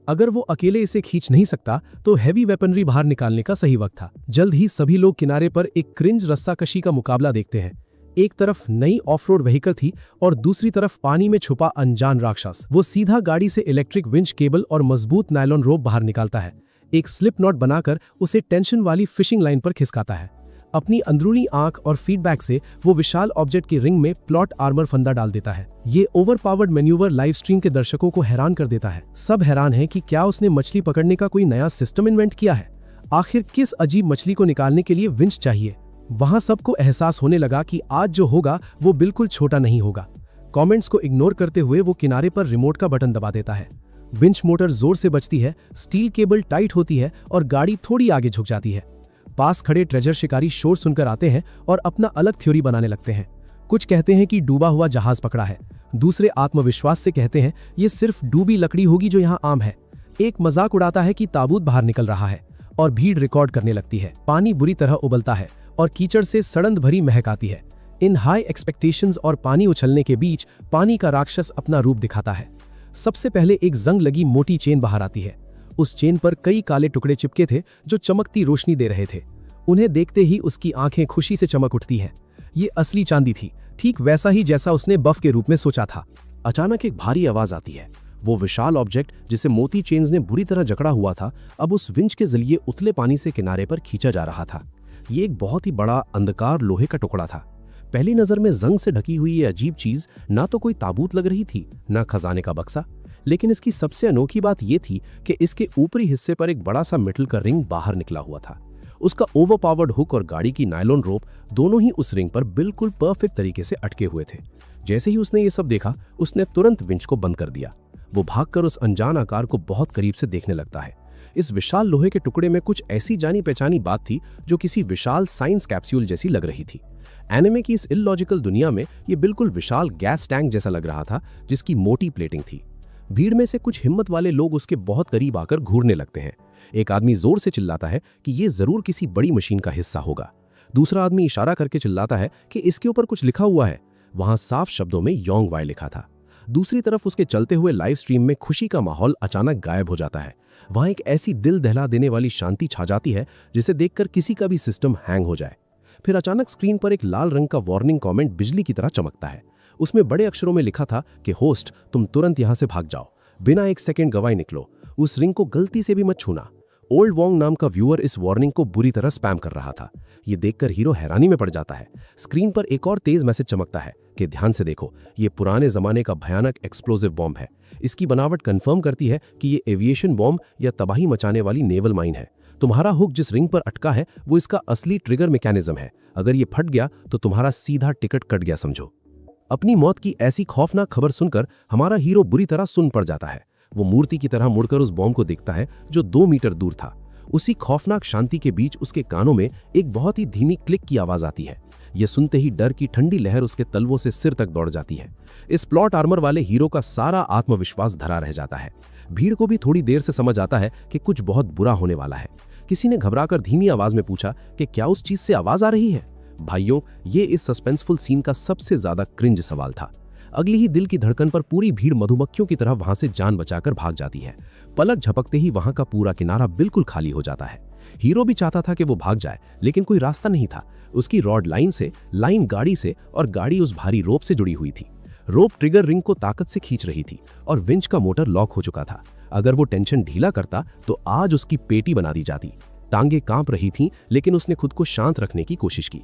अगर वो अकेले इसे खींच नहीं सकता तो हैवी वेपनरी बाहर निकालने का सही वक्त था। जल्द ही सभी लोग किनारे पर एक क्रिंज रस्साकशी का मुकाबला देखते हैं। एक तरफ नई ऑफ-रोड व्हीकल थी और दूसरी तरफ पानी में छुपा अनजान राक्षस। वो सीधा गाड़ी से इलेक्ट्रिक विंच केबल और मजबूत नायलॉन रोप बाहर निकालता है। एक स्लिप नॉट बनाकर उसे टेंशन वाली फिशिंग लाइन पर खिसकाता है। अपनी अंदरूनी आंख और फीडबैक से वो विशाल ऑब्जेक्ट की रिंग में प्लॉट आर्मर फंदा डाल देता है। ये ओवरपावर्ड मैन्यूवर लाइव स्ट्रीम के दर्शकों को हैरान कर देता है। सब हैरान हैं कि क्या उसने मछली पकड़ने का कोई नया सिस्टम इन्वेंट किया है। आखिर किस अजीब मछली को निकालने के लिए विंच चाहिए। वहां सबको एहसास होने लगा कि आज जो होगा वो बिल्कुल छोटा नहीं होगा। कमेंट्स को इग्नोर करते हुए वो किनारे पर रिमोट का बटन दबा देता है। विंच मोटर जोर से बजती है, स्टील केबल टाइट होती है और गाड़ी थोड़ी आगे झुक जाती है। पास खड़े ट्रेजर शिकारी शोर सुनकर आते हैं और अपना अलग थ्योरी बनाने लगते हैं। कुछ कहते हैं कि डूबा हुआ जहाज पकड़ा है, दूसरे आत्मविश्वास से कहते हैं ये सिर्फ डूबी लकड़ी होगी जो यहाँ आम है। एक मजाक उड़ाता है कि ताबूत बाहर निकल रहा है और भीड़ रिकॉर्ड करने लगती है। पानी बुरी तरह उबलता है और कीचड़ से सड़ंद भरी महक आती है। इन हाई एक्सपेक्टेशंस और पानी उछलने के बीच पानी का राक्षस अपना रूप दिखाता है। सबसे पहले एक जंग लगी मोटी चेन बाहर आती है। उस चेन पर कई काले टुकड़े चिपके थे जो चमकती रोशनी दे रहे थे। उन्हें देखते ही उसकी आंखें खुशी से चमक उठती हैं। ये असली चांदी थी, ठीक वैसा ही जैसा उसने बफ के रूप में सोचा था। अचानक एक भारी आवाज आती है। वो विशाल ऑब्जेक्ट जिसे मोती चेन्स ने बुरी तरह जकड़ा हुआ था, अब उस विंच के जरिए उतले पानी से किनारे पर खींचा जा रहा था। ये एक बहुत ही बड़ा अंधकार लोहे का टुकड़ा था। पहली नजर में जंग से ढकी हुई ये अजीब चीज ना तो कोई ताबूत लग रही थी, ना खजाने का बक्सा, लेकिन इसकी सबसे अनोखी बात यह थी कि इसके ऊपरी हिस्से पर एक बड़ा सा मेटल का रिंग बाहर निकला हुआ था। उसका ओवरपावर्ड हुक और गाड़ी की नायलॉन रोप दोनों ही उस रिंग पर बिल्कुल परफेक्ट तरीके से अटके हुए थे। जैसे ही उसने ये सब देखा, उसने तुरंत विंच को बंद कर दिया। वो भागकर उस अनजान आकार को बहुत करीब से देखने लगता है। इस विशाल लोहे के टुकड़े में कुछ ऐसी जानी पहचानी बात थी जो किसी विशाल साइंस कैप्सूल जैसी लग रही थी। एनिमे की इस इलॉजिकल दुनिया में ये बिल्कुल विशाल गैस टैंक जैसा लग रहा था जिसकी मोटी प्लेटिंग थी। भीड़ में से कुछ हिम्मत वाले लोग उसके बहुत करीब आकर घूरने लगते हैं। एक आदमी जोर से चिल्लाता है कि ये जरूर किसी बड़ी मशीन का हिस्सा होगा। दूसरा आदमी इशारा करके चिल्लाता है कि इसके ऊपर कुछ लिखा हुआ है। वहां साफ शब्दों में योंग वाई लिखा था। दूसरी तरफ उसके चलते हुए लाइव स्ट्रीम में खुशी का माहौल अचानक गायब हो जाता है। वहां एक ऐसी दिल दहला देने वाली शांति छा जाती है जिसे देखकर किसी का भी सिस्टम हैंग हो जाए। फिर अचानक स्क्रीन पर एक लाल रंग का वार्निंग कमेंट बिजली की तरह चमकता है। उसमें बड़े अक्षरों में लिखा था कि होस्ट, तुम तुरंत यहां से भाग जाओ, बिना एक सेकंड गवाए निकलो, उस रिंग को गलती से भी मत छूना। ओल्ड वोंग नाम का व्यूअर इस वार्निंग को बुरी तरह स्पैम कर रहा था। ये देखकर हीरो हैरानी में पड़ जाता है। स्क्रीन पर एक और तेज मैसेज चमकता है कि ध्यान से देखो, ये पुराने जमाने का भयानक एक्सप्लोसिव बॉम्ब है। इसकी बनावट कंफर्म करती है कि ये एविएशन बॉम्ब या तबाही मचाने वाली नेवल माइन है। तुम्हारा हुक जिस रिंग पर अटका है वो इसका असली ट्रिगर मैकेनिज्म है। अगर ये फट गया तो तुम्हारा सीधा टिकट कट गया समझो। अपनी मौत की ऐसी खौफनाक खबर सुनकर हमारा हीरो बुरी तरह सुन पड़ जाता है। वो मूर्ति की तरह मुड़कर उस बॉम्ब को देखता है जो 2 मीटर दूर था। उसी खौफनाक शांति के बीच उसके कानों में एक बहुत ही धीमी क्लिक की आवाज आती है। यह सुनते ही डर की ठंडी लहर उसके तलवों से सिर तक दौड़ जाती है। इस प्लॉट आर्मर वाले हीरो का सारा आत्मविश्वास धरा रह जाता है। भीड़ को भी थोड़ी देर से समझ आता है कि कुछ बहुत बुरा होने वाला है। किसी ने घबराकर धीमी आवाज में पूछा कि क्या उस चीज से आवाज आ रही है। भाइयों, ये इस सस्पेंसफुल सीन का सबसे ज्यादा क्रिंज सवाल था। अगली ही दिल की धड़कन पर पूरी भीड़ मधुमक्खियों की तरह वहां से जान बचाकर भाग जाती है। पलक झपकते ही वहां का पूरा किनारा बिल्कुल खाली हो जाता है। हीरो भी चाहता था कि वो भाग जाए, लेकिन कोई रास्ता नहीं था। उसकी रॉड लाइन गाड़ी से और गाड़ी उस भारी रोप से जुड़ी हुई थी। रोप ट्रिगर रिंग को ताकत से खींच रही थी और विंच का मोटर लॉक हो चुका था। अगर वो टेंशन ढीला करता तो आज उसकी पेटी बना दी जाती। टांगे कांप रही थीं, लेकिन उसने खुद को शांत रखने की कोशिश की।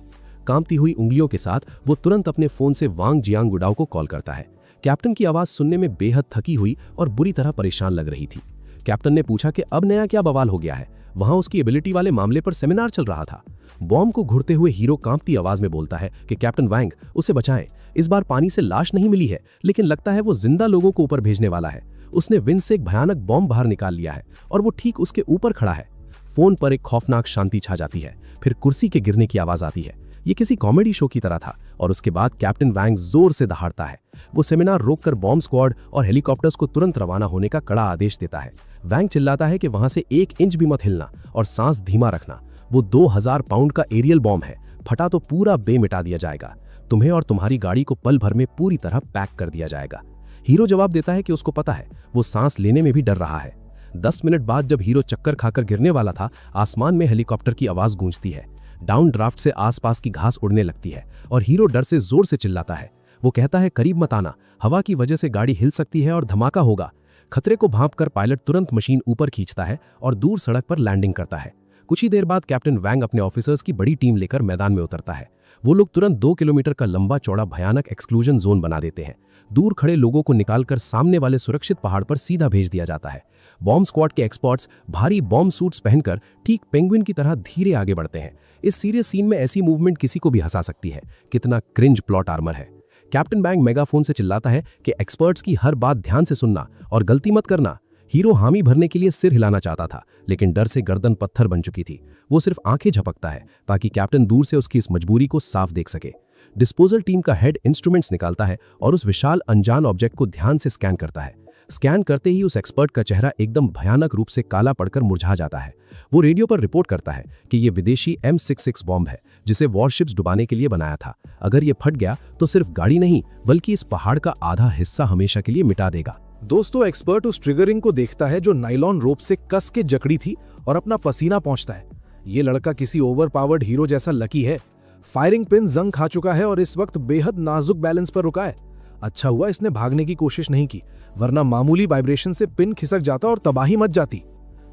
कांपती हुई उंगलियों के साथ वो तुरंत अपने फोन से वांग जियांग गुडाओ को कॉल करता है। कैप्टन की आवाज सुनने में बेहद थकी हुई और बुरी तरह परेशान लग रही थी। कैप्टन ने पूछा कि अब नया क्या बवाल हो गया है। वहां उसकी एबिलिटी वाले मामले पर सेमिनार चल रहा था। बॉम्ब को घुरते हुए हीरो कांपती आवाज में बोलता है कि कैप्टन वांग, उसे बचाएं। इस बार पानी से लाश नहीं मिली है, लेकिन लगता है वो जिंदा लोगों को ऊपर भेजने वाला है। उसने विंच से एक भयानक बॉम्ब बाहर निकाल लिया है और वो ठीक उसके ऊपर खड़ा है। फोन पर एक खौफनाक शांति छा जाती है। फिर कुर्सी के गिरने की आवाज आती है। ये किसी कॉमेडी शो की तरह था और उसके बाद कैप्टन वांग जोर से दहाड़ता है। वो सेमिनार रोककर बॉम्ब स्क्वाड और हेलीकॉप्टर्स को तुरंत रवाना होने का कड़ा आदेश देता है। वांग चिल्लाता है कि वहां से 1 इंच भी मत हिलना और सांस धीमा रखना। वो 2000 पाउंड का एरियल बॉम्ब है, फटा तो पूरा मिटा दिया जाएगा। तुम्हें और तुम्हारी गाड़ी को पल भर में पूरी तरह पैक कर दिया जाएगा। हीरो जवाब देता है कि उसको पता है, वो सांस लेने में भी डर रहा है। 10 मिनट बाद जब हीरो चक्कर खाकर गिरने वाला था, आसमान में हेलीकॉप्टर की आवाज गूंजती है। डाउन ड्राफ्ट से आसपास की घास उड़ने लगती है और हीरो डर से जोर से चिल्लाता है। वो कहता है, करीब मत आना, हवा की वजह से गाड़ी हिल सकती है और धमाका होगा। खतरे को भांपकर पायलट तुरंत मशीन ऊपर खींचता है और दूर सड़क पर लैंडिंग करता है। कुछ ही देर बाद कैप्टन वैंग अपने ऑफिसर्स की बड़ी टीम लेकर मैदान में उतरता है। वो लोग तुरंत 2 किलोमीटर का लंबा चौड़ा भयानक एक्सक्लूजन जोन बना देते हैं। दूर खड़े लोगों को निकालकर सामने वाले सुरक्षित पहाड़ पर सीधा भेज दिया जाता है। बॉम्ब स्क्वाड के एक्सपर्ट्स भारी बॉम्ब सूट्स पहनकर ठीक पेंगुइन की तरह धीरे आगे बढ़ते हैं। इस सीरियस सीन में ऐसी मूवमेंट किसी को भी हंसा सकती है। कितना क्रिंज प्लॉट आर्मर है। कैप्टन वैंग मेगाफोन से चिल्लाता है कि एक्सपर्ट्स की हर बात ध्यान से सुनना और गलती मत करना। हीरो हामी भरने के लिए सिर हिलाना चाहता था, लेकिन डर से गर्दन पत्थर बन चुकी थी। वो सिर्फ आंखें झपकता है ताकि कैप्टन दूर से उसकी इस मजबूरी को साफ देख सके। डिस्पोजल टीम का हेड इंस्ट्रूमेंट्स निकालता है और उस विशाल अनजान ऑब्जेक्ट को ध्यान से स्कैन करता है। स्कैन करते ही उस एक्सपर्ट का चेहरा एकदम भयानक रूप से काला पड़कर मुरझा जाता है। वो रेडियो पर रिपोर्ट करता है कि ये विदेशी M66 बॉम्ब है, जिसे वॉरशिप्स डुबाने के लिए बनाया था। अगर ये फट गया तो सिर्फ गाड़ी नहीं, बल्कि इस पहाड़ का आधा हिस्सा हमेशा के लिए मिटा देगा। दोस्तों, एक्सपर्ट उस ट्रिगरिंग को देखता है जो नाइलॉन रोप से कस के जकड़ी थी और अपना पसीना पहुंचता है। ये लड़का किसी ओवरपावर्ड हीरो जैसा लकी है। फायरिंग पिन जंग खा चुका है और इस वक्त बेहद नाजुक बैलेंस पर रुका है। अच्छा हुआ इसने भागने की कोशिश नहीं की, वरना मामूली वाइब्रेशन से पिन खिसक जाता और तबाही मच जाती।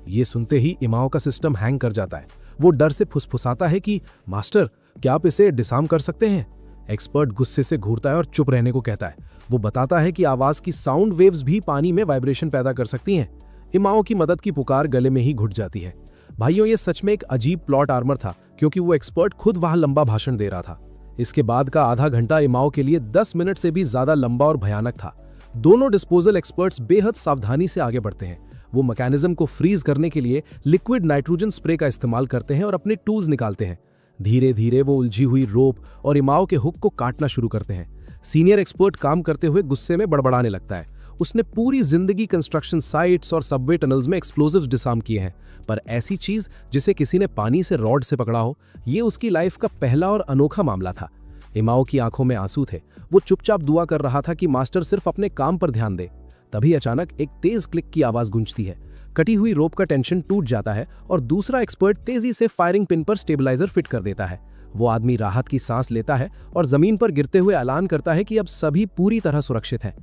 ये सुनते ही इमाओ का सिस्टम हैंग कर जाता है। वो डर से फुसफुसाता है कि मास्टर, क्या आप इसे डिसार्म कर सकते हैं? एक्सपर्ट गुस्से से घूरता है और चुप रहने को कहता है। वो बताता है कि आवाज की साउंड वेव्स भी पानी में वाइब्रेशन पैदा कर सकती हैं। इमाओ की मदद की पुकार गले में ही घुट जाती है। भाइयों, ये सच में एक अजीब प्लॉट आर्मर था, क्योंकि वो एक्सपर्ट खुद वहां लंबा भाषण दे रहा था। इसके बाद का आधा घंटा इमाओ के लिए 10 मिनट से भी ज्यादा लंबा और भयानक था। दोनों डिस्पोजल एक्सपर्ट्स बेहद सावधानी से आगे बढ़ते हैं। वो मैकेनिज्म को फ्रीज करने के लिए लिक्विड नाइट्रोजन स्प्रे का इस्तेमाल करते हैं और अपने टूल्स निकालते हैं। धीरे धीरे वो उलझी हुई रोप और इमाओ के हुक को काटना शुरू करते हैं। सीनियर एक्सपर्ट काम करते हुए गुस्से में बड़बड़ाने लगता है। उसने पूरी जिंदगी कंस्ट्रक्शन साइट्स और सबवे टनल्स में एक्सप्लोजिव्स डिसार्म किए हैं, पर ऐसी चीज जिसे किसी ने पानी से रॉड से पकड़ा हो, ये उसकी लाइफ का पहला और अनोखा मामला था। इमाओ की आंखों में आंसू थे। वो चुपचाप दुआ कर रहा था कि मास्टर सिर्फ अपने काम पर ध्यान दे। तभी अचानक एक तेज क्लिक की आवाज गूंजती है। कटी हुई रोप का टेंशन टूट जाता है और दूसरा एक्सपर्ट तेजी से फायरिंग पिन पर स्टेबलाइजर फिट कर देता है। वो आदमी राहत की सांस लेता है और जमीन पर गिरते हुए ऐलान करता है कि अब सभी पूरी तरह सुरक्षित हैं।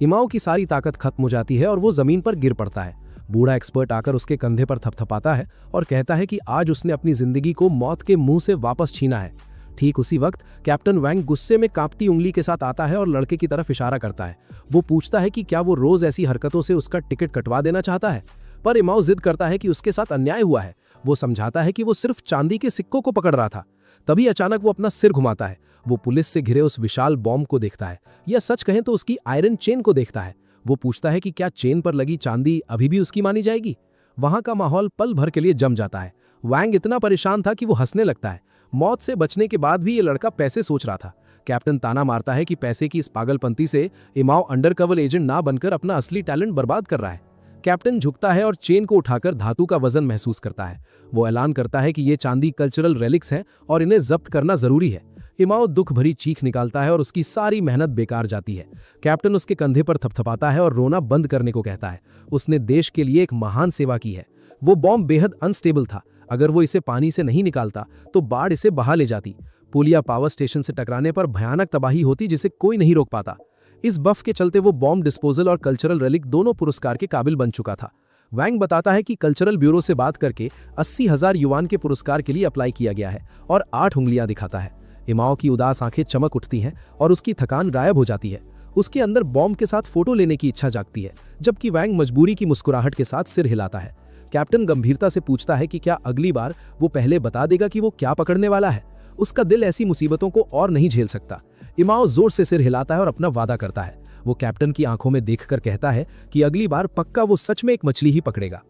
इमाओ की सारी ताकत खत्म हो जाती है और वो जमीन पर गिर पड़ता है। बूढ़ा एक्सपर्ट आकर उसके कंधे पर थपथपाता है और कहता है कि आज उसने अपनी जिंदगी को मौत के मुंह से वापस छीना है। ठीक उसी वक्त कैप्टन वैंग गुस्से में कांपती उंगली के साथ आता है और लड़के की तरफ इशारा करता है। वो पूछता है कि क्या वो रोज ऐसी हरकतों से उसका टिकट कटवा देना चाहता है, पर इमाओ जिद करता है कि उसके साथ अन्याय हुआ है। वो समझाता है कि वो सिर्फ चांदी के सिक्कों को पकड़ रहा था। तभी अचानक वो अपना सिर घुमाता है। वो पुलिस से घिरे उस विशाल बॉम्ब को देखता है, या सच कहें तो उसकी आयरन चेन को देखता है। वो पूछता है कि क्या चेन पर लगी चांदी अभी भी उसकी मानी जाएगी। वहां का माहौल पल भर के लिए जम जाता है। वैंग इतना परेशान था कि वो हंसने लगता है। मौत से बचने के बाद भी ये लड़का पैसे सोच रहा था। कैप्टन ताना मारता है कि पैसे की इस पागलपंती से इमाओ अंडरकवर एजेंट ना बनकर अपना असली टैलेंट बर्बाद कर रहा है। कैप्टन झुकता है और चेन को उठाकर धातु का वजन महसूस करता है। वो ऐलान करता है कि ये चांदी कल्चरल रेलिक्स हैं और इन्हें जब्त करना जरूरी है। इमाओ दुख भरी चीख निकालता है और उसकी सारी मेहनत बेकार जाती है। कैप्टन उसके कंधे पर थपथपाता है और रोना बंद करने को कहता है। उसने देश के लिए एक महान सेवा की है। वो बॉम्ब बेहद अनस्टेबल था। अगर वो इसे पानी से नहीं निकालता तो बाढ़ इसे बहा ले जाती। पुल या पावर स्टेशन से टकराने पर भयानक तबाही होती जिसे कोई नहीं रोक पाता। इस बफ के चलते वो बॉम्ब डिस्पोजल और कल्चरल रेलिक दोनों पुरस्कार के काबिल बन चुका था। वैंग बताता है कि कल्चरल ब्यूरो से बात करके 80,000 युआन के पुरस्कार के लिए अप्लाई किया गया है और 8 उंगलियां दिखाता है। इमाओ की उदास आंखें चमक उठती हैं और उसकी थकान गायब हो जाती है। उसके अंदर बॉम्ब के साथ फोटो लेने की इच्छा जागती है, जबकि वैंग मजबूरी की मुस्कुराहट के साथ सिर हिलाता है। कैप्टन गंभीरता से पूछता है कि क्या अगली बार वो पहले बता देगा कि वो क्या पकड़ने वाला है। उसका दिल ऐसी मुसीबतों को और नहीं झेल सकता। इमाओ जोर से सिर हिलाता है और अपना वादा करता है। वो कैप्टन की आंखों में देखकर कहता है कि अगली बार पक्का वो सच में एक मछली ही पकड़ेगा।